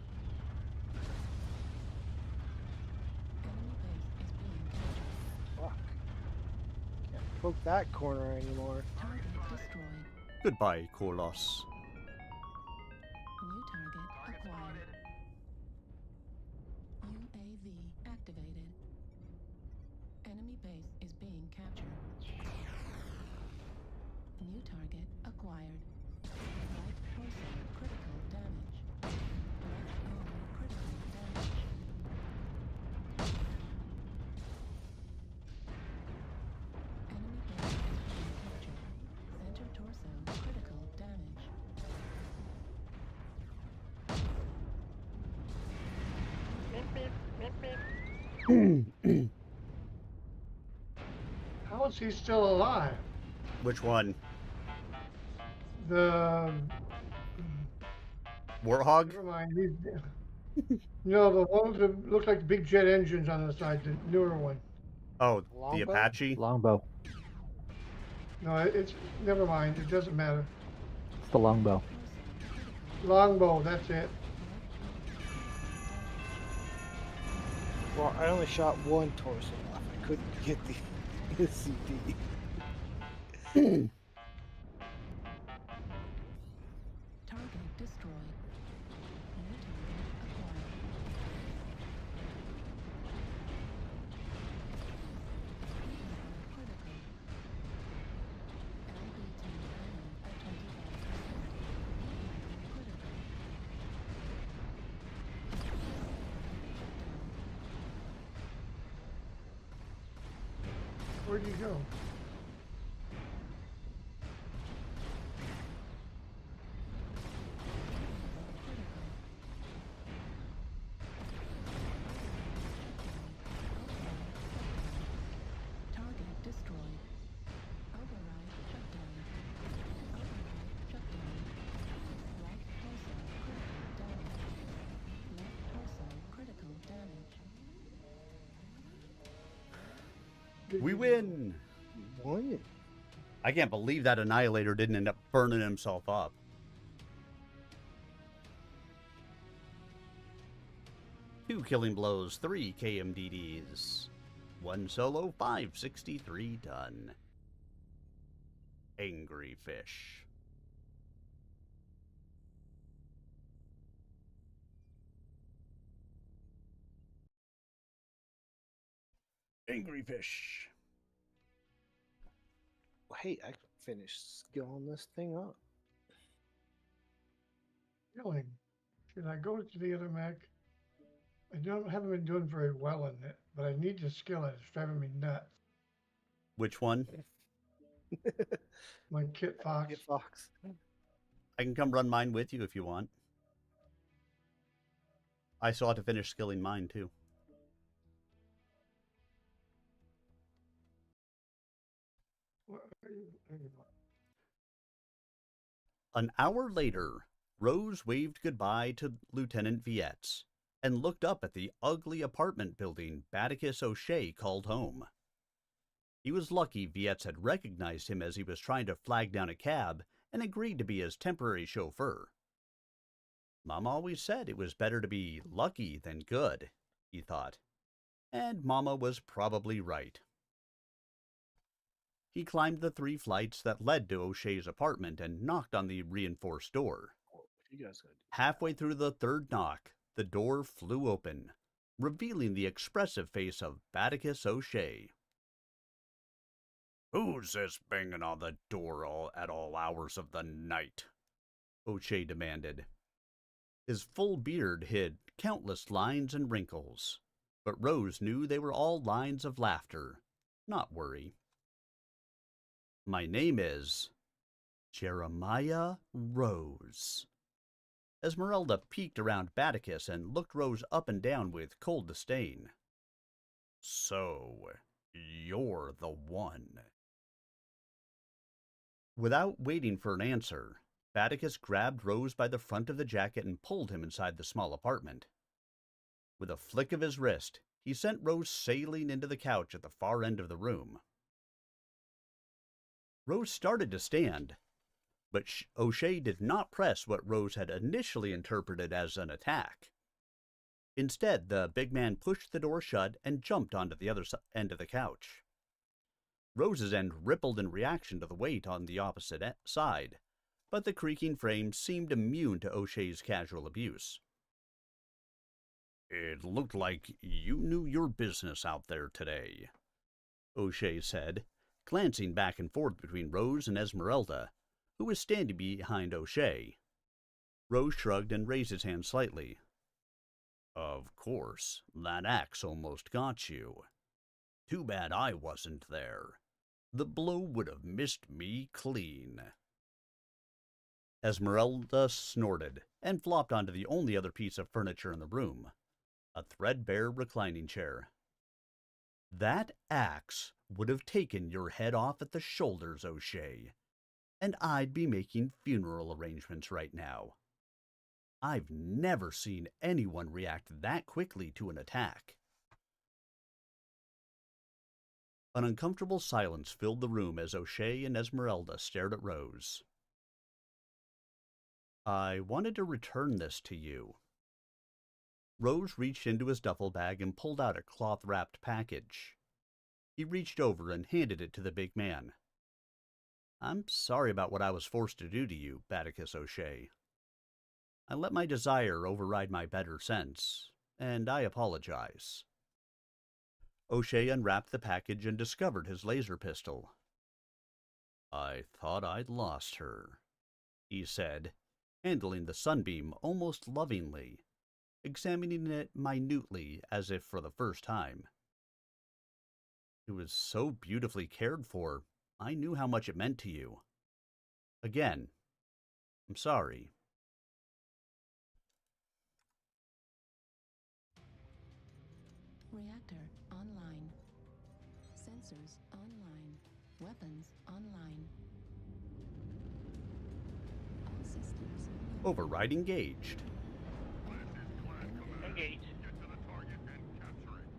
Enemy base is being captured. Fuck. Can't poke that corner anymore. Target destroyed. Goodbye, Kolos. New target Target acquired. spotted. UAV activated. Enemy base is being captured. New target acquired. Right torso critical damage. Left arm critical damage. Enemy base is being captured. Center torso critical damage. How is he still alive? Which one? The Warhog? never mind. No, the ones that look like big jet engines on the side, the newer one. Oh, the Longbow? Apache? Longbow. No, it's never mind. It doesn't matter. It's the longbow. Longbow, that's it. Well, I only shot one torso off. I couldn't get the CD. Target destroyed. New target acquired. Critical. LBT ammo at 25%. Critical. Where'd you go? Target destroyed. Override shutdown. Override shutdown. Right torso critical damage. Left torso critical damage. We win! What? I can't believe that Annihilator didn't end up burning himself up. Two killing blows, 3 KMDDs. One solo, 563 done. Angry Fish. Angry Fish. Hey, I can finish skilling this thing up. Killing. Should I go to the other mech? Haven't been doing very well in it, but I need to skill it. It's driving me nuts. Which one? My Kit Fox. Get Fox. I can come run mine with you if you want. I still have to finish skilling mine, too. An hour later, Rose waved goodbye to Lieutenant Vietz and looked up at the ugly apartment building Batticus O'Shea called home. He was lucky Vietz had recognized him as he was trying to flag down a cab and agreed to be his temporary chauffeur. Mom always said it was better to be lucky than good, he thought. And Mama was probably right. He climbed the 3 flights that led to O'Shea's apartment and knocked on the reinforced door. Halfway through the 3rd knock, the door flew open, revealing the expressive face of Batticus O'Shea. "Who's this banging on the door at all hours of the night?" O'Shea demanded. His full beard hid countless lines and wrinkles, but Rose knew they were all lines of laughter, not worry. "My name is Jeremiah Rose." Esmeralda peeked around Batticus and looked Rose up and down with cold disdain. "So, you're the one." Without waiting for an answer, Batticus grabbed Rose by the front of the jacket and pulled him inside the small apartment. With a flick of his wrist, he sent Rose sailing into the couch at the far end of the room. Rose started to stand, but O'Shea did not press what Rose had initially interpreted as an attack. Instead, the big man pushed the door shut and jumped onto the other end of the couch. Rose's end rippled in reaction to the weight on the opposite side, but the creaking frame seemed immune to O'Shea's casual abuse. "It looked like you knew your business out there today," O'Shea said, glancing back and forth between Rose and Esmeralda, who was standing behind O'Shea. Rose shrugged and raised his hand slightly. "Of course, that axe almost got you. Too bad I wasn't there. The blow would have missed me clean." Esmeralda snorted and flopped onto the only other piece of furniture in the room, a threadbare reclining chair. "That axe would have taken your head off at the shoulders, O'Shea, and I'd be making funeral arrangements right now. I've never seen anyone react that quickly to an attack." An uncomfortable silence filled the room as O'Shea and Esmeralda stared at Rose. "I wanted to return this to you." Rose reached into his duffel bag and pulled out a cloth-wrapped package. He reached over and handed it to the big man. "I'm sorry about what I was forced to do to you, Batticus O'Shea. I let my desire override my better sense, and I apologize." O'Shea unwrapped the package and discovered his laser pistol. "I thought I'd lost her," he said, handling the sunbeam almost lovingly, examining it minutely as if for the first time. "It was so beautifully cared for, I knew how much it meant to you. Again, I'm sorry." Reactor online. Sensors online. Weapons online. All systems. Override engaged. Engage. Get to the target and capture it.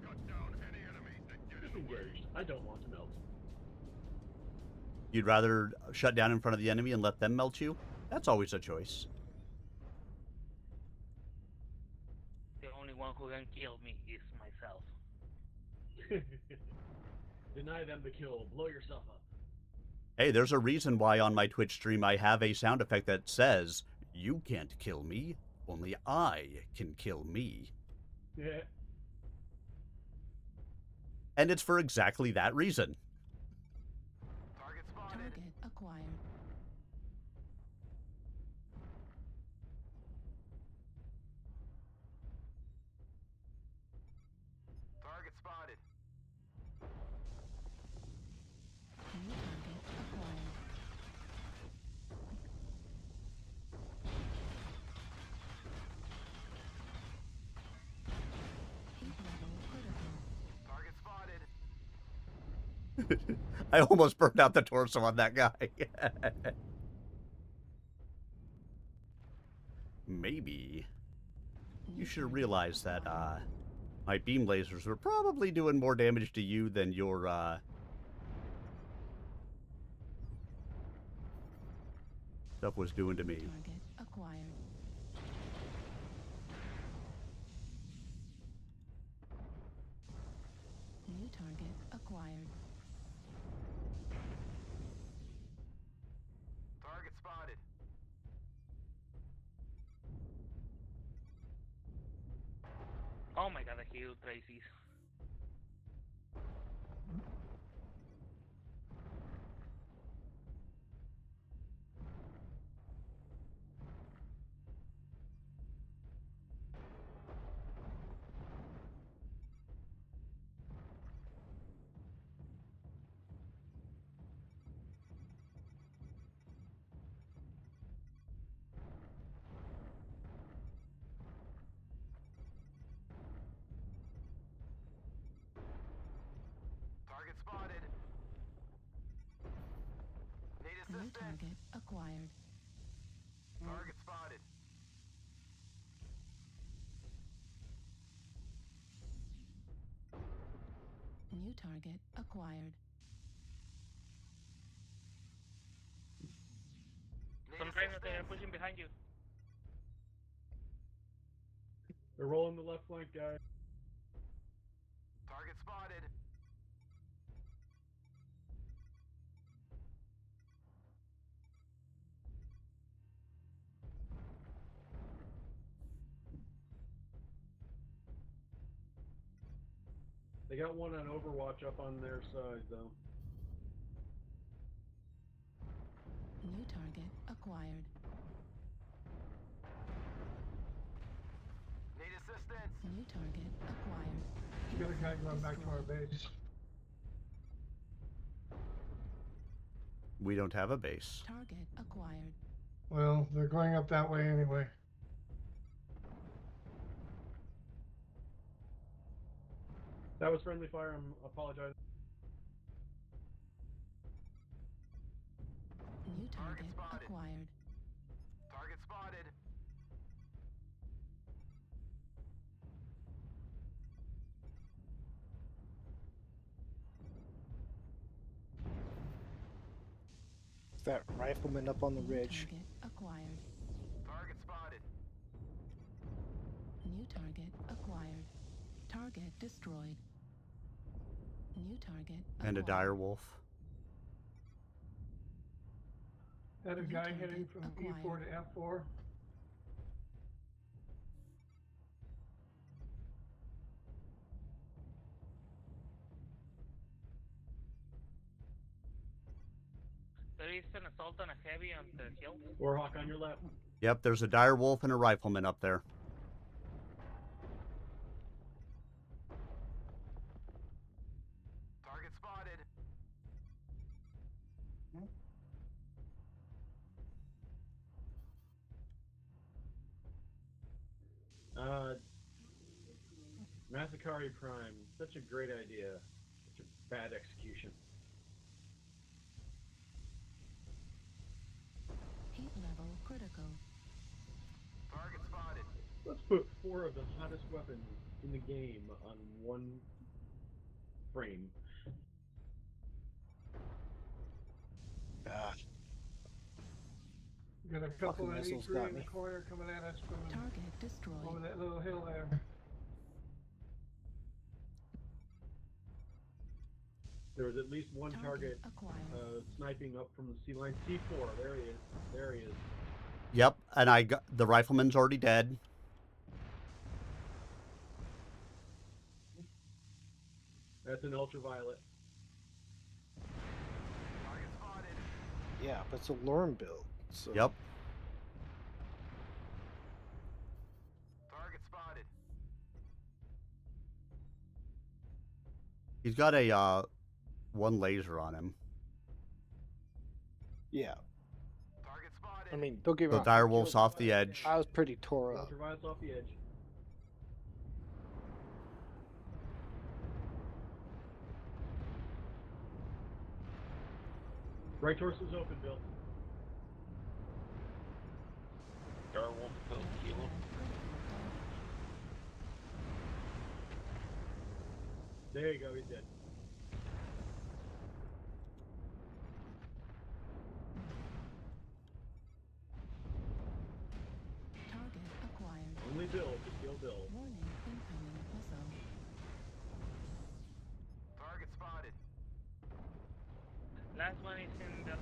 Cut down any enemies that get in the way. Disengaged. I don't want to melt. You'd rather shut down in front of the enemy and let them melt you? That's always a choice. The only one who can kill me is myself. Deny them the kill. Blow yourself up. Hey, there's a reason why on my Twitch stream I have a sound effect that says, "You can't kill me, only I can kill me." Yeah. And it's for exactly that reason. Target spotted. Target acquired. Target spotted. New target acquired. I almost burned out the torso on that guy. Maybe you should realize that my beam lasers were probably doing more damage to you than your stuff was doing to me. Target acquired. New target acquired. Target spotted. Oh my god, I heal Tracy's. Target spotted. Need New assistance. target acquired. Target spotted. New target acquired. Need Sometimes they're assistance. pushing behind you. They're rolling the left flank, guys. Target spotted. They got one on Overwatch up on their side, though. New target acquired. Need assistance. New target acquired. We got a guy going back to our base. We don't have a base. Target acquired. Well, they're going up that way anyway. That was friendly fire. I'm apologizing. New target spotted. acquired. Target spotted. That rifleman up on the New ridge. target acquired. Target spotted. New target acquired. Target destroyed. New target And a acquired. dire wolf. Had a New guy target heading from E4 to F4. There is an assault and a heavy on the hill. Warhawk on your left. Yep, there's a dire wolf and a rifleman up there. Target spotted. Masakari Prime. Such a great idea. Such a bad execution. Heat level critical. Target spotted. Let's put 4 of the hottest weapons in the game on one frame. Ah, We got a couple Fucking of missiles E3 got in the me. corner coming at us from Target destroyed. over that little hill there. There was at least one target acquired. sniping up from the sea line. C4. There he is. There he is. Yep, and I got the rifleman's already dead. That's an ultraviolet. Target spotted. yeah, but it's a Lorm build. So Yep. Target spotted. He's got a one laser on him. yeah. Target spotted. I mean, don't get me The wrong. dire wolf's off the edge. I was pretty tore up. Ultraviolet's off the edge. Right torso's open, Bill. Darwolf, Bill, Kilo. There you go, he's dead. Target acquired. Only Bill to kill Bill. Warning, incoming missile. Target spotted. Last one is in the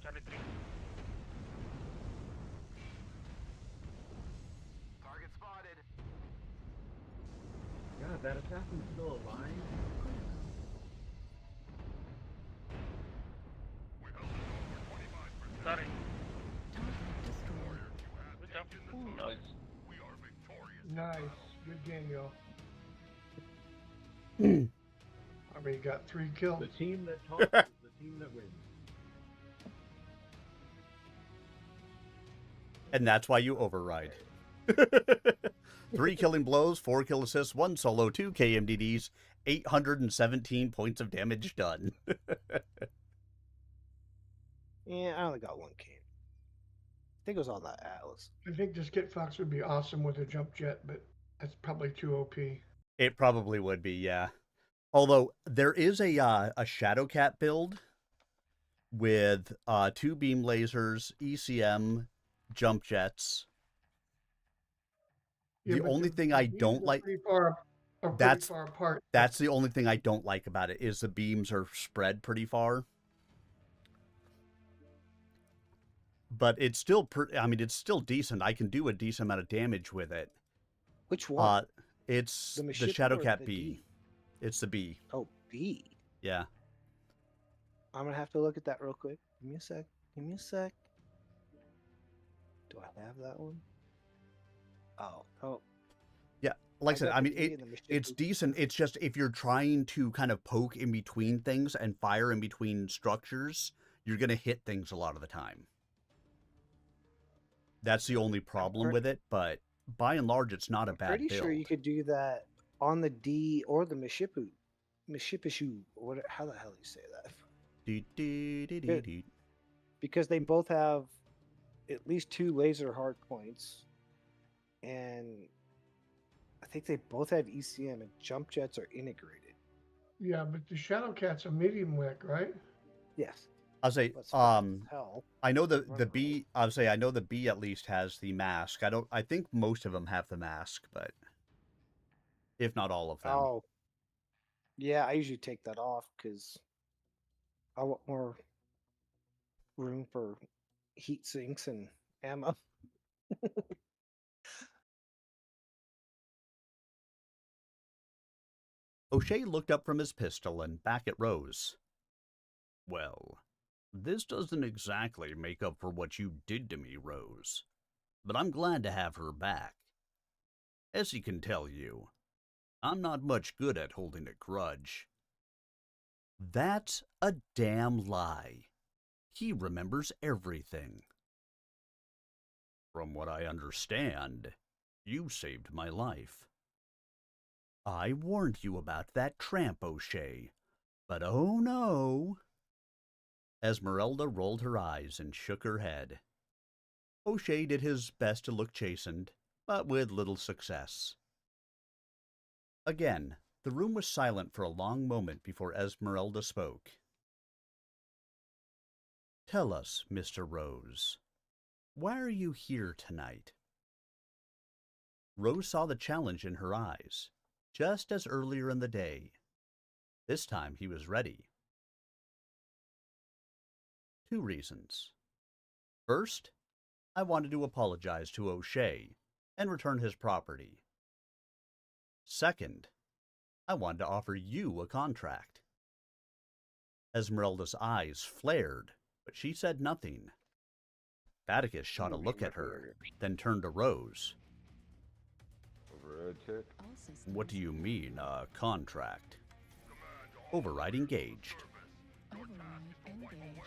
Charlie 3. Target spotted. God, that assassin's still alive? Sorry. Target destroyed. Good job. Nice. Nice. Good game, y'all. I mean, you got 3 kills. The team that talks is the team that wins. And that's why you override. 3 killing blows, 4 kill assists, 1 solo, 2 KMDDs, 817 points of damage done. Yeah, I only got 1 cane. I think it was on that Atlas. I think this Kit Fox would be awesome with a jump jet, but that's probably too OP. It probably would be, yeah. Although there is a Shadowcat build with 2 beam lasers, ECM, jump jets. Yeah, The but only thing I beams don't are like pretty far, are pretty that's far apart. that's the only thing I don't like about it is the beams are spread pretty far. But it's still I mean, it's still decent. I can do a decent amount of damage with it. Which one? It's the Misshipu or Shadowcat the B. D? It's the B. Oh, B. Yeah. I'm gonna have to look at that real quick. Give me a sec. Give me a sec. Do I have that one? Oh. Yeah. Like I said, got I the mean, D and the it's Misshipu. decent. It's just if you're trying to kind of poke in between things and fire in between structures, you're going to hit things a lot of the time. That's the only problem with it, but by and large, it's not a bad Pretty build. sure you could do that on the D or the Misshipu. Mishipushu. What? How the hell do you say that? Do. Because they both have at least 2 laser hard points, and I think they both have ECM, and jump jets are integrated. Yeah, but the Shadowcat's a medium wick, right? Yes. I'll say, Let's hell. I know the B. I'll say I know the B at least has the mask. I think most of them have the mask, but if not all of them. Oh. Yeah, I usually take that off because I want more room for heat sinks and ammo. O'Shea looked up from his pistol and back at Rose. Well, this doesn't exactly make up for what you did to me, Rose, but I'm glad to have her back. As he can tell you, I'm not much good at holding a grudge. That's a damn lie. He remembers everything. From what I understand, you saved my life. I warned you about that tramp, O'Shea, but oh no. Esmeralda rolled her eyes and shook her head. O'Shea did his best to look chastened, but with little success. Again, the room was silent for a long moment before Esmeralda spoke. Tell us, Mr. Rose, why are you here tonight? Rose saw the challenge in her eyes, just as earlier in the day. This time he was ready. 2 reasons. First, I wanted to apologize to O'Shea and return his property. Second, I wanted to offer you a contract. Esmeralda's eyes flared, but she said nothing. Atticus shot a look at her, then turned to Rose. What do you mean, a contract? Override engaged. Override engaged.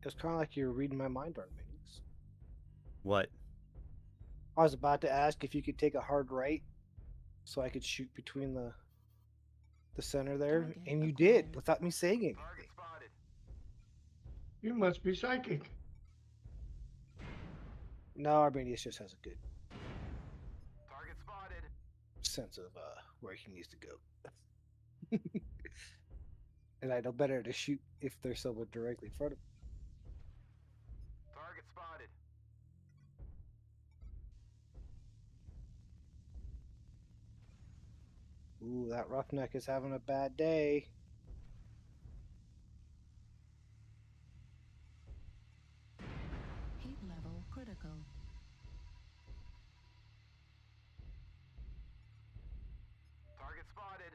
It was kind of like you were reading my mind, Arminius. What? I was about to ask if you could take a hard right so I could shoot between the center there, Target and you acquired. did without me saying anything. Target spotted. You must be psychic. No, Arminius just has a good Target spotted. sense of where he needs to go. And I know better to shoot if there's someone directly in front of me. Target spotted. Ooh, that roughneck is having a bad day. Heat level critical. Target spotted.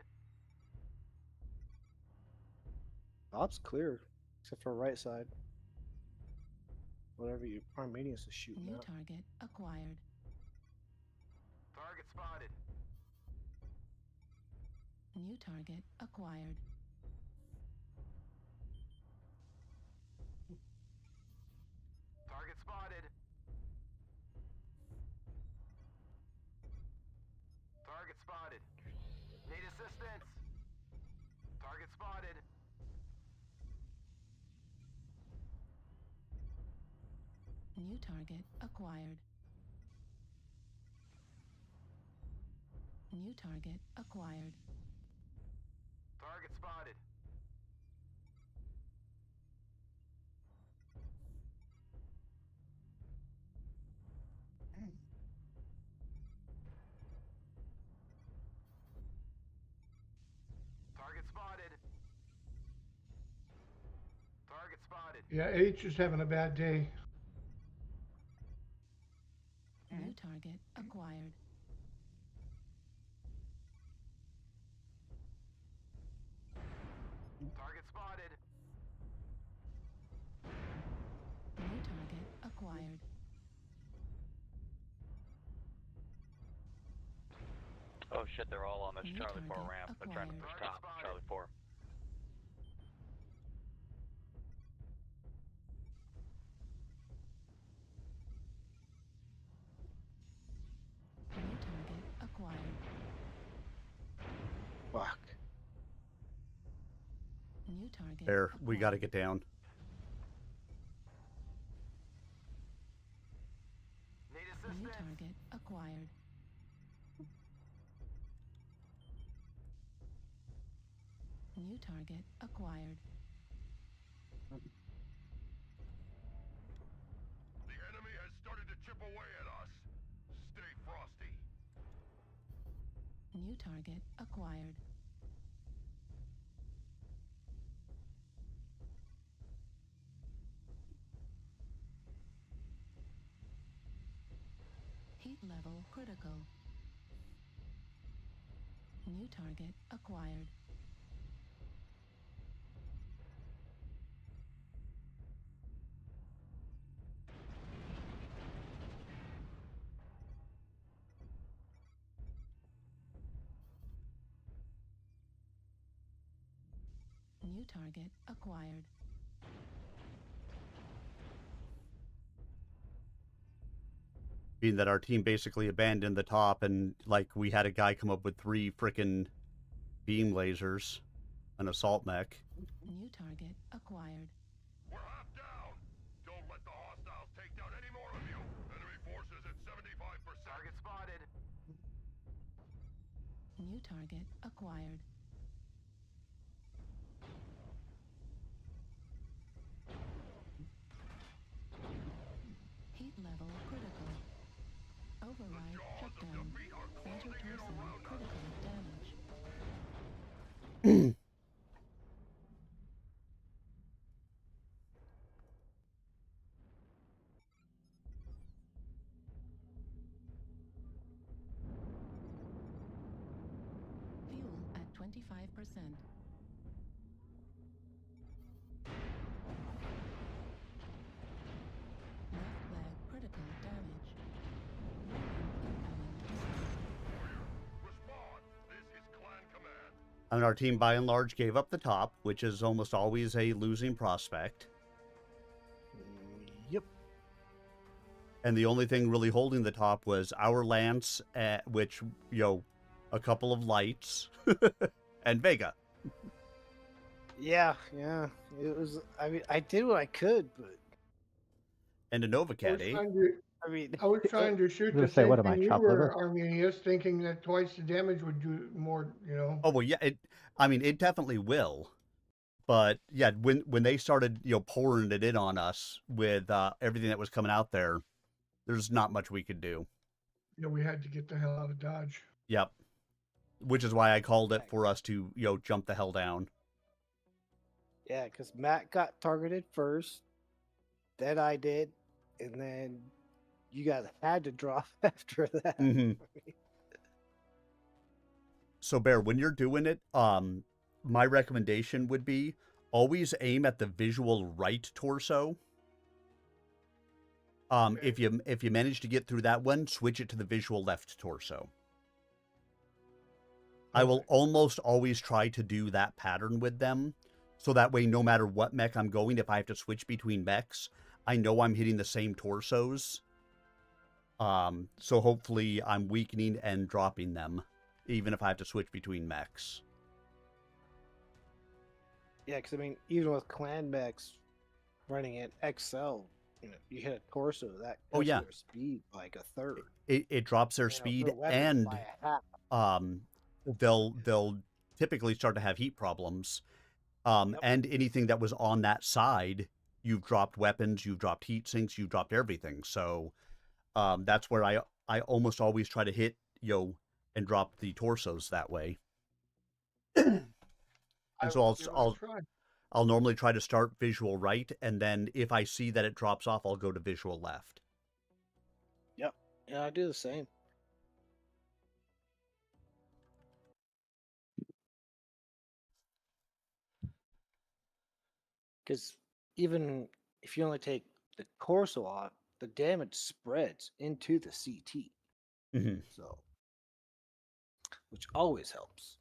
Top's clear, except for right side. Whatever you Arminius is shooting New at. target acquired. Target spotted. New target acquired. Target spotted. Target spotted. Need assistance. Target spotted. New target acquired. New target acquired. Target spotted. Target spotted. Target spotted. Yeah, H is having a bad day. New target acquired. Target spotted. New target acquired. Oh shit, they're all on this New Charlie 4 target ramp. They're trying to push acquired. top. Charlie 4. New target acquired. Fuck. New target There, we got to acquired. get down. Need New assistance. target acquired. New target acquired. The enemy has started to chip away at us. Stay frosty. New target acquired. Heat level critical. New target acquired. New target acquired. Being that our team basically abandoned the top and, like, we had a guy come up with 3 frickin' beam lasers, an assault mech. New target acquired. We're half down. Don't let the hostiles take down any more of you. Enemy forces at 75%. Target spotted. New target acquired. Heat level critical. Override shutdown. Center torso critical damage. Fuel at 25%. Left leg critical damage. Incoming missile. Respond. This is clan command. And our team, by and large, gave up the top, which is almost always a losing prospect. And the only thing really holding the top was our lance, which, a couple of lights, and Vega. Yeah. It was. I mean, I did what I could, but. And a Nova Cat, eh? I mean, I was trying to shoot I the was gonna say, same what am I, thing you chopped were, liver? Arminius, thinking that twice the damage would do more, Oh, well, yeah, it definitely will. But, yeah, when they started, pouring it in on us with everything that was coming out there, there's not much we could do. we had to get the hell out of Dodge. Yep. Which is why I called it for us to, jump the hell down. Yeah, because Matt got targeted first, then I did, and then you guys had to drop after that. Mm-hmm. So, Bear, when you're doing it, my recommendation would be always aim at the visual right torso. If you manage to get through that one, switch it to the visual left torso. I will almost always try to do that pattern with them, so that way, no matter what mech I'm going, if I have to switch between mechs, I know I'm hitting the same torsos. So hopefully I'm weakening and dropping them, even if I have to switch between mechs. Yeah, because I mean, even with clan mechs running at XL, you hit a torso, that Oh, yeah. their speed by like a third. It drops their speed, and by a half. they'll typically start to have heat problems. And anything that was on that side, you've dropped weapons, you've dropped heat sinks, you've dropped everything. So that's where I almost always try to hit, and drop the torsos that way. And so I'll normally try to start visual right, and then if I see that it drops off, I'll go to visual left. Yep. Yeah, I do the same. Because even if you only take the torso off, the damage spreads into the CT. Mm-hmm. So, which always helps.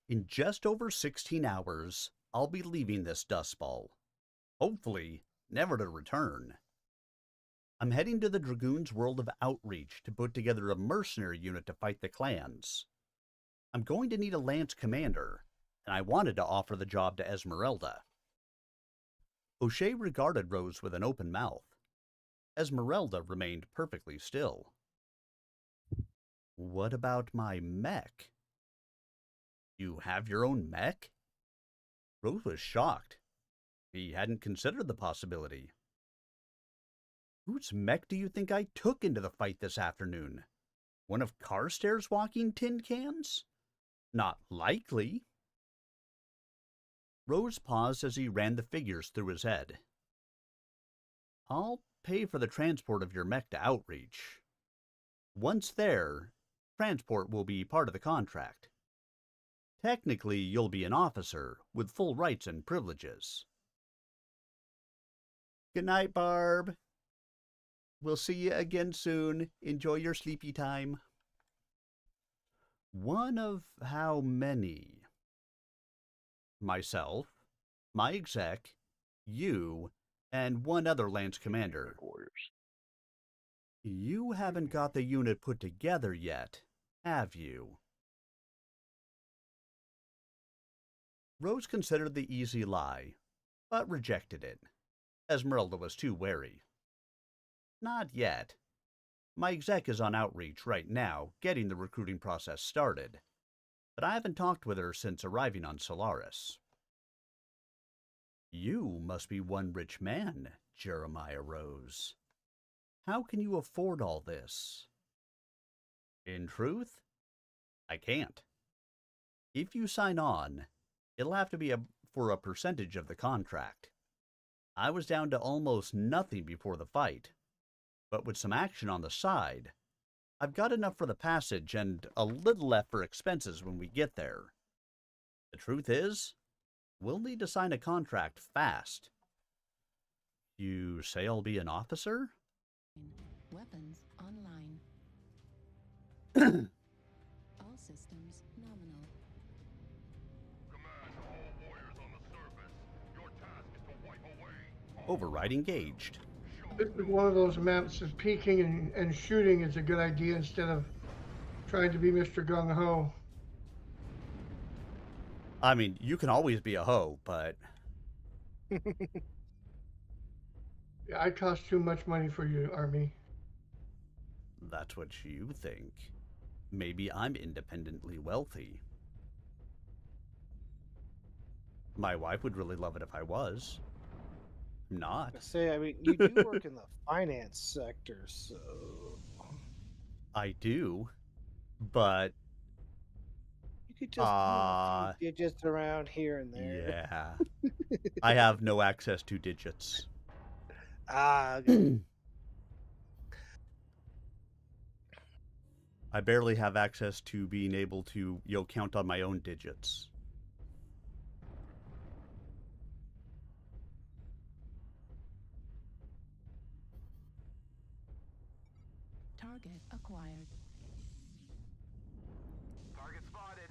In just over 16 hours, I'll be leaving this dust ball. Hopefully, never to return. I'm heading to the Dragoons' World of Outreach to put together a mercenary unit to fight the clans. I'm going to need a lance commander, and I wanted to offer the job to Esmeralda. O'Shea regarded Rose with an open mouth. Esmeralda remained perfectly still. What about my mech? You have your own mech? Rose was shocked. He hadn't considered the possibility. Whose mech do you think I took into the fight this afternoon? One of Carstairs' walking tin cans? Not likely. Rose paused as he ran the figures through his head. I'll pay for the transport of your mech to Outreach. Once there, transport will be part of the contract. Technically, you'll be an officer with full rights and privileges. Good night, Barb. We'll see you again soon. Enjoy your sleepy time. One of how many? Myself, my exec, you, and one other Lance Commander. You haven't got the unit put together yet, have you? Rose considered the easy lie, but rejected it. Esmeralda was too wary. Not yet. My exec is on Outreach right now, getting the recruiting process started, but I haven't talked with her since arriving on Solaris. You must be one rich man, Jeremiah Rose. How can you afford all this? In truth, I can't. If you sign on, it'll have to be for a percentage of the contract. I was down to almost nothing before the fight, but with some action on the side, I've got enough for the passage and a little left for expenses when we get there. The truth is, we'll need to sign a contract fast. You say I'll be an officer? Weapons online. All systems nominal. Override engaged. This is one of those maps that peeking and shooting is a good idea instead of trying to be Mr. Gung Ho. I mean, you can always be a hoe, but Yeah, I cost too much money for you, Army. that's what you think. Maybe I'm independently wealthy. My wife would really love it if I was. I'm not. I say, I mean, you do work in the finance sector, so I do, but you could just move a few digits around here and there. yeah. I have no access to digits. Okay. I barely have access to being able to, count on my own digits. Target acquired. Target spotted.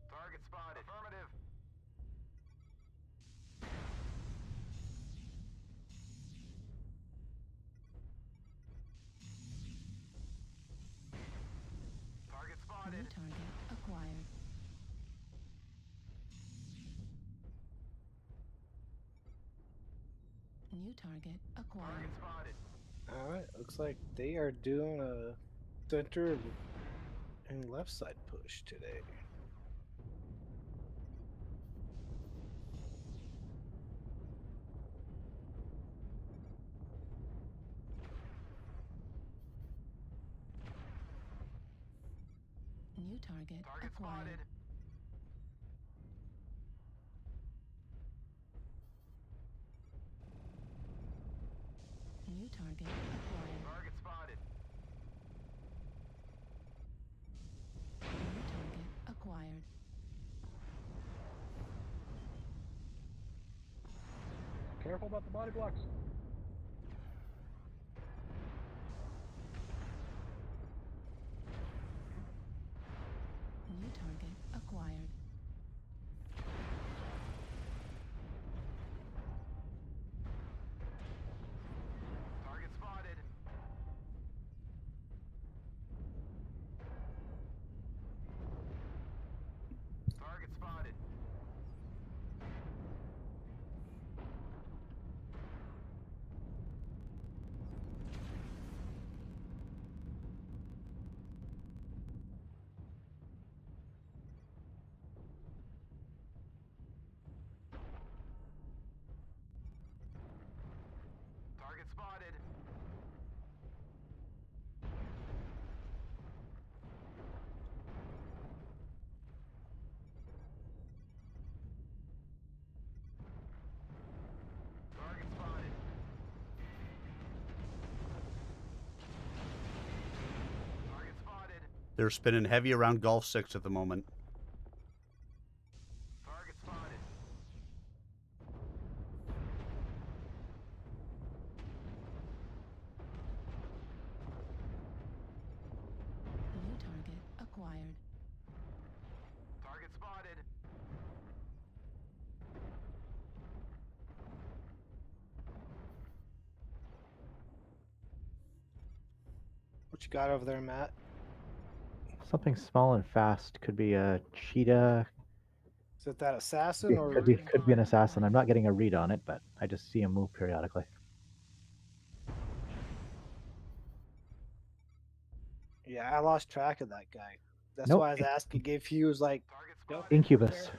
Target spotted. Affirmative. Target spotted. New target acquired. New target acquired. Target spotted. All right, looks like they are doing a center and left side push today. New target Target acquired. spotted. New target acquired. Target spotted. New target acquired. Careful about the body blocks. New target acquired. Target spotted. Target spotted. Target spotted. Target spotted. Target spotted. They're spinning heavy around Golf 6 at the moment. Target spotted. New target acquired. Target spotted. What you got over there, Matt? Something small and fast. Could be a cheetah. Is it that assassin or Could be an assassin. I'm not getting a read on it, but I just see him move periodically. Yeah, I lost track of that guy. That's Nope. why I was asking if he was like Target spotted. Incubus.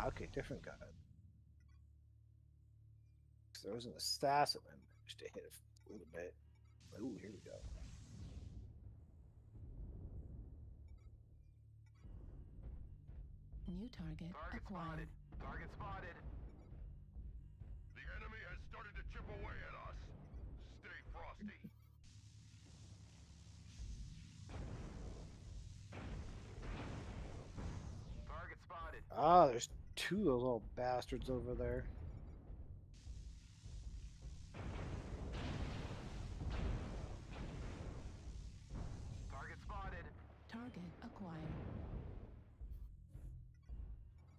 okay, different guy. So there was an assassin I managed to hit a little bit. Ooh, here we go. New target Target acquired. spotted. Target spotted. The enemy has started to chip away at us. Stay frosty. Target spotted. Ah, there's two of those little bastards over there.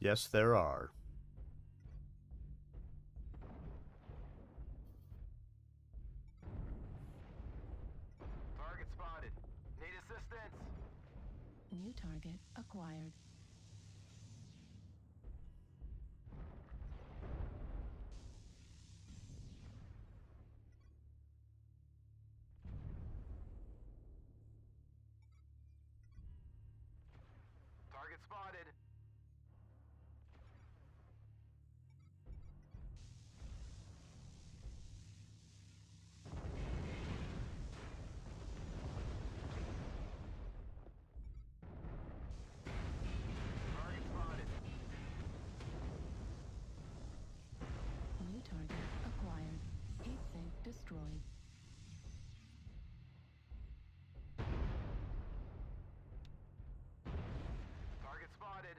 Yes, there are. Target spotted. Need assistance. New target acquired. Target spotted. Target spotted. New target acquired. Heat sink destroyed. Target spotted.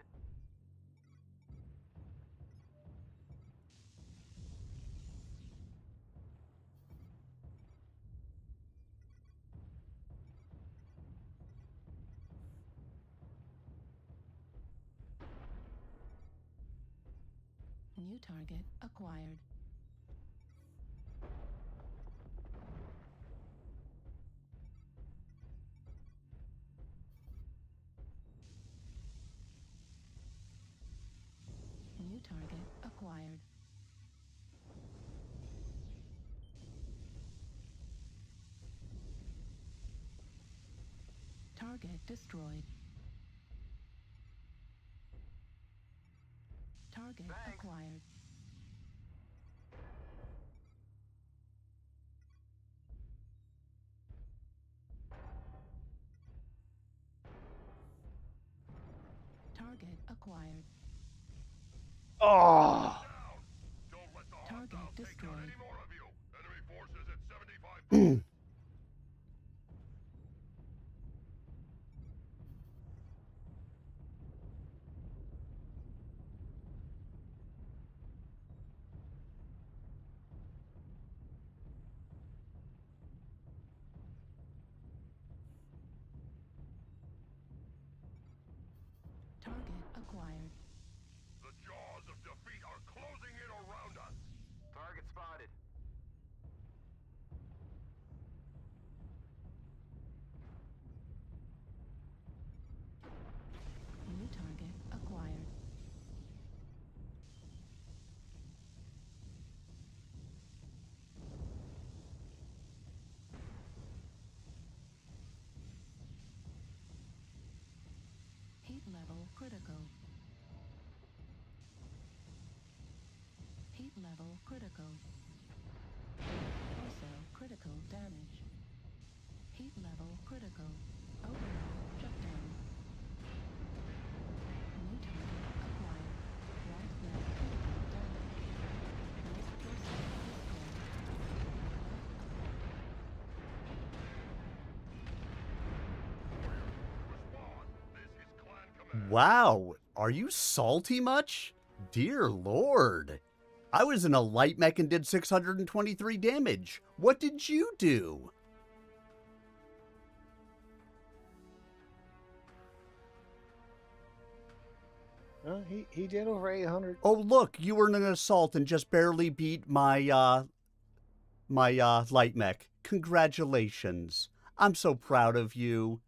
New target acquired. New target acquired. Target destroyed. Target acquired. Target acquired. Oh. Don't let the Target hostiles take destroyed. down any more of you. Enemy forces at 75. Target acquired. The jaws of defeat are closing in around us. Target spotted. New target acquired. Heat level critical. Heat level critical. Also critical damage. Heat level critical. Override shutdown. New target acquired. Right leg critical damage. Right torso Respond. This is Clan Command. Wow, are you salty much? Dear Lord. I was in a light mech and did 623 damage. What did you do? He did over 800. Oh, look, you were in an assault and just barely beat my light mech. Congratulations. I'm so proud of you.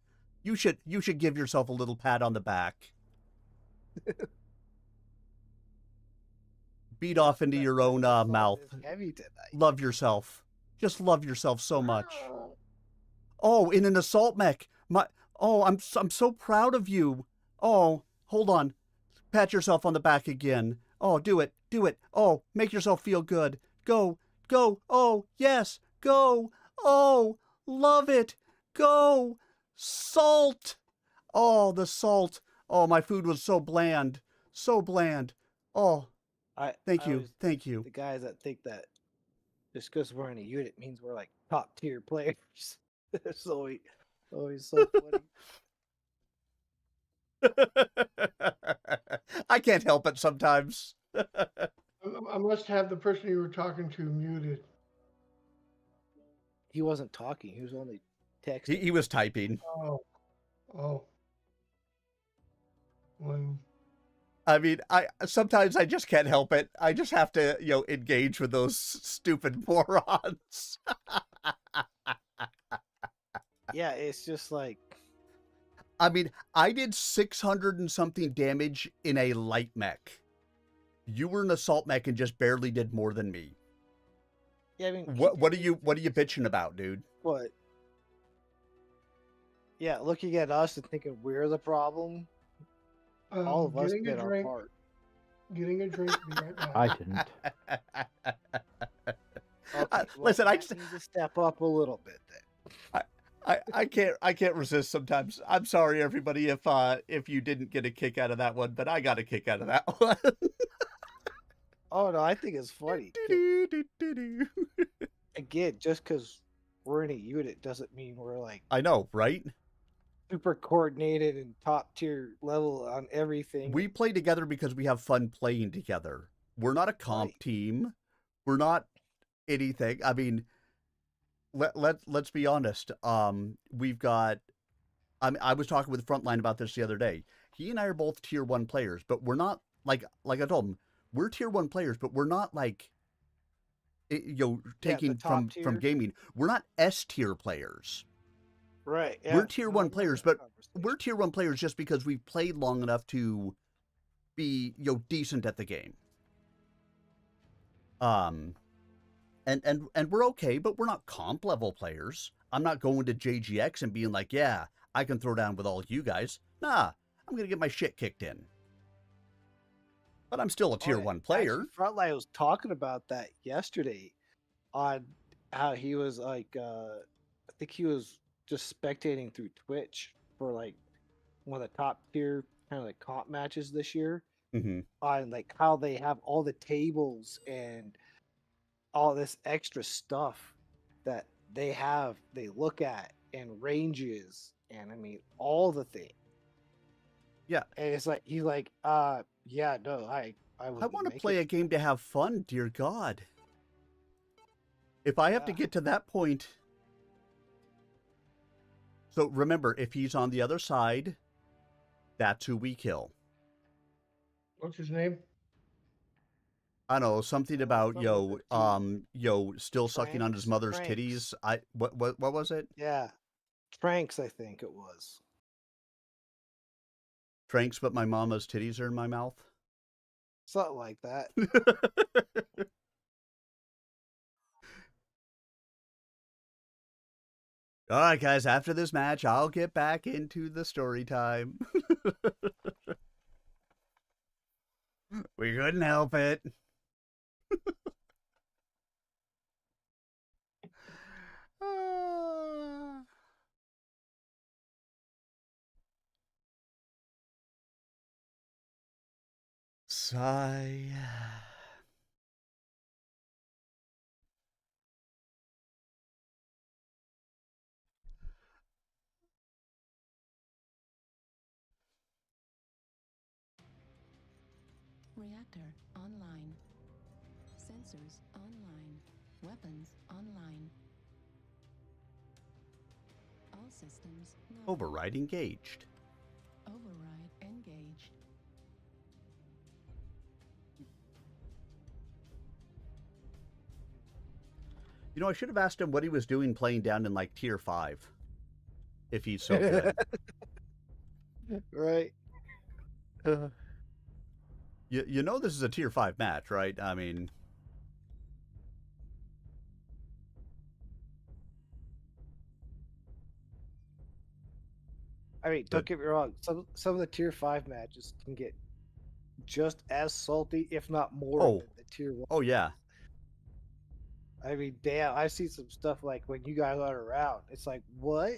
You should give yourself a little pat on the back. Beat off into your own mouth. Heavy tonight. Love yourself. Just love yourself so much. Oh, in an assault mech. I'm so proud of you. Oh, hold on. Pat yourself on the back again. Oh, do it. Do it. Oh, make yourself feel good. Go. Go. Oh, yes. Go. Oh, love it. Go. Salt. Oh, the salt. Oh, my food was so bland. So bland. Oh, thank you. Thank you. The guys that think that just because we're in a unit means we're like top tier players. So always so funny. I can't help it sometimes. I must have the person you were talking to muted. He wasn't talking. He was only texting. He was typing. Oh. When I mean, I sometimes I just can't help it. I just have to, engage with those stupid morons. Yeah, it's just like, I mean, I did 600 and something damage in a light mech. You were an assault mech and just barely did more than me. yeah, I mean, What are you bitching about, dude? what? Yeah, looking at us and thinking we're the problem. All of us Getting a did our drink. part. Getting a drink. Be right back. I didn't. Okay, well, listen, I Matt just needs to step up a little bit then. I can't resist sometimes. I'm sorry everybody if you didn't get a kick out of that one, but I got a kick out of that one. Oh no, I think it's funny. Again, just because we're in a unit doesn't mean we're like I know, right? super coordinated and top tier level on everything. We play together because we have fun playing together. We're not a comp team. We're not anything. I mean, let's be honest. We've got. I was talking with Frontline about this the other day. He and I are both tier 1 players, but we're not like I told him, we're tier 1 players, but we're not like taking from gaming. We're not S tier players. Right. Yeah. We're tier 1 players, but we're tier 1 players just because we've played long enough to be decent at the game. And we're okay, but we're not comp level players. I'm not going to JGX and being like, yeah, I can throw down with all you guys. Nah, I'm gonna get my shit kicked in. But I'm still a tier 1 player. Actually, Frontline was talking about that yesterday on how he was like, I think he was just spectating through Twitch for like one of the top tier kind of like comp matches this year. Mm-hmm. On like how they have all the tables and all this extra stuff that they look at and ranges and I mean all the things. Yeah. And it's like he's like, yeah, no, I want to play a game to have fun, dear God. If I have to get to that point. So remember, if he's on the other side, that's who we kill. What's his name? I don't know, something about still sucking on his mother's Tranks. titties. What was it? Yeah. Tranks, I think it was. Tranks, but my mama's titties are in my mouth. Something like that. All right, guys, after this match, I'll get back into the story time. We couldn't help it. Sigh. Reactor online. Sensors online. Weapons online. All systems nominal. Override engaged. Override engaged. I should have asked him what he was doing playing down in like tier 5. If he's so good. Right. You know this is a tier 5 match, right? I mean, don't get me wrong. Some of the tier 5 matches can get just as salty, if not more, than the tier 1. Oh yeah. I mean, damn, I see some stuff like when you guys are around. It's like, what?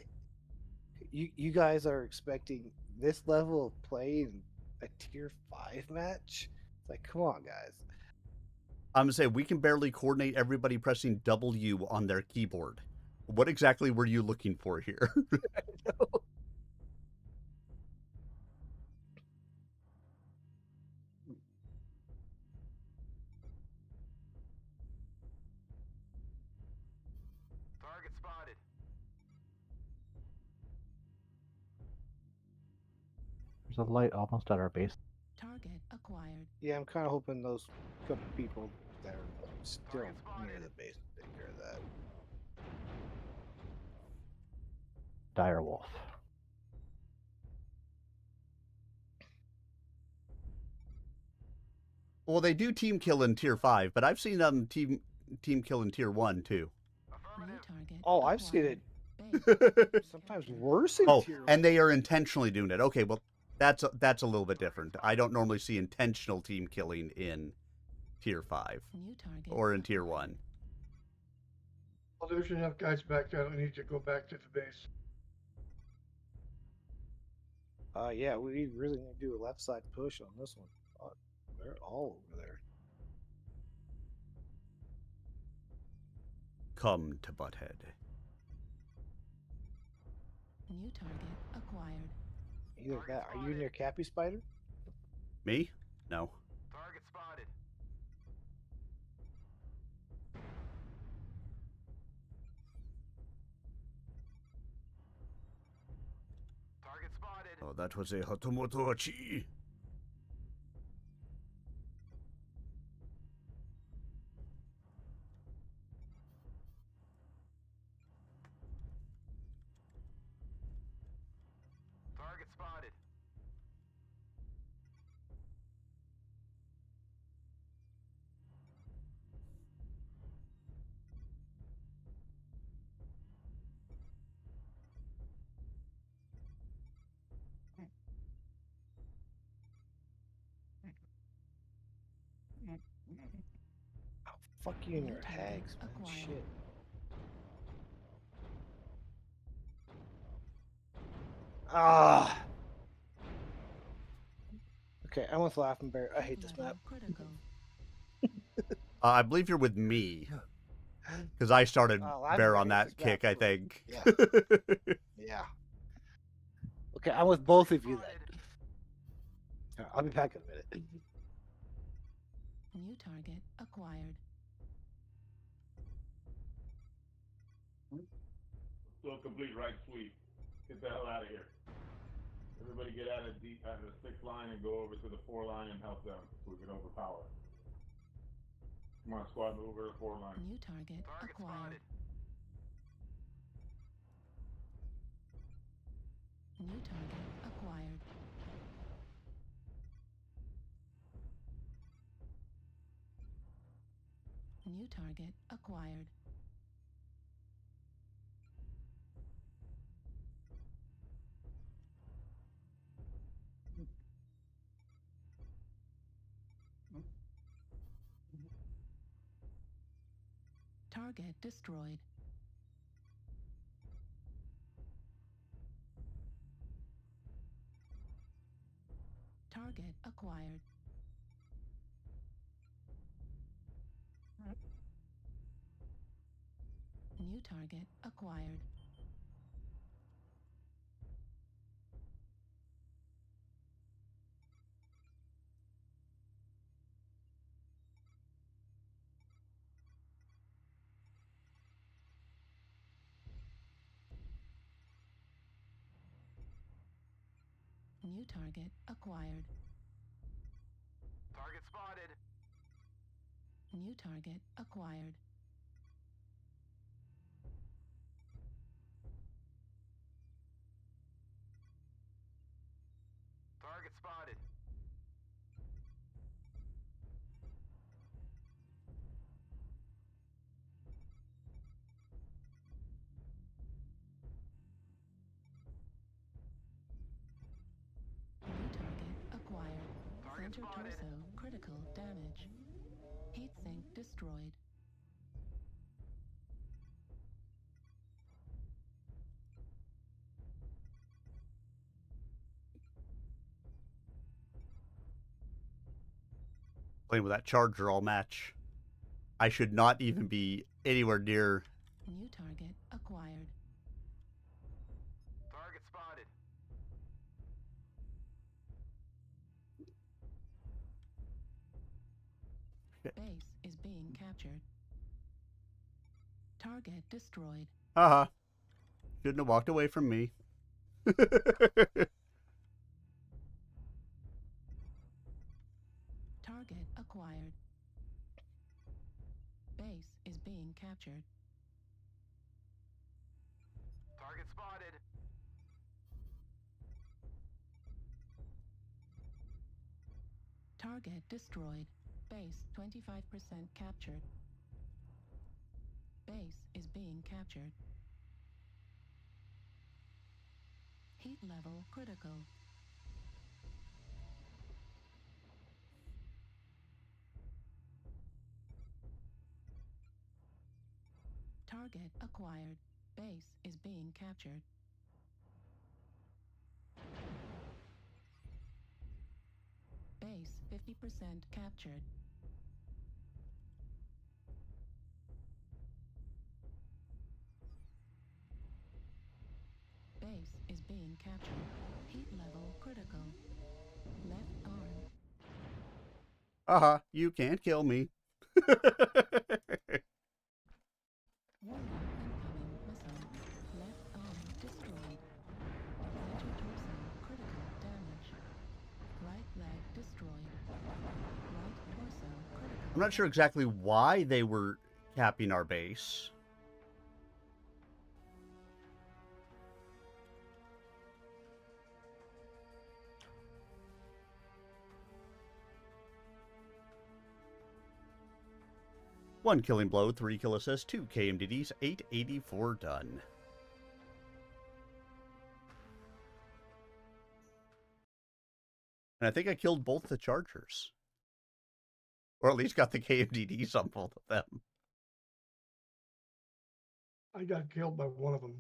You guys are expecting this level of play in a tier 5 match? It's like, come on, guys. I'm gonna say we can barely coordinate everybody pressing W on their keyboard. What exactly were you looking for here? I know. Target spotted. There's a light almost at our base. Target acquired. acquired. Yeah, I'm kind of hoping those couple people that are still near the base will take care of that. Direwolf. Well, they do team kill in tier 5, but I've seen them team kill in tier 1 too. New target. Oh, I've seen it Base. sometimes worse in Oh, tier and they are intentionally doing it. Okay, well, that's a little bit different. I don't normally see intentional team killing in tier 5 New target. or in tier 1. Well, there's enough guys back there that need to go back to the base. Yeah, we really need to do a left side push on this one. They're all over there. Come to Butthead. New target acquired. Either that. Are you near Cappy Spider? Me? No. Target spotted. Target spotted. Oh, that was a Hatomotochi. Target spotted. Oh, fuck you and New your target hags, man. acquired. Shit. Ah. Okay, I'm with Laughing Bear. I hate this map. Critical. I believe you're with me. Because I started Laughing Bear Bear on hates that this map kick, I too. think. Yeah. Yeah. Okay, I'm with both of you then. I'll be back in a minute. New target acquired. Still complete right sweep. Get the hell out of here. Everybody get out of the 6 line and go over to the 4 line and help them so we can overpower. Come on, squad, move over to the 4 line. New target acquired. New target acquired. New target acquired. Target destroyed. Target acquired. New target acquired. New target acquired. Target spotted. New target acquired. Target spotted. New target acquired. Target Center spotted. torso critical damage. Heat sink destroyed. Playing with that charger all match. I should not even be anywhere near. New target acquired. Target spotted. Base is being captured. Target destroyed. Haha. Shouldn't have walked away from me. Target acquired. Base is being captured. Target spotted. Target destroyed. Base 25% captured. Base is being captured. Heat level critical. Target acquired. Base is being captured. Base 50% captured. Base is being captured. Heat level critical. Left arm. Uh-huh, you can't kill me. Warning, incoming missile. Left arm destroyed. Center torso critical damage. Right leg destroyed. Right torso critical. I'm not sure exactly why they were capping our base. One killing blow, 3 kill assists, 2 KMDDs, 884 done. And I think I killed both the Chargers. Or at least got the KMDDs on both of them. I got killed by one of them.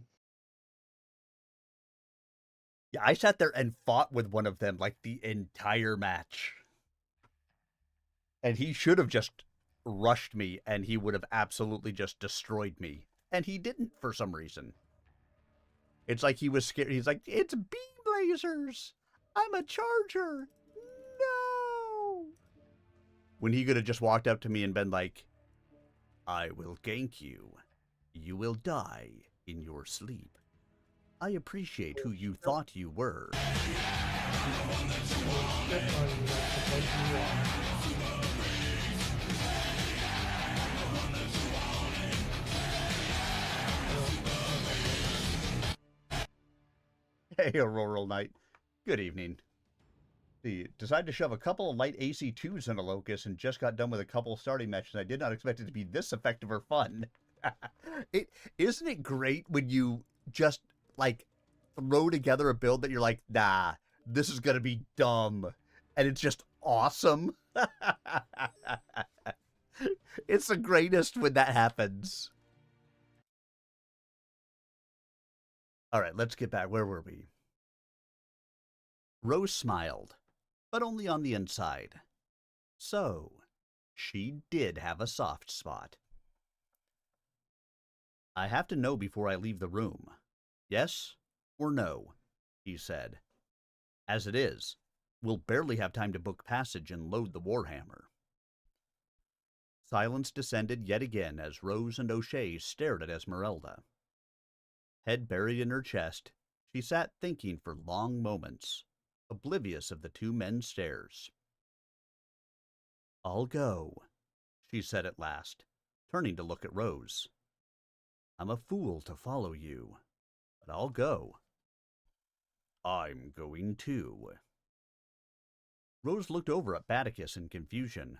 Yeah, I sat there and fought with one of them like the entire match. And he should have just rushed me and he would have absolutely just destroyed me. And he didn't for some reason. It's like he was scared. He's like, it's beam lasers. I'm a Charger. No. When he could have just walked up to me and been like, I will gank you. You will die in your sleep. I appreciate who you thought you were. Hey, Auroral Knight. Good evening. Decided to shove a couple of light AC2s in a Locust and just got done with a couple starting matches. I did not expect it to be this effective or fun. Isn't it great when you just, like, throw together a build that you're like, nah, this is going to be dumb. And it's just awesome. It's the greatest when that happens. All right, let's get back. Where were we? Rose smiled, but only on the inside. So, she did have a soft spot. I have to know before I leave the room. Yes or no, he said. As it is, we'll barely have time to book passage and load the Warhammer. Silence descended yet again as Rose and O'Shea stared at Esmeralda. Head buried in her chest, she sat thinking for long moments, oblivious of the two men's stares. I'll go, she said at last, turning to look at Rose. I'm a fool to follow you, but I'll go. I'm going too. Rose looked over at Batticus in confusion.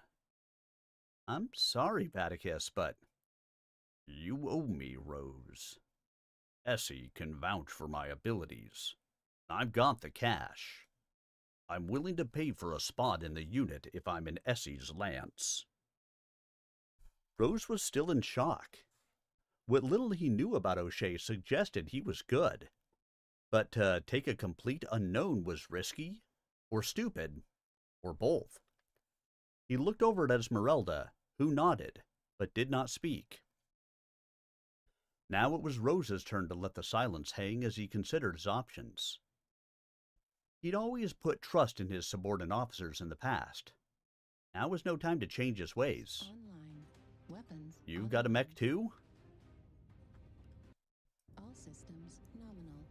I'm sorry, Batticus, but you owe me, Rose. Essie can vouch for my abilities. I've got the cash. I'm willing to pay for a spot in the unit if I'm in Essie's lance. Rose was still in shock. What little he knew about O'Shea suggested he was good. But to take a complete unknown was risky, or stupid, or both. He looked over at Esmeralda, who nodded, but did not speak. Now it was Rose's turn to let the silence hang as he considered his options. He'd always put trust in his subordinate officers in the past. Now was no time to change his ways. Online. Weapons. You got a mech too? All systems nominal.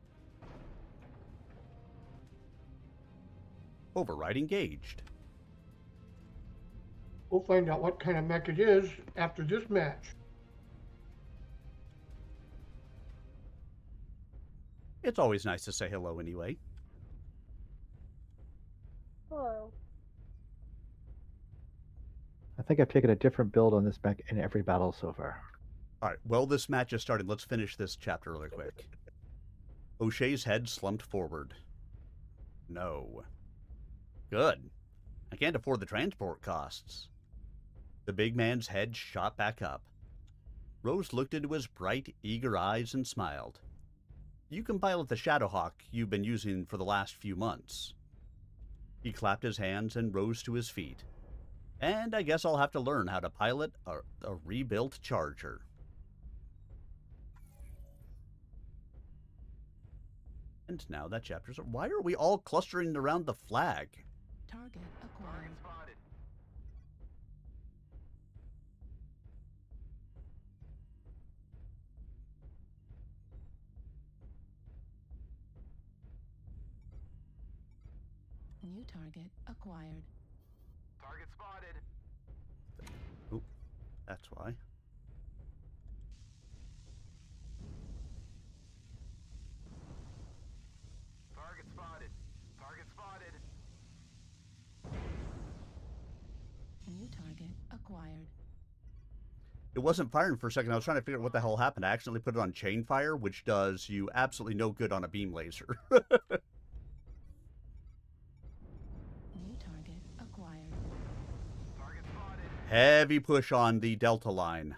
Override engaged. We'll find out what kind of mech it is after this match. It's always nice to say hello anyway. Hello. I think I've taken a different build on this mech in every battle so far. All right, well, this match is starting. Let's finish this chapter really quick. O'Shea's head slumped forward. No. Good. I can't afford the transport costs. The big man's head shot back up. Rose looked into his bright, eager eyes and smiled. You can pilot the Shadowhawk you've been using for the last few months. He clapped his hands and rose to his feet. And I guess I'll have to learn how to pilot a rebuilt Charger. And now that chapter's... Why are we all clustering around the flag? Target acquired. Spotted. New target acquired. Target spotted. Oop, that's why. Target spotted. Target spotted. New target acquired. It wasn't firing for a second. I was trying to figure out what the hell happened. I accidentally put it on chain fire, which does you absolutely no good on a beam laser. New target acquired. Target spotted. Heavy push on the Delta line.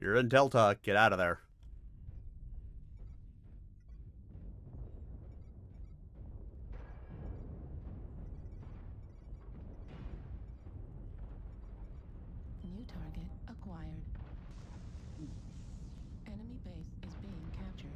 You're in Delta. Get out of there. New target acquired. Enemy base is being captured.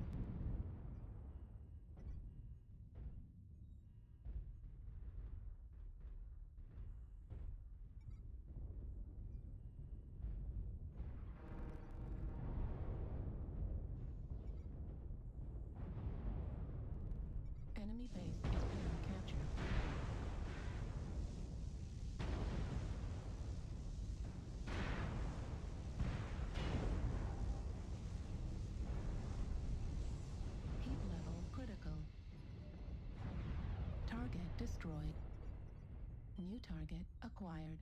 Enemy base is being captured. Heat level critical. Target destroyed. New target acquired.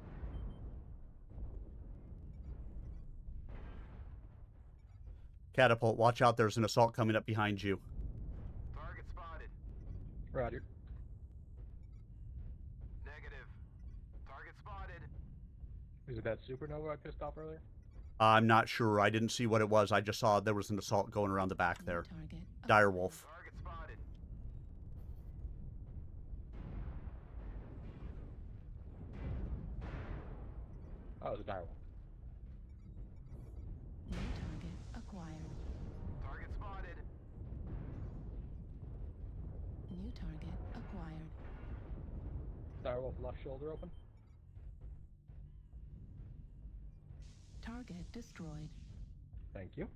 Catapult, watch out. There's an assault coming up behind you. Target spotted. Roger. Negative. Target spotted. Is it that supernova I pissed off earlier? I'm not sure. I didn't see what it was. I just saw there was an assault going around the back there. Target Direwolf. Target spotted. Oh, it was a direwolf. New target acquired. Target spotted. New target acquired. Direwolf left shoulder open. Target destroyed. Thank you.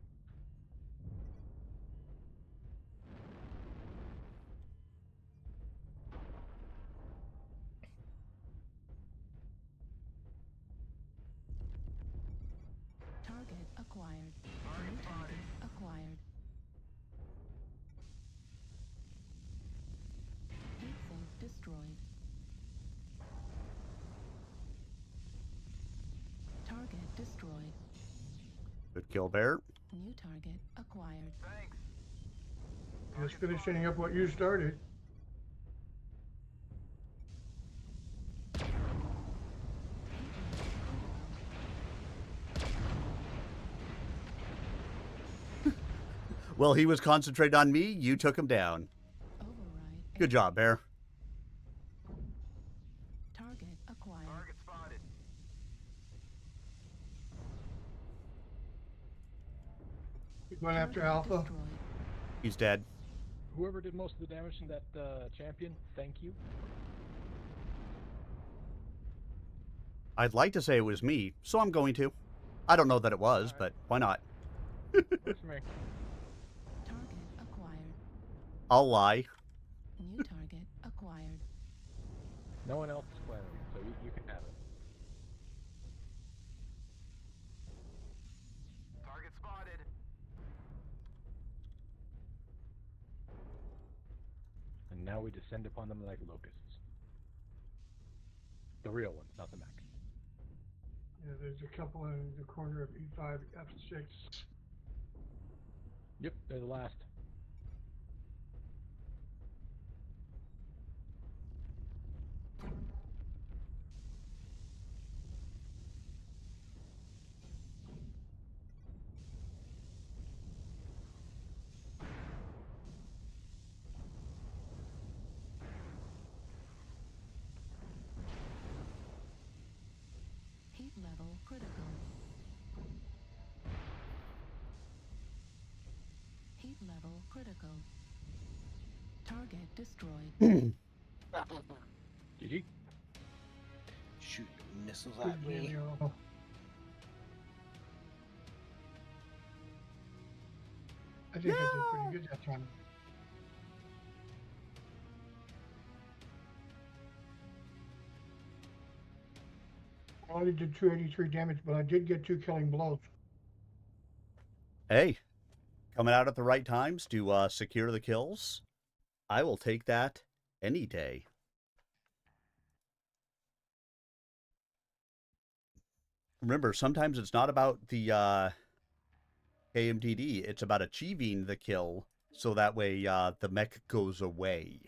Target acquired. New target acquired. Heat sink destroyed. Target destroyed. Good kill, Bear. New target acquired. Thanks. Just finishing up what you started. Well, he was concentrated on me. You took him down. Override. Good job, Bear. Target acquired. Target spotted. You going after Target Alpha? destroyed. He's dead. Whoever did most of the damage in that champion, thank you. I'd like to say it was me, so I'm going to. I don't know that it was, but why not? Works for me. Target acquired. I'll lie. New target acquired. No one else is flaring, so you can have it. Target spotted. And now we descend upon them like locusts. The real ones, not the mech. Yeah, there's a couple in the corner of E5, F6. Yep, they're the last. Heat level critical. Heat level critical. Target destroyed. GG. Shoot missiles Good at me. game, y'all. I think I did pretty good that time. I only did 283 damage, but I did get 2 killing blows. Hey, coming out at the right times to secure the kills. I will take that any day. Remember, sometimes it's not about the KMTD. It's about achieving the kill, so that way the mech goes away.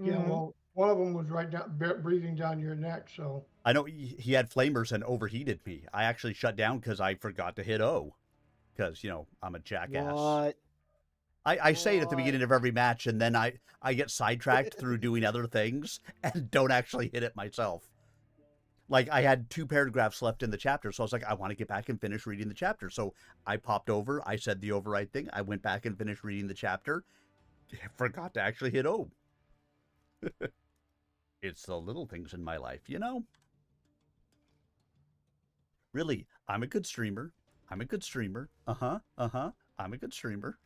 Yeah, well, one of them was right down, breathing down your neck, so. I know he had flamers and overheated me. I actually shut down because I forgot to hit O. Because, you know, I'm a jackass. What? I say it at the beginning of every match, and then I get sidetracked through doing other things and don't actually hit it myself. Like, I had 2 paragraphs left in the chapter, so I was like, I want to get back and finish reading the chapter. So I popped over, I said the override thing, I went back and finished reading the chapter, forgot to actually hit O. It's the little things in my life, you know? Really, I'm a good streamer. I'm a good streamer. I'm a good streamer.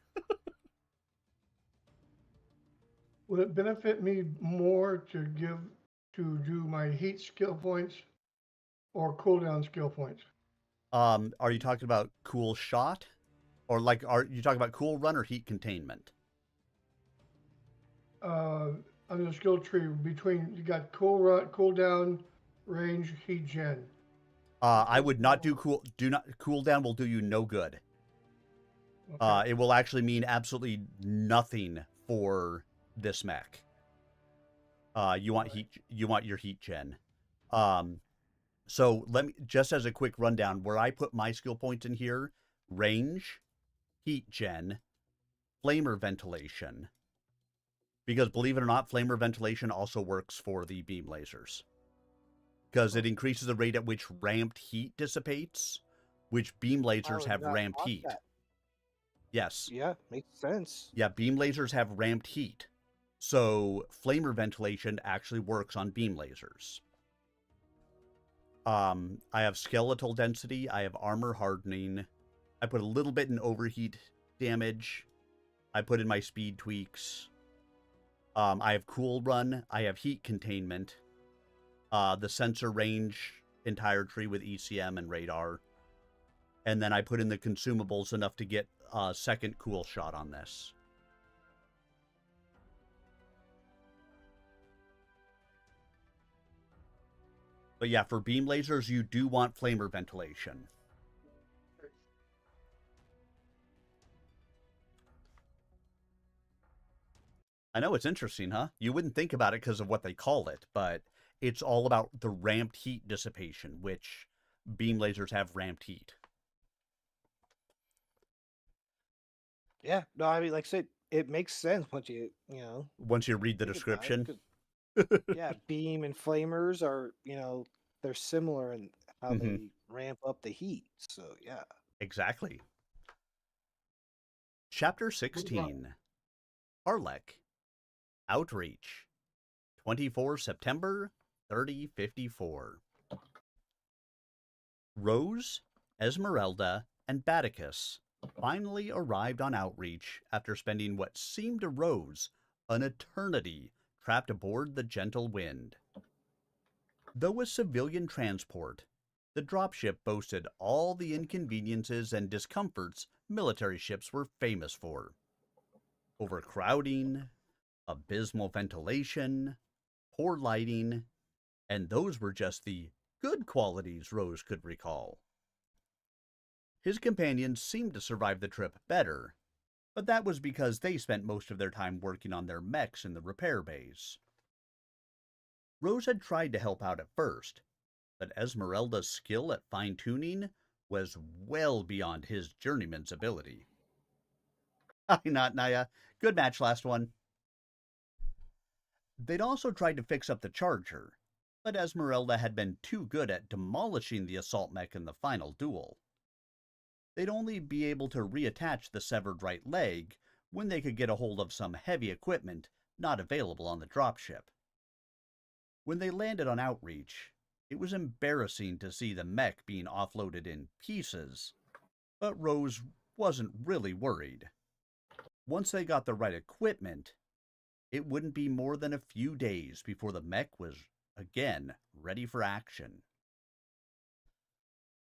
Would it benefit me more to do my heat skill points or cooldown skill points? Are you talking about cool shot? Or like, are you talking about cool run or heat containment? On the skill tree between, you got cooldown, range, heat gen. I would not do cooldown will do you no good. Okay. It will actually mean absolutely nothing for this mech. You want your heat gen. So let me, just as a quick rundown, where I put my skill points in here: range, heat gen, flamer ventilation. Because believe it or not, flamer ventilation also works for the beam lasers. Because it increases the rate at which ramped heat dissipates, which beam lasers have ramped heat. That. Yes. Yeah, makes sense. Yeah, beam lasers have ramped heat. So flamer ventilation actually works on beam lasers. I have skeletal density. I have armor hardening. I put a little bit in overheat damage. I put in my speed tweaks. I have cool run. I have heat containment. The sensor range entire tree with ECM and radar. And then I put in the consumables enough to get a second cool shot on this. But yeah, for beam lasers, you do want flamer ventilation. I know, it's interesting, huh? You wouldn't think about it because of what they call it, but it's all about the ramped heat dissipation, which beam lasers have ramped heat. Yeah, no, I mean, like I said, it makes sense once once you read the description. Yeah, beam and flamers are, they're similar in how they ramp up the heat. So, yeah. Exactly. Chapter 16. Harlech. Outreach. 24 September 3054. Rose, Esmeralda, and Batticus finally arrived on Outreach after spending what seemed to Rose an eternity trapped aboard the Gentle Wind. Though a civilian transport, the dropship boasted all the inconveniences and discomforts military ships were famous for. Overcrowding, abysmal ventilation, poor lighting, and those were just the good qualities Rose could recall. His companions seemed to survive the trip better, but that was because they spent most of their time working on their mechs in the repair bays. Rose had tried to help out at first, but Esmeralda's skill at fine-tuning was well beyond his journeyman's ability. Hi, not Naya. Good match, last one. They'd also tried to fix up the Charger, but Esmeralda had been too good at demolishing the assault mech in the final duel. They'd only be able to reattach the severed right leg when they could get a hold of some heavy equipment not available on the dropship. When they landed on Outreach, it was embarrassing to see the mech being offloaded in pieces, but Rose wasn't really worried. Once they got the right equipment, it wouldn't be more than a few days before the mech was, again, ready for action.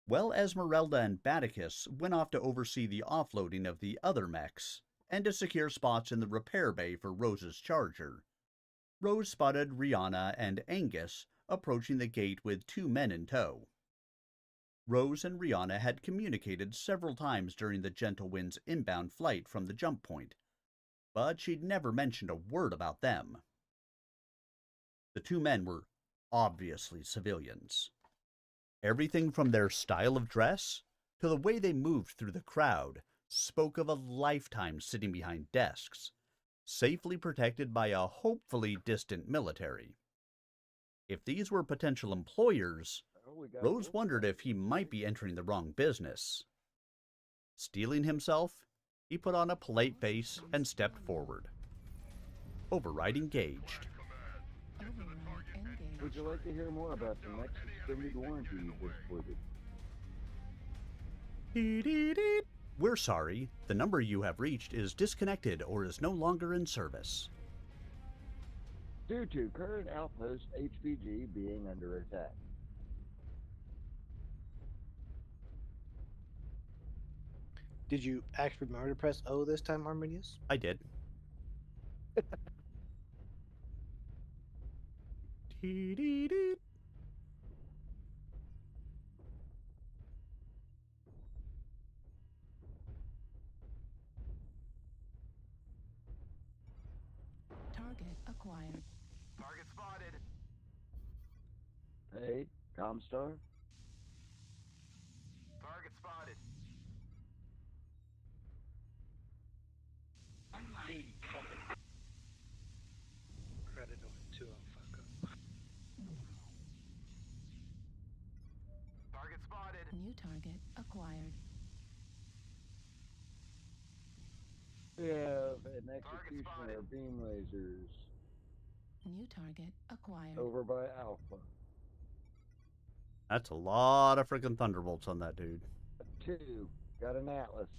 Well, Esmeralda and Batticus went off to oversee the offloading of the other mechs and to secure spots in the repair bay for Rose's Charger. Rose spotted Rihanna and Angus approaching the gate with 2 men in tow. Rose and Rihanna had communicated several times during the Gentle Wind's inbound flight from the jump point, but she'd never mentioned a word about them. The 2 men were obviously civilians. Everything from their style of dress to the way they moved through the crowd spoke of a lifetime sitting behind desks, safely protected by a hopefully distant military. If these were potential employers, Rose wondered if he might be entering the wrong business. Steeling himself, he put on a polite face and stepped forward. Override engaged. Would you like to hear more about the next extended warranty you just quoted? We're sorry, the number you have reached is disconnected or is no longer in service. Due to current outpost HPG being under attack. Did you actually remember to press O this time, Arminius? I did. Target acquired. Target spotted. Hey, Comstar? Target spotted. Credit on 2 fuck up. Target spotted. New target acquired. We have an executioner beam lasers New target acquired. over by Alpha. That's a lot of freaking thunderbolts on that dude. 2, got an Atlas.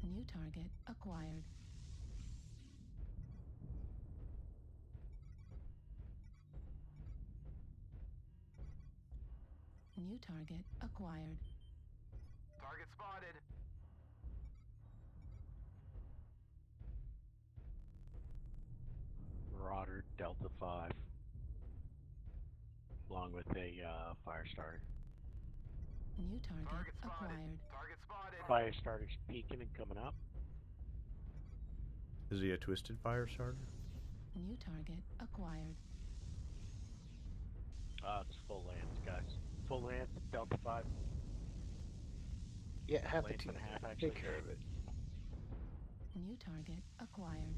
New target acquired. New target acquired. Target spotted. Marauder Delta 5. Along with a fire starter. New target acquired. Target spotted. Fire starter's peeking and coming up. Is he a twisted fire starter? New target acquired. It's full lance, guys. Full lance, Delta 5. Yeah, half the Lance team. and a half, actually. Take care of it. New target acquired.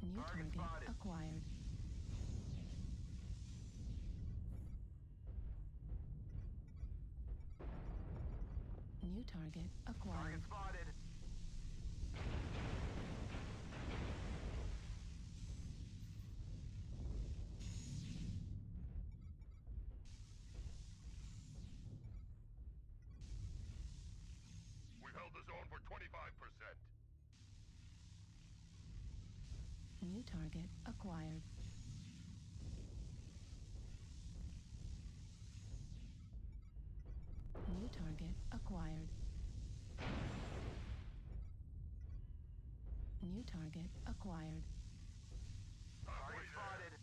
New target acquired. New target acquired. Target spotted. New target acquired. New target acquired. New target acquired. Target spotted.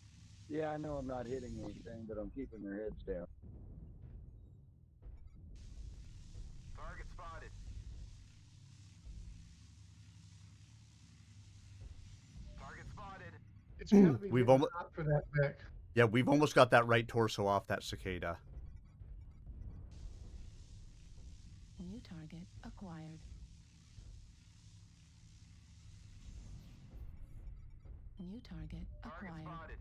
Yeah, I know I'm not hitting anything, but I'm keeping their heads down. Target spotted. Target spotted. It's got to be We've getting almost, hot for that mech. yeah, we've almost got that right torso off that cicada. New target acquired. New target acquired. Spotted.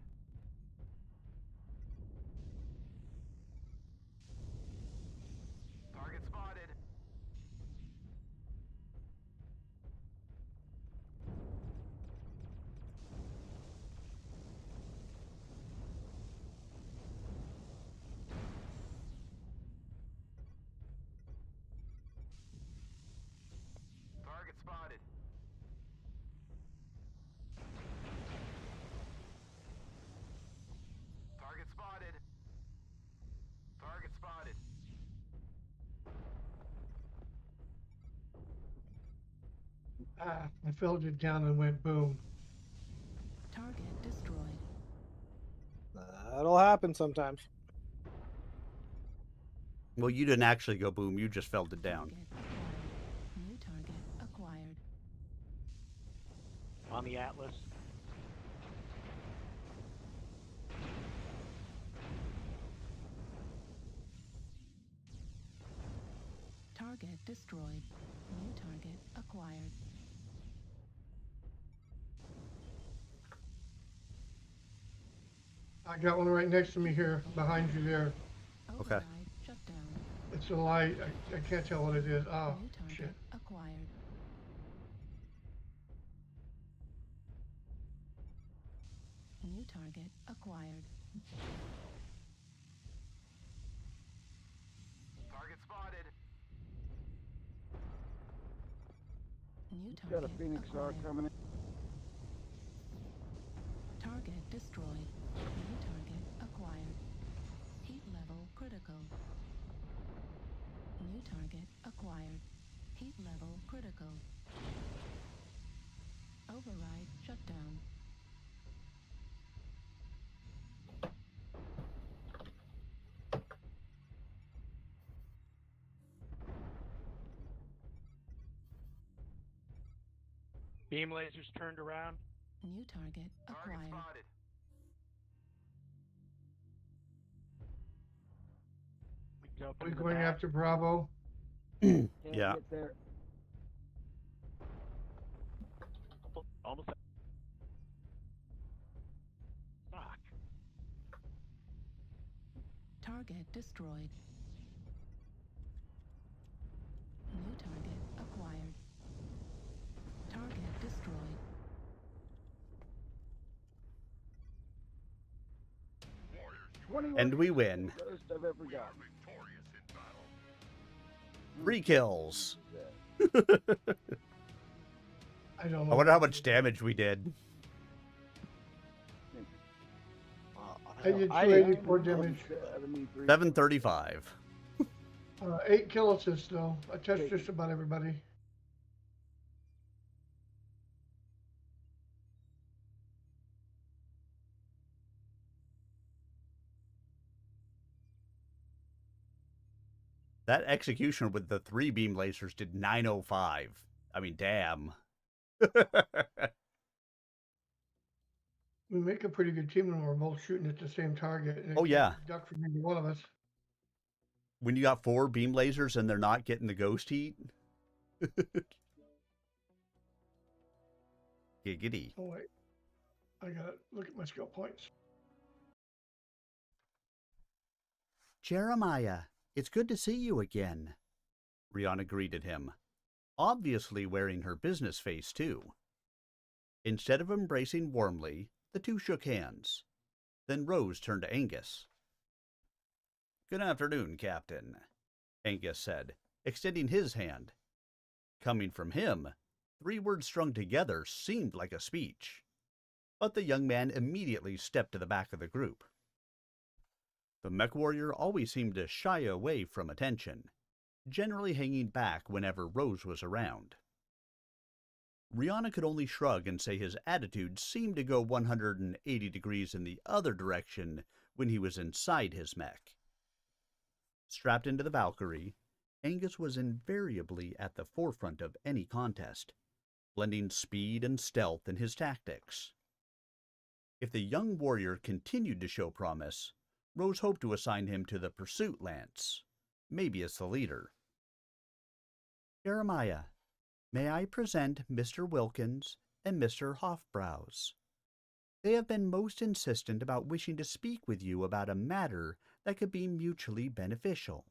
Target spotted. Target spotted. Target spotted. Target spotted. Ah, I filled it down and went boom. Target destroyed. That'll happen sometimes. Well, you didn't actually go boom. You just felled it down. Target acquired. New target acquired. On the Atlas. Target destroyed. New target acquired. I got one right next to me here, behind you there. Okay. Override shut down. It's a light. I can't tell what it is. Oh, New target shit. acquired. New target acquired. Target spotted. New Got target a Phoenix Star acquired. coming in. Target destroyed. New target acquired. Heat level critical. New target acquired. Heat level critical. Override shut down. Beam lasers turned around. New target acquired. Spotted. Are we going after Bravo? Can't Yeah. get there. Almost. Fuck. Target destroyed. New target acquired. Target destroyed. And we win. Most I've ever got. 3 kills. I don't I know. wonder how much damage we did. I did 284 damage. 735. 8 kill assists though. I touched just about everybody. That execution with the 3 beam lasers did 905. I mean, damn. We make a pretty good team when we're both shooting at the same target. And Oh, yeah. Duck from either one of us. When you got 4 beam lasers and they're not getting the ghost heat. Giggity. Oh wait, I gotta look at my skill points. Jeremiah, it's good to see you again. Rihanna greeted him, obviously wearing her business face too. Instead of embracing warmly, the two shook hands. Then Rose turned to Angus. Good afternoon, Captain, Angus said, extending his hand. Coming from him, 3 words strung together seemed like a speech. But the young man immediately stepped to the back of the group. The mech warrior always seemed to shy away from attention, generally hanging back whenever Rose was around. Rihanna could only shrug and say his attitude seemed to go 180 degrees in the other direction when he was inside his mech. Strapped into the Valkyrie, Angus was invariably at the forefront of any contest, blending speed and stealth in his tactics. If the young warrior continued to show promise, Rose hoped to assign him to the pursuit lance, maybe as the leader. Jeremiah, may I present Mr. Wilkins and Mr. Hofbrau's? They have been most insistent about wishing to speak with you about a matter that could be mutually beneficial.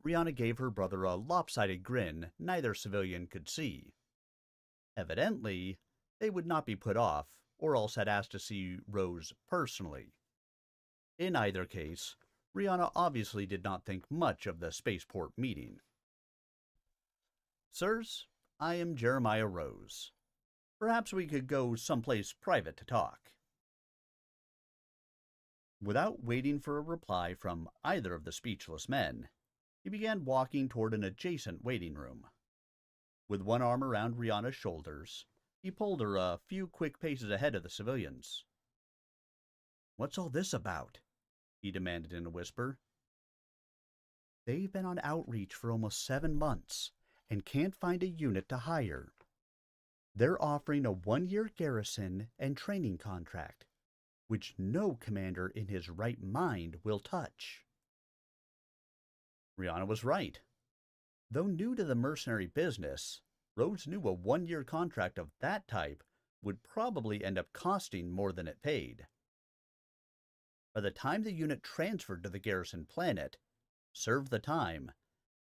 Rihanna gave her brother a lopsided grin neither civilian could see. Evidently, they would not be put off, or else had asked to see Rose personally. In either case, Rihanna obviously did not think much of the spaceport meeting. Sirs, I am Jeremiah Rose. Perhaps we could go someplace private to talk. Without waiting for a reply from either of the speechless men, he began walking toward an adjacent waiting room. With one arm around Rihanna's shoulders, he pulled her a few quick paces ahead of the civilians. "What's all this about?" he demanded in a whisper. "They've been on outreach for almost 7 months and can't find a unit to hire. They're offering a 1-year garrison and training contract, which no commander in his right mind will touch." Rihanna was right. Though new to the mercenary business, Rose knew a 1-year contract of that type would probably end up costing more than it paid. By the time the unit transferred to the garrison planet, served the time,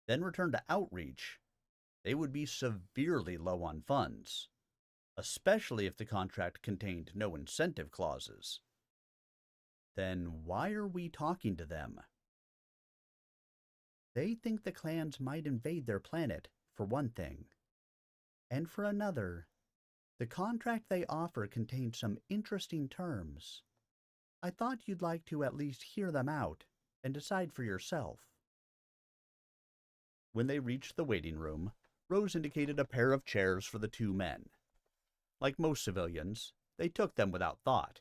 then returned to outreach, they would be severely low on funds, especially if the contract contained no incentive clauses. Then why are we talking to them? They think the clans might invade their planet, for one thing. And for another, the contract they offer contains some interesting terms. I thought you'd like to at least hear them out and decide for yourself. When they reached the waiting room, Rose indicated a pair of chairs for the 2 men. Like most civilians, they took them without thought.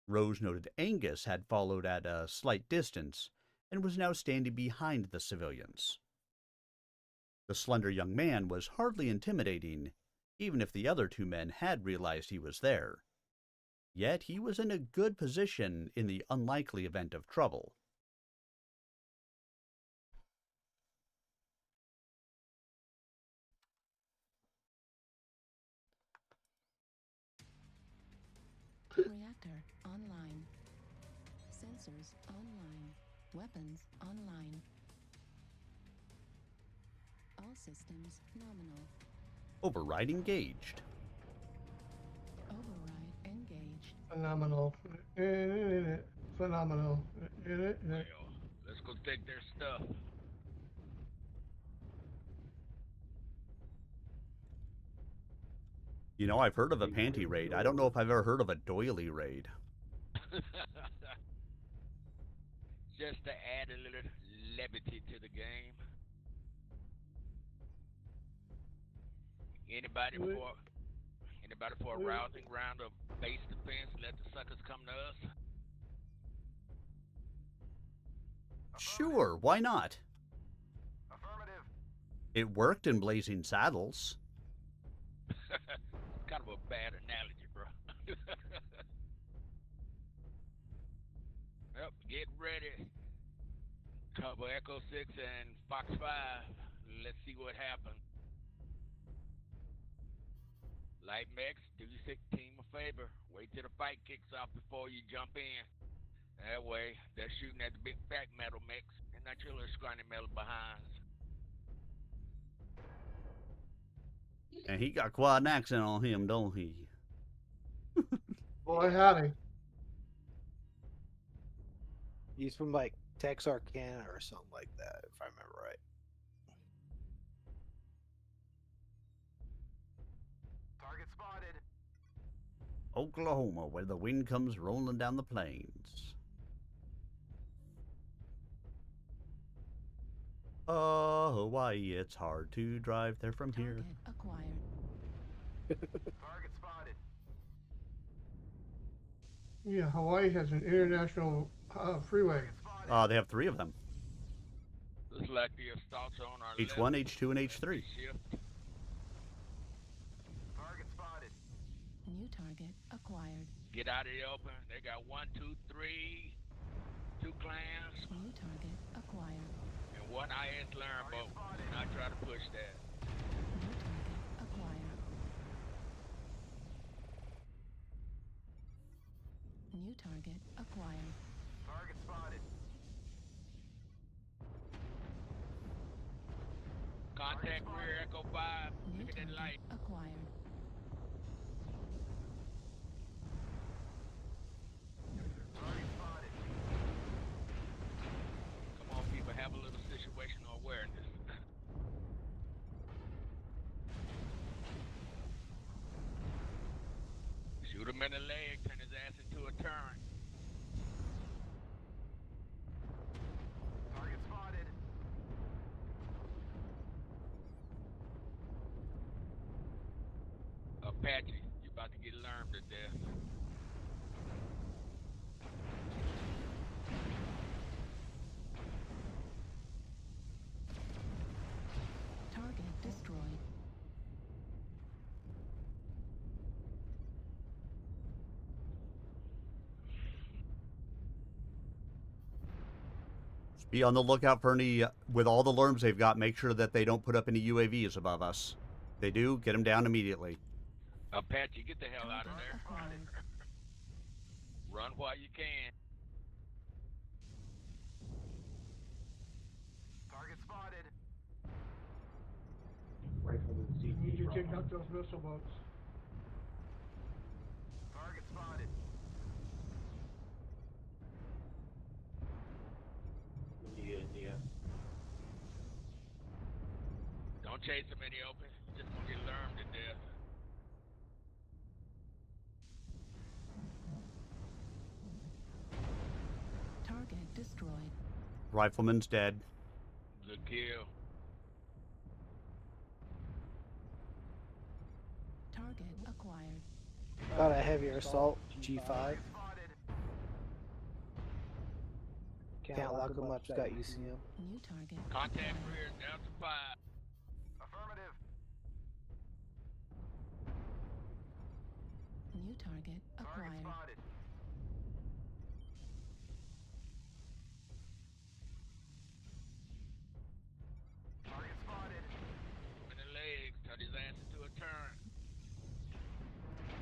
Rose noted Angus had followed at a slight distance and was now standing behind the civilians. The slender young man was hardly intimidating, even if the other 2 men had realized he was there. Yet he was in a good position in the unlikely event of trouble. Reactor online. Sensors online. Weapons online. All systems nominal. Override engaged. Override engaged. Phenomenal. Phenomenal. Let's go take their stuff. You know, I've heard of a panty raid. I don't know if I've ever heard of a doily raid. Just to add a little levity to the game. Anybody for a rousing round of base defense? Let the suckers come to us. Sure, why not? Affirmative. It worked in Blazing Saddles. Kind of a bad analogy, bro. Yep, get ready. Cover Echo 6 and Fox 5. Let's see what happens. Light mechs, do your sick team a favor. Wait till the fight kicks off before you jump in. That way, they're shooting at the big fat metal mechs and not your little scrawny metal behinds. And he got quite an accent on him, don't he? Boy, howdy. He's from like Texarkana or something like that, if I remember right. spotted. Oklahoma, where the wind comes rolling down the plains. Oh, Hawaii, it's hard to drive there from here. Acquired. Target spotted. Yeah, Hawaii has an international freeway. They have 3 of them. Looks like the assault's on our H1, left. H2, and H3. Shift. Target spotted. New target acquired. Get out of the open. They got 1, 2, 3. 2 clans. New target acquired. And 1 IS learn boat. Not try to push that. New target acquired. New target acquired. Target spotted. Contact rear Echo 5. New Look at that light. acquired. Target spotted. Come on, people, have a little situational awareness. Shoot him in the leg, turn his ass into a turn. Target spotted. Apache, you about to get lurmed to death. Target destroyed. Be on the lookout for any, with all the lerms they've got, make sure that they don't put up any UAVs above us. If they do, get them down immediately. Apache, get the hell out of there. Run while you can. Target spotted. Rifleman You need CT. to take out those missile boats. Target spotted. Yeah. Don't chase him in the open. You're just gonna get lurmed to death. Target destroyed. Rifleman's dead. Good kill. Target acquired. Got a heavier assault, G5. Spotted. Can't lock him up, got UCM. New target. Contact rear Delta 5. Affirmative. New target Target acquired. spotted. Target spotted. In the legs, turn his ass into a turn.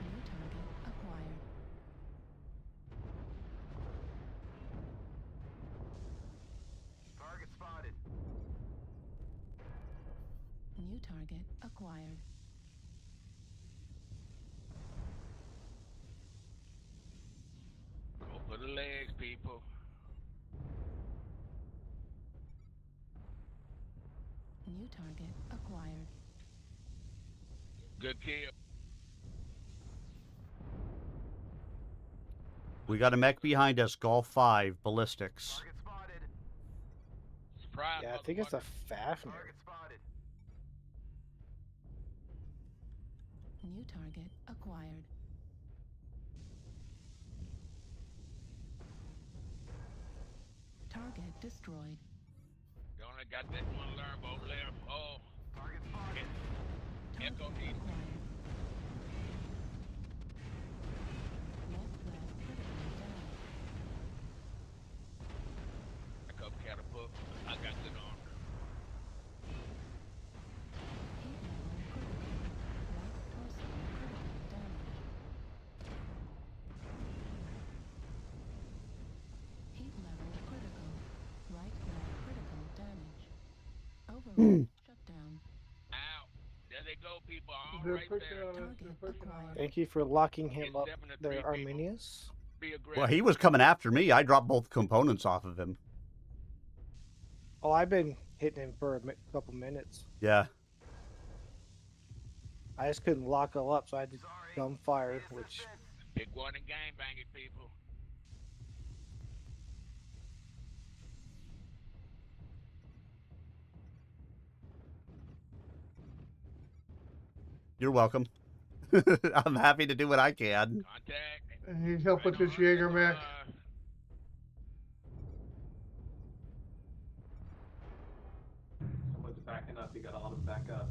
New target acquired. Target spotted. New target acquired. Go for the legs, people. New target acquired. Good kill. We got a mech behind us, Golf 5, ballistics. Target spotted. Surprise, Yeah, I think it's a motherfucker. Fafnir. Target spotted. New target acquired. Target destroyed. You only got that one learn boat left. Oh, Target spotted. Echo Target East. acquired. Left critically down. Echo catapult. I got good on. Heat level critical. Right torso critically damaged. Heat level critical. Right leg critical damage. Override shutdown. Ow. There they go, people. All They're right pushing there. on us. Target They're pushing on us. acquired. Thank you for locking him It's up 7 to 3 there, people. Arminius. Be aggressive. Well, he was coming after me. I dropped both components off of him. Oh, I've been hitting him for a couple minutes. Yeah. I just couldn't lock all up, so I had to dumb fire, which Pick one and game bang it, people. You're welcome. I'm happy to do what I can. Contact. I need help with this Jaeger mech. Someone's backing up. You gotta let them back up.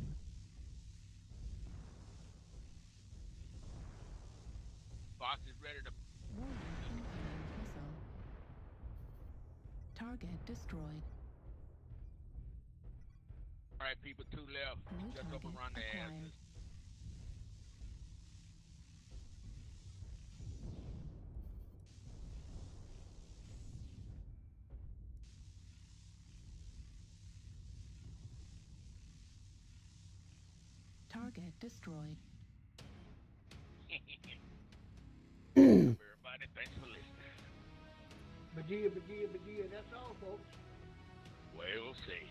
Boss is ready to. Warning, incoming missile. Target destroyed. All right, people, 2 left. New Just target overrun their acquired. asses. Target destroyed. Everybody, thanks for listening. Badia, that's all, folks. Well said.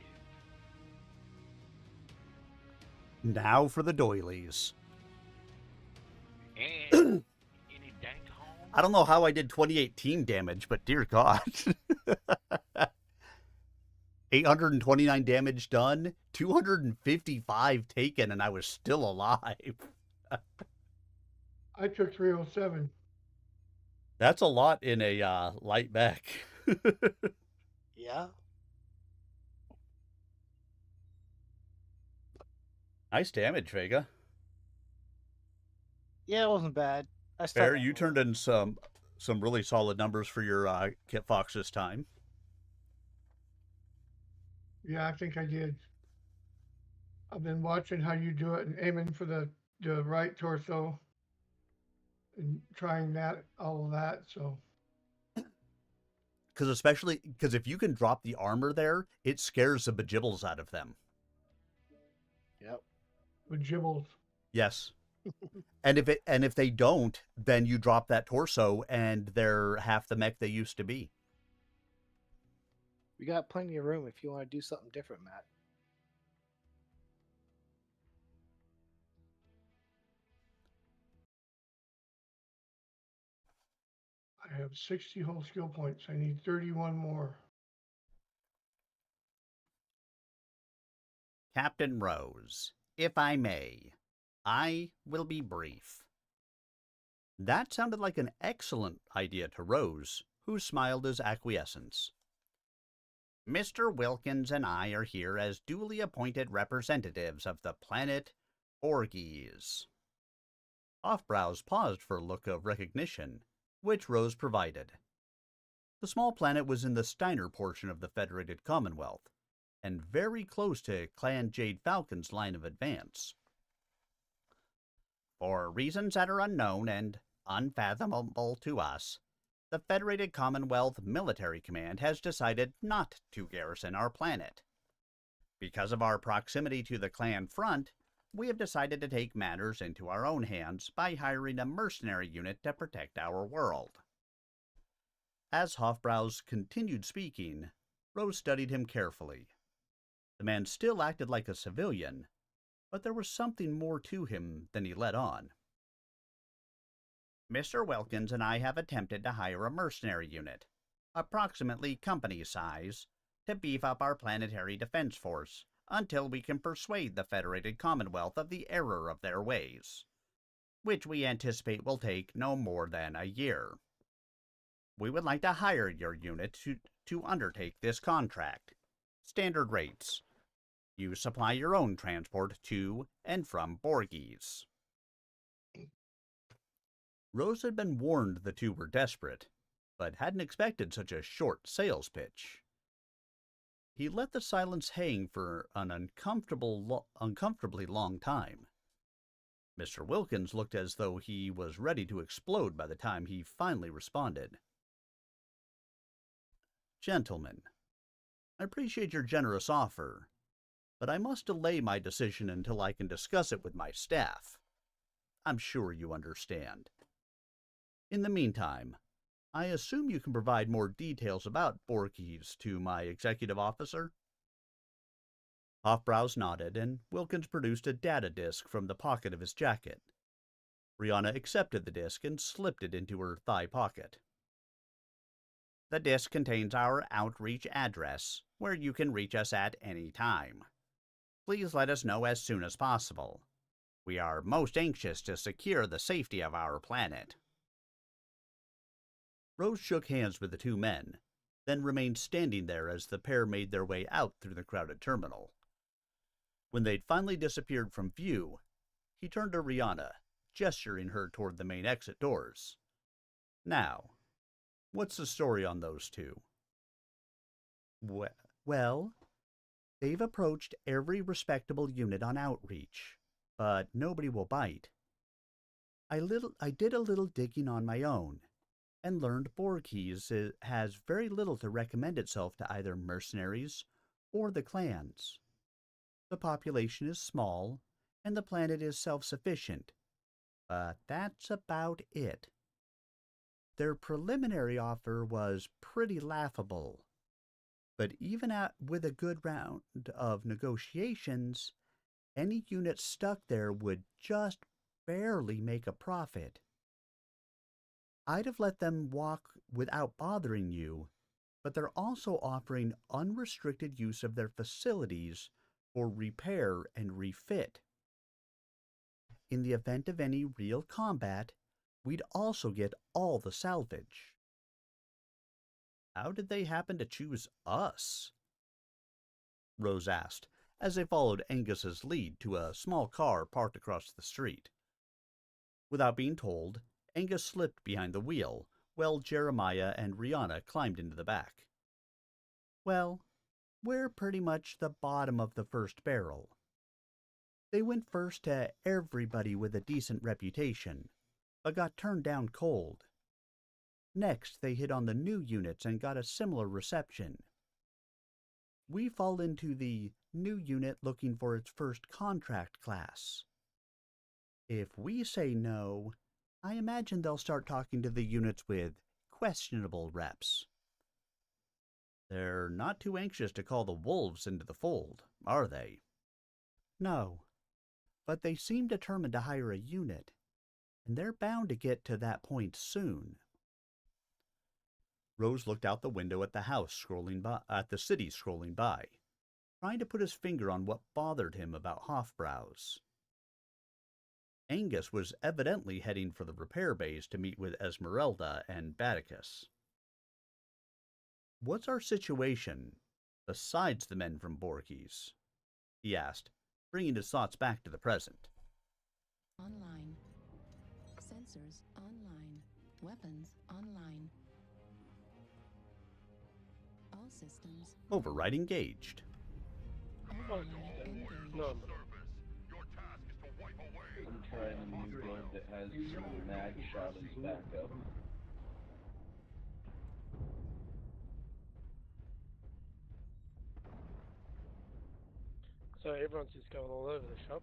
Now for the doilies. And any dank home? I don't know how I did 2018 damage, but dear God. 829 damage done, 255 taken, and I was still alive. I took 307. That's a lot in a light mech. yeah. Nice damage, Vega. Yeah, it wasn't bad. I Fair, you turned in some really solid numbers for your Kit Fox this time. Yeah, I think I did. I've been watching how you do it and aiming for the right torso and trying that, all of that. So, Because if you can drop the armor there, it scares the bejibbles out of them. Yep. With gibbles. Yes. and if they don't, then you drop that torso and they're half the mech they used to be. We got plenty of room if you want to do something different, Matt. I have 60 whole skill points. I need 31 more. Captain Rose, if I may, I will be brief. That sounded like an excellent idea to Rose, who smiled his acquiescence. Mr. Wilkins and I are here as duly appointed representatives of the planet Orgies. Offbrows paused for a look of recognition, which Rose provided. The small planet was in the Steiner portion of the Federated Commonwealth, and very close to Clan Jade Falcon's line of advance. For reasons that are unknown and unfathomable to us, the Federated Commonwealth Military Command has decided not to garrison our planet. Because of our proximity to the clan front, we have decided to take matters into our own hands by hiring a mercenary unit to protect our world. As Hofbrau's continued speaking, Rose studied him carefully. The man still acted like a civilian, but there was something more to him than he let on. Mr. Wilkins and I have attempted to hire a mercenary unit, approximately company size, to beef up our planetary defense force until we can persuade the Federated Commonwealth of the error of their ways, which we anticipate will take no more than a year. We would like to hire your unit to undertake this contract. Standard rates. You supply your own transport to and from Borgies. Rose had been warned the two were desperate, but hadn't expected such a short sales pitch. He let the silence hang for an uncomfortably long time. Mr. Wilkins looked as though he was ready to explode by the time he finally responded. Gentlemen, I appreciate your generous offer, but I must delay my decision until I can discuss it with my staff. I'm sure you understand. In the meantime, I assume you can provide more details about Borgies to my executive officer? Hofbrau's nodded, and Wilkins produced a data disk from the pocket of his jacket. Rihanna accepted the disk and slipped it into her thigh pocket. The disk contains our outreach address, where you can reach us at any time. Please let us know as soon as possible. We are most anxious to secure the safety of our planet. Rose shook hands with the two men, then remained standing there as the pair made their way out through the crowded terminal. When they'd finally disappeared from view, he turned to Rihanna, gesturing her toward the main exit doors. Now, what's the story on those two? Well, they've approached every respectable unit on outreach, but nobody will bite. I did a little digging on my own, and learned Borges has very little to recommend itself to either mercenaries or the clans. The population is small, and the planet is self-sufficient, but that's about it. Their preliminary offer was pretty laughable, but even with a good round of negotiations, any unit stuck there would just barely make a profit. I'd have let them walk without bothering you, but they're also offering unrestricted use of their facilities for repair and refit. In the event of any real combat, we'd also get all the salvage. How did they happen to choose us? Rose asked, as they followed Angus's lead to a small car parked across the street. Without being told, Angus slipped behind the wheel, while Jeremiah and Rihanna climbed into the back. Well, we're pretty much the bottom of the first barrel. They went first to everybody with a decent reputation, but got turned down cold. Next, they hit on the new units and got a similar reception. We fall into the new unit looking for its first contract class. If we say no, I imagine they'll start talking to the units with questionable reps. They're not too anxious to call the wolves into the fold, are they? No, but they seem determined to hire a unit, and they're bound to get to that point soon. Rose looked out the window at the city scrolling by, trying to put his finger on what bothered him about Hofbrau's. Angus was evidently heading for the repair bays to meet with Esmeralda and Batticus. What's our situation, besides the men from Borges? He asked, bringing his thoughts back to the present. Online. Sensors online. Weapons online. All systems. Override engaged. Override engaged. No. I'm trying a new gun that has some mag shot as backup. So everyone's just going all over the shop.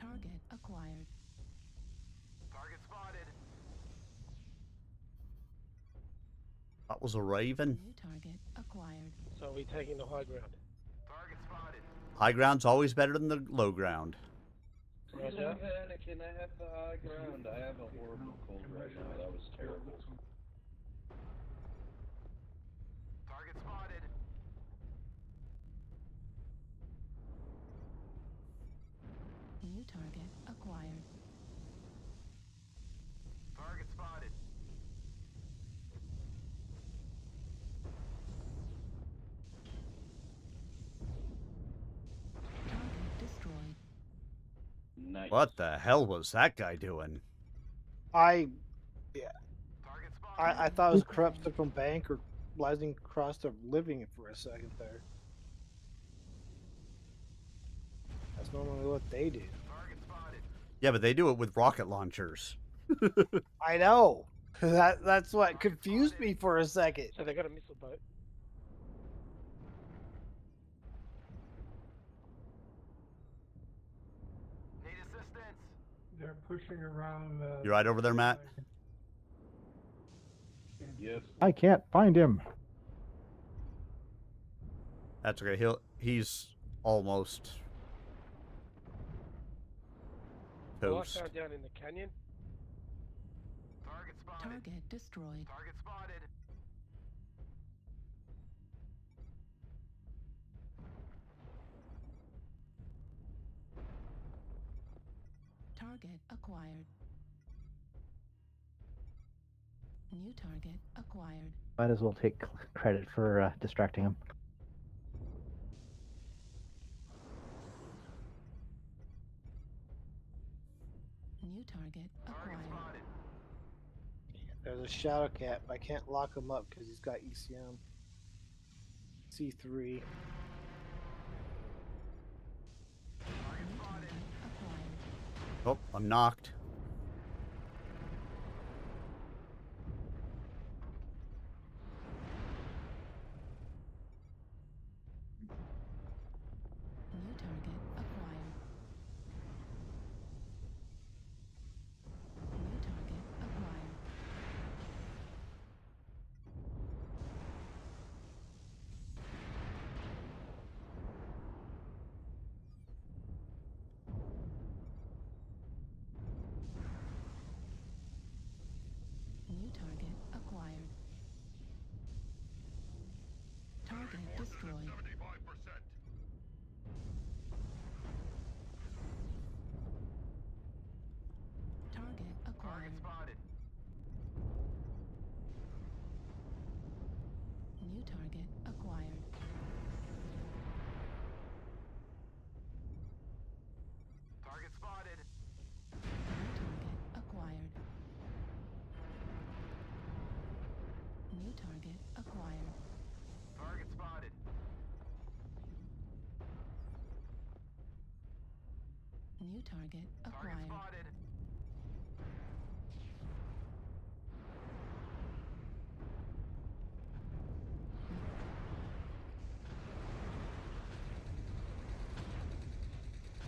Target acquired. Target spotted. That was a raven. New target acquired. So are we taking the high ground? Target spotted. High ground's always better than the low ground. Can I have the high ground? I have a horrible cold right now. That was terrible. Target spotted. New target acquired. Target spotted. Target destroyed. Nice. What the hell was that guy doing? I thought it was a corrupt central bank or rising cost of living for a second there. That's normally what they do. Yeah, but they do it with rocket launchers. I know. That's what confused me for a second. So they got a missile boat. Need assistance. They're pushing around. You right over there, Matt? Yes. I can't find him. That's okay. He's almost Well, I toast. found down in the canyon. Target spotted. Target destroyed. Target spotted. Target acquired. New target acquired. Might as well take credit for distracting him. New target acquired. There's a shadow cat, but I can't lock him up because he's got ECM. C3. Oh, I'm knocked. New target acquired. New target acquired. New target acquired. Target destroyed. 75%. Target acquired. Spotted. New target acquired. Target spotted. New target acquired. New target acquired. Target spotted. New target acquired. Spotted.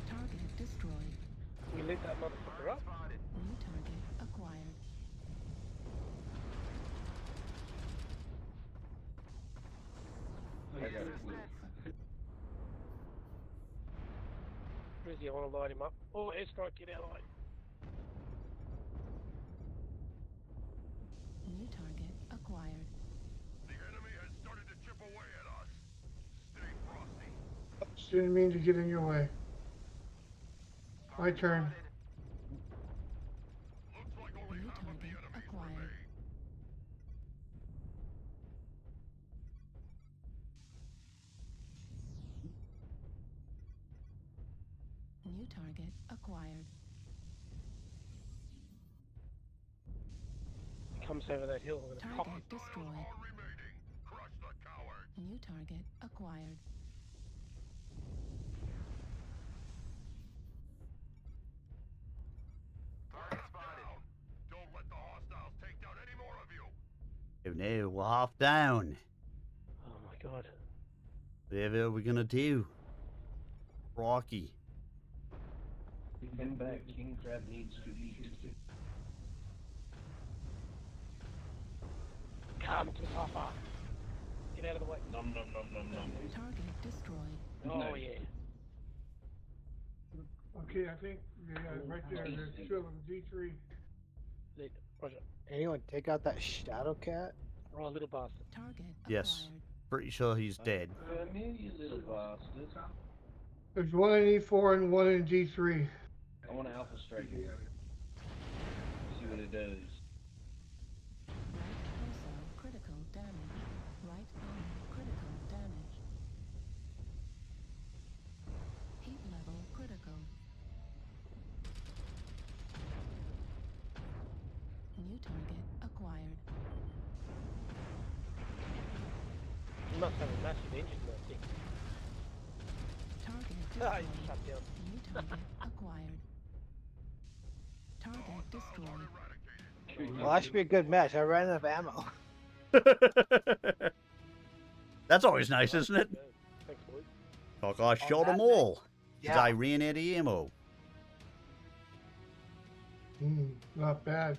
Target destroyed. We lit that motherfucker up. New target acquired. Rizzy, I want to light him up. Oh, airstrike, get out of the way. New target acquired. The enemy has started to chip away at us. Stay frosty. Didn't mean to get in your way. My turn. Looks like only New half of the target enemies acquired. remain. New target acquired. He comes over that hill. I'm gonna pop him. Target destroyed. Are remaining. Crush the coward. New target acquired. Target spotted. Don't let the hostiles take down any more of you. Oh no, we're half down. Oh my god. Whatever are we gonna do? Rocky. Come back. King Crab needs to eat. Come to Papa. Get out of the way. Nom nom nom nom nom. Target destroyed. Oh yeah. Okay, I think right there. There's two of them. D3. Lit. Roger. Anyone take out that shadow cat? Oh, little bastard. Target Yes. acquired. Pretty sure he's dead. Come here, you little bastard. There's one in E4 and one in D3. I want to alpha strike you. See what it does. Right torso critical damage. Right arm critical damage. Heat level critical. New target acquired. You must have a massive engine, that thing. Target Ah, destroyed. he's shut down. New target acquired. Target destroyed. Well, that should be a good match. I ran out of ammo. That's always nice, isn't it? Thanks, Luke. Fuck, I shot that them all. Yeah. 'Cause I ran out of ammo. Not bad.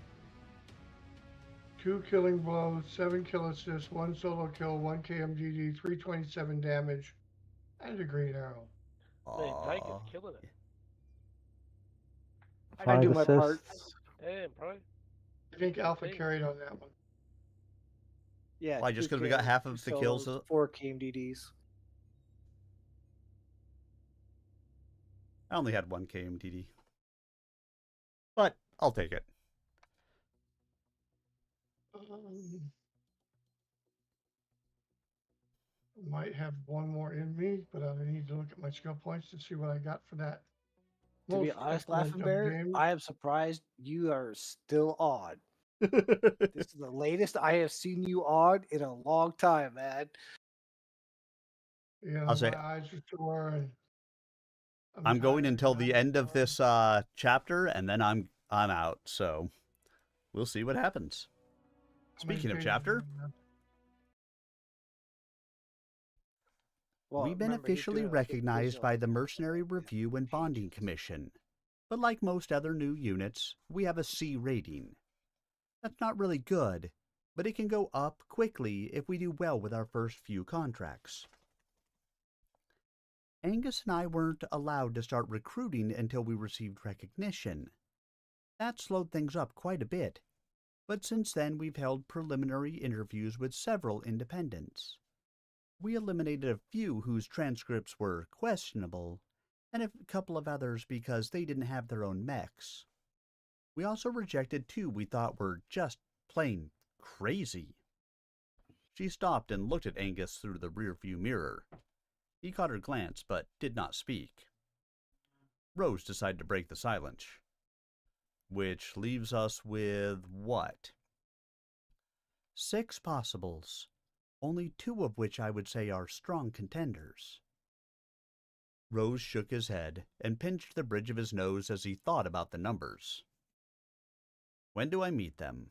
2 killing blows, 7 kill assists, 1 solo kill, 1 KMGD, 327 damage, and a green arrow. Man, Tyke is Aw. killing it. I gotta do 5 my part. assists. Damn, bro. I think Alpha Insane. carried on that one. Yeah, Why, 2 just because we got kills, half 2 of the kills? solos, 4 KMDDs. I only had 1 KMTD. But I'll take it. Might have one more in me, but I need to look at my skill points to see what I got for that. To be Most honest, excellent Laughing of Bear, games. I am surprised you are still on. This is the latest I have seen you on in a long time, man. Yeah, I'll my say eyes are sore and I'm going tired. until the end of this chapter, and then I'm out. So we'll see what happens. How many Speaking of pages chapter, do I have? Well, we've been remember, he's officially doing a big recognized by the visual. Mercenary Review and Bonding Commission. But like most other new units, we have a C rating. That's not really good, but it can go up quickly if we do well with our first few contracts. Angus and I weren't allowed to start recruiting until we received recognition. That slowed things up quite a bit, but since then we've held preliminary interviews with several independents. We eliminated a few whose transcripts were questionable, and a couple of others because they didn't have their own mechs. We also rejected 2 we thought were just plain crazy. She stopped and looked at Angus through the rearview mirror. He caught her glance, but did not speak. Rose decided to break the silence. Which leaves us with what? 6 possibles, only 2 of which I would say are strong contenders. Rose shook his head and pinched the bridge of his nose as he thought about the numbers. When do I meet them?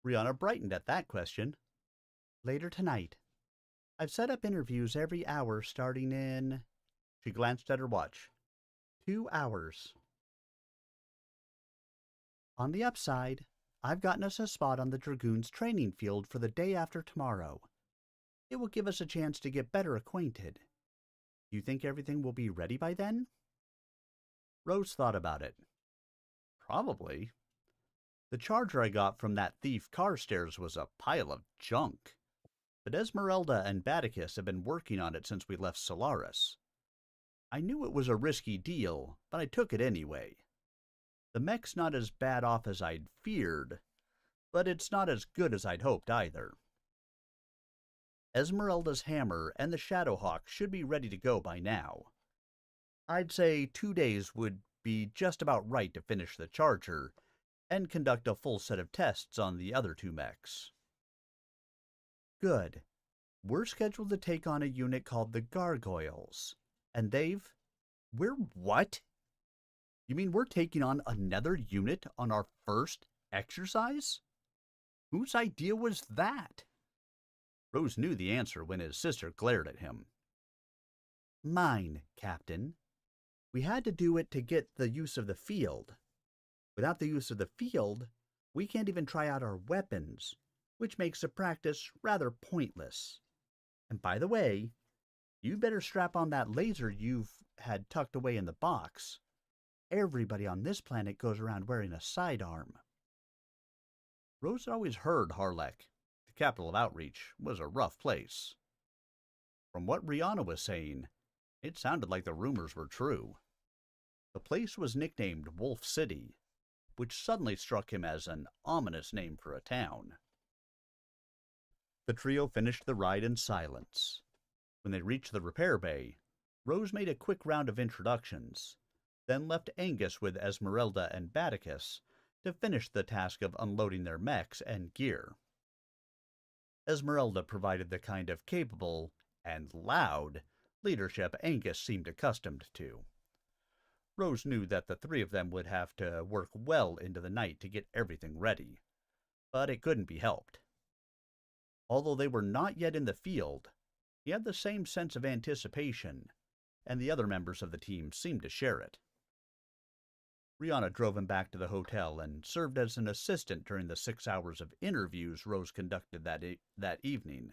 Rihanna brightened at that question. Later tonight. I've set up interviews every hour starting in... She glanced at her watch. 2 hours. On the upside, I've gotten us a spot on the Dragoons training field for the day after tomorrow. It will give us a chance to get better acquainted. You think everything will be ready by then? Rose thought about it. Probably. The charger I got from that thief Carstairs was a pile of junk. But Esmeralda and Batticus have been working on it since we left Solaris. I knew it was a risky deal, but I took it anyway. The mech's not as bad off as I'd feared, but it's not as good as I'd hoped either. Esmeralda's hammer and the Shadowhawk should be ready to go by now. I'd say 2 days would be just about right to finish the charger and conduct a full set of tests on the other 2 mechs. Good. We're scheduled to take on a unit called the Gargoyles, and we're what? You mean we're taking on another unit on our first exercise? Whose idea was that? Rose knew the answer when his sister glared at him. Mine, Captain. We had to do it to get the use of the field. Without the use of the field, we can't even try out our weapons, which makes the practice rather pointless. And by the way, you better strap on that laser you've had tucked away in the box. Everybody on this planet goes around wearing a sidearm. Rose had always heard Harlech, the capital of Outreach, was a rough place. From what Rihanna was saying, it sounded like the rumors were true. The place was nicknamed Wolf City, which suddenly struck him as an ominous name for a town. The trio finished the ride in silence. When they reached the repair bay, Rose made a quick round of introductions, then left Angus with Esmeralda and Batticus to finish the task of unloading their mechs and gear. Esmeralda provided the kind of capable and loud leadership Angus seemed accustomed to. Rose knew that the 3 of them would have to work well into the night to get everything ready, but it couldn't be helped. Although they were not yet in the field, he had the same sense of anticipation, and the other members of the team seemed to share it. Rihanna drove him back to the hotel and served as an assistant during the 6 hours of interviews Rose conducted that evening.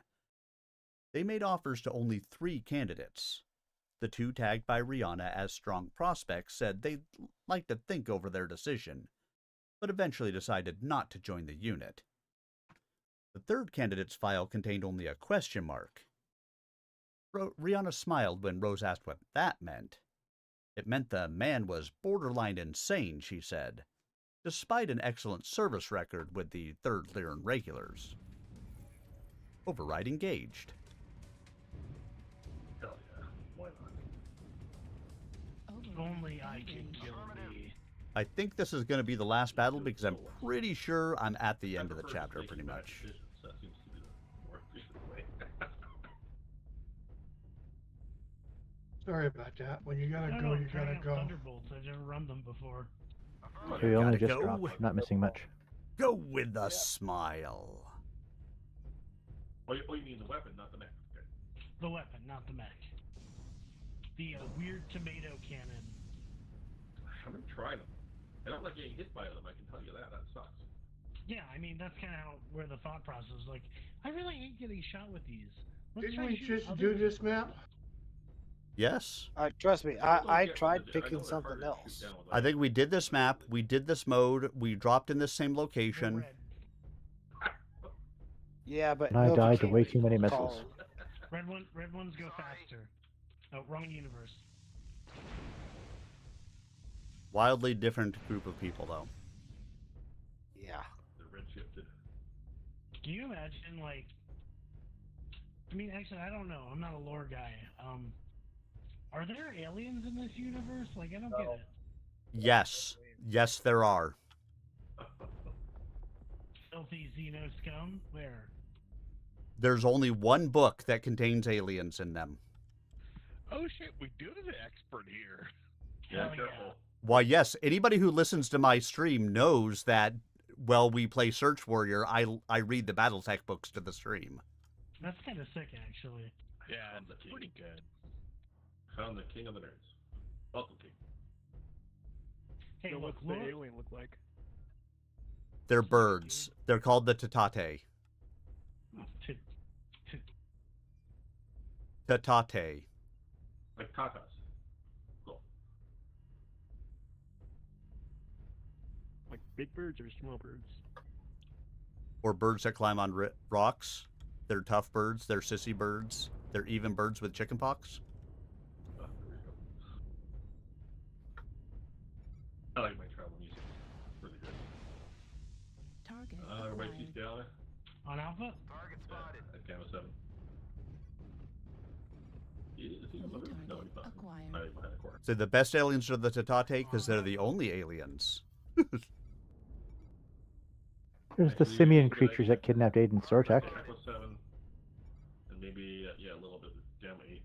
They made offers to only 3 candidates. The 2 tagged by Rihanna as strong prospects said they'd like to think over their decision, but eventually decided not to join the unit. The 3rd candidate's file contained only a question mark. Rihanna smiled when Rose asked what that meant. It meant the man was borderline insane, she said, despite an excellent service record with the 3rd Lyran regulars. Override engaged. Hell yeah, why not? If only I could kill me. I think this is going to be the last battle because I'm pretty sure I'm at the end of the chapter pretty much. That seems to be the more efficient way. Sorry about that. When you gotta go, you gotta go. Thunderbolts. I've never run them before. So we only just go. dropped, not missing much. Go with a smile. Oh, you mean the weapon, not the mech. Okay. The weapon, not the mech. The weird tomato cannon. I haven't tried them. I don't like getting hit by them, I can tell you that. That sucks. Yeah, I mean, that's kind of where the thought process is. Like, I really hate getting shot with these. Didn't we just do this map? Yes. Trust me, I tried picking something else. I think we did this map, we did this mode, we dropped in the same location. Yeah, but And I died to way too many missiles. Red ones go faster. Oh, wrong universe. Wildly different group of people, though. Yeah. The red shifted. Can you imagine, like... I mean, actually, I don't know. I'm not a lore guy. Are there aliens in this universe? Like, I don't get it. Yes. Yes, there are. Filthy Xeno scum? Where? There's only one book that contains aliens in them. Oh shit, we do have an expert here. Yeah, careful. Why, yes, anybody who listens to my stream knows that, while we play Search Warrior, I read the Battletech books to the stream. That's kind of sick, actually. Yeah, it's pretty good. Found the king of the nerds. Welcome, king. Hey, So look, what's the alien look like? They're birds. They're called the Tatate. Tatate. Like tatas. Cool. Like big birds or small birds? Or birds that climb on rocks. They're tough birds. They're sissy birds. They're even birds with chickenpox. Oh, there we go. I like my travel music. It's really good. Target. Everybody keep down. On Alpha? Target spotted. At Gamma 7. Is he on the roof? No, he's not. No, he's behind the corner. So the best aliens are the Tatate because they're the only aliens. There's the simian creatures that kidnapped Aiden Sortek. Echo 7. And maybe, yeah, a little bit of Gamma 8.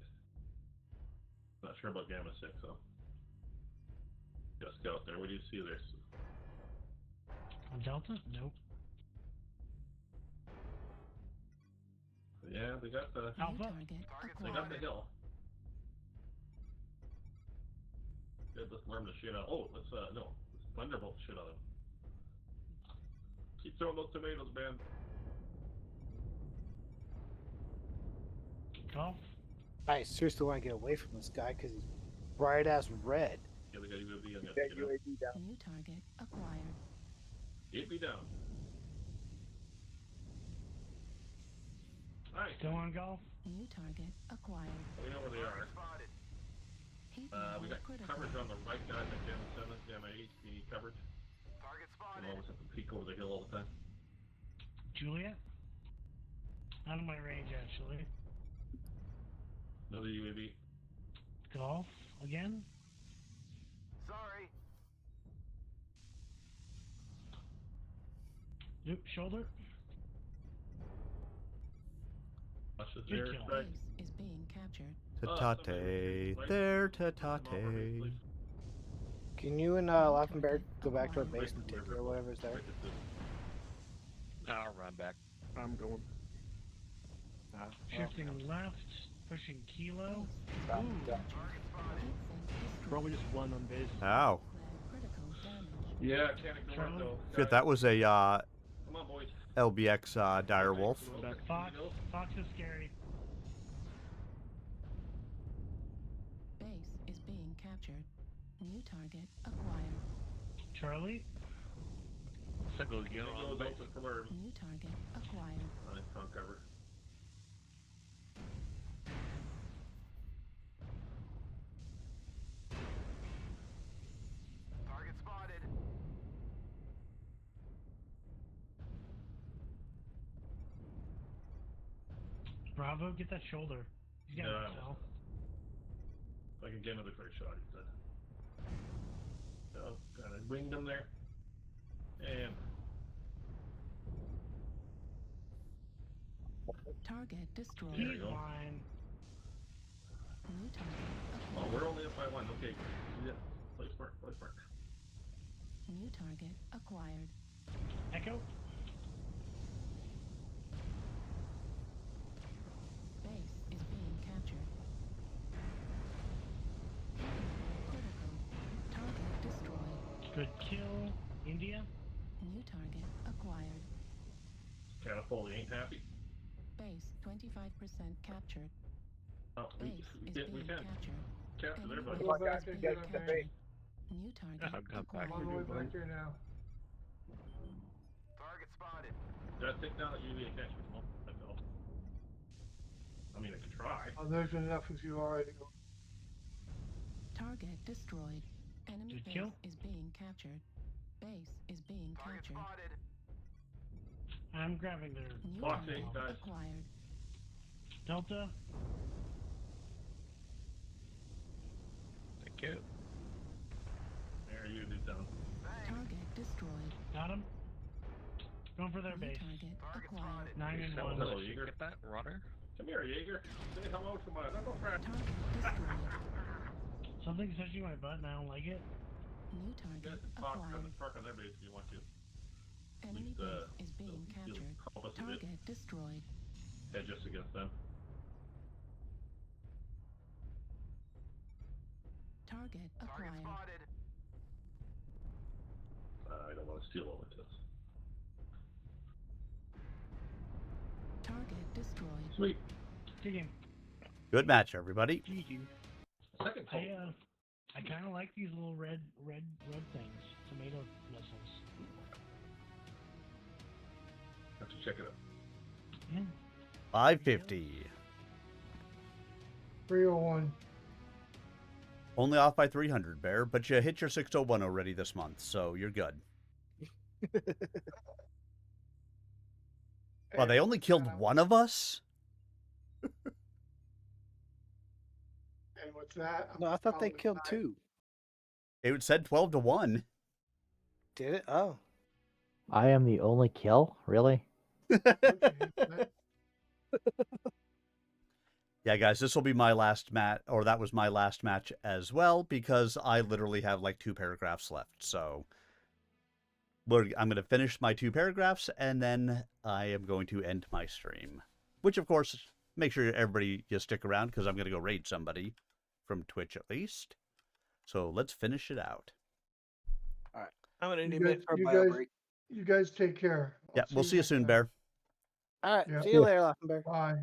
Not sure about Gamma 6, though. Got a scout there. What do you see there? On Delta? Nope. Yeah, they got the... Alpha? They got the hill. Good, let's worm the shit out. Oh, let's, no. Let's thunderbolt the shit out of them. Keep throwing those tomatoes, man. Golf? I seriously want to get away from this guy because he's bright ass red. Yeah, they got UAV on Get UAV down. New target acquired. Get me down. Alright. Still on golf? New target acquired. We know where they are. We got coverage on the right guys at Gamma 7, Gamma 8. We need coverage. Target We spotted. always have to peek over the hill all the time. Juliet? Out of my range, actually. Another UAV. Golf? Again? Sorry. Nope, shoulder? Watch this Good air kill. strike. Base is being captured. Tatate. They're Tatate. Can you and Laughing Bear go back to our base and take care of whatever's there? I'll run back. I'm going. Shifting left, pushing Kilo. Done. Ooh. Probably just one on base. Ow. Critical damage. Yeah, can't ignore it though. Shit, that was a Come on, boys. LBX direwolf. Fox is scary. Base is being captured. New target acquired. Charlie. Single unit on the base. New target acquired. Nice front cover. Target spotted. Bravo, get that shoulder. He's got Yeah. to tell. If I can get another clear shot, he said. Oh, kind of winged him there. And Target destroyed. there you go. Fine. New target Oh, acquired. we're only up by 1. Okay. Yeah. Play smart. Play smart. New target acquired. Echo. Base is being captured. Critical. Target destroyed. Good kill. India. New target acquired. Catapult ain't happy. Base 25% captured. Oh, we Base is can. being captured. Capture Enemy everybody. Go base back is and being get up captured. New target acquired. I'm on the way back here now. Target spotted. Did I take down that UV attachment? No, I fell. I mean, I could try. Oh, there's enough with you already. Target destroyed. Enemy Good base kill. is being captured. Base is being Target captured. spotted. I'm grabbing their New Fox target 8, guys. acquired. Delta. Thank you. There, you did down. Target destroyed. Got him. Going for their New base. target acquired. 9 and 1. Hello, Jaeger. Get that runner? Come here, Jaeger. Say hello to my little friend. Target destroyed. Something's touching my butt and I don't like it. New Get target Fox on acquired. the park on their base if you want to. Enemy least, base is being You'll captured. help us a bit. Target destroyed. Hedge us against them. Target Target acquired. spotted. I don't want to steal all of this. Target destroyed. Sweet. Good game. Good match, everybody. GG. Second call. I kind of like these little red things. Tomato missiles. Have to check it out. Yeah. 550. 301. Only off by 300, Bear, but you hit your 601 already this month, so you're good. Well, they only killed one of us? And what's that? No, I thought they killed 2. It said 12 to 1. Did it? Oh. I am the only kill? Really? Yeah, guys, this will be my last match, or that was my last match as well, because I literally have like 2 paragraphs left. So I'm going to finish my 2 paragraphs, and then I am going to end my stream. Which, of course, make sure everybody just stick around, because I'm going to go raid somebody, from Twitch at least. So let's finish it out. All right. I'm going to You need a minute guys- for a you bio guys- break. You guys take care. Yeah, we'll see you next soon, time. Bear. All right. Yeah. See you later, Laufenberg. Bye.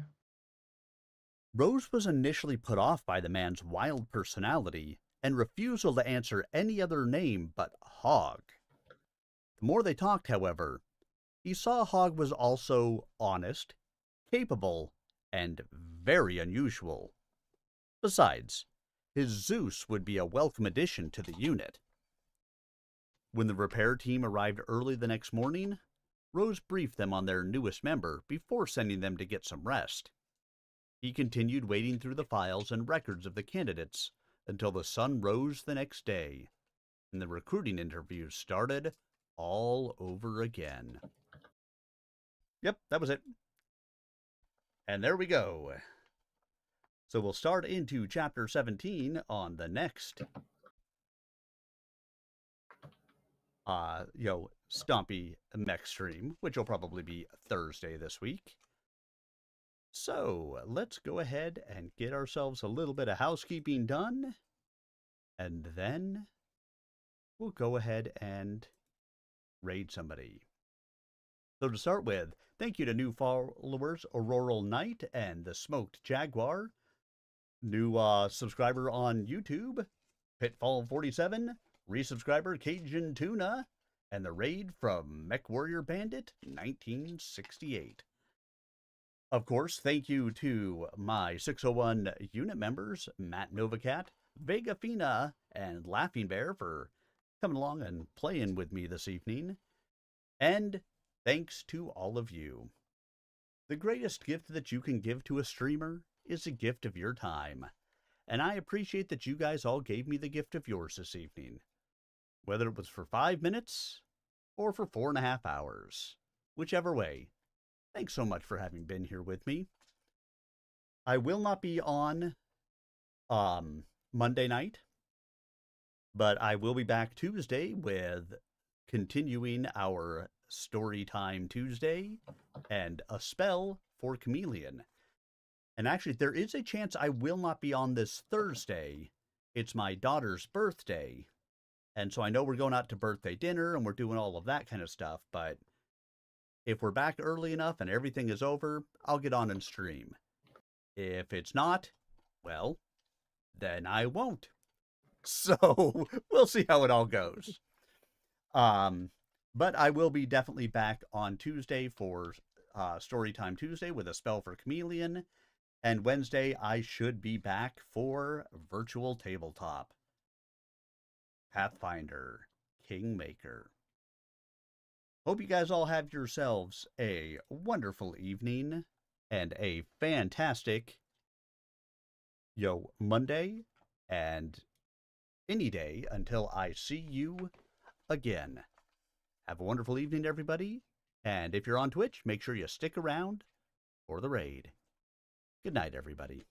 Rose was initially put off by the man's wild personality and refusal to answer any other name but Hog. The more they talked, however, he saw Hog was also honest, capable, and very unusual. Besides, his Zeus would be a welcome addition to the unit. When the repair team arrived early the next morning, Rose briefed them on their newest member before sending them to get some rest. He continued wading through the files and records of the candidates until the sun rose the next day, and the recruiting interviews started all over again. Yep, that was it. And there we go. So we'll start into Chapter 17 on the next, Stompy mech stream, which will probably be Thursday this week. So let's go ahead and get ourselves a little bit of housekeeping done, and then we'll go ahead and raid somebody. So to start with, thank you to new followers Auroral Knight and the Smoked Jaguar, new subscriber on YouTube, Pitfall47, resubscriber Cajun Tuna, and the raid from Mech Warrior Bandit 1968. Of course, thank you to my 601 unit members, Matt Novacat, Vega Fina, and Laughing Bear for coming along and playing with me this evening. And thanks to all of you. The greatest gift that you can give to a streamer is a gift of your time. And I appreciate that you guys all gave me the gift of yours this evening. Whether it was for 5 minutes or for 4.5 hours. Whichever way. Thanks so much for having been here with me. I will not be on Monday night, but I will be back Tuesday with continuing our Storytime Tuesday and a spell for Chameleon. And actually, there is a chance I will not be on this Thursday. It's my daughter's birthday. And so I know we're going out to birthday dinner and we're doing all of that kind of stuff, but if we're back early enough and everything is over, I'll get on and stream. If it's not, well, then I won't. So we'll see how it all goes. But I will be definitely back on Tuesday for Storytime Tuesday with a spell for Chameleon. And Wednesday, I should be back for Virtual Tabletop. Pathfinder, Kingmaker. Hope you guys all have yourselves a wonderful evening and a fantastic, Monday and any day until I see you again. Have a wonderful evening, everybody. And if you're on Twitch, make sure you stick around for the raid. Good night, everybody.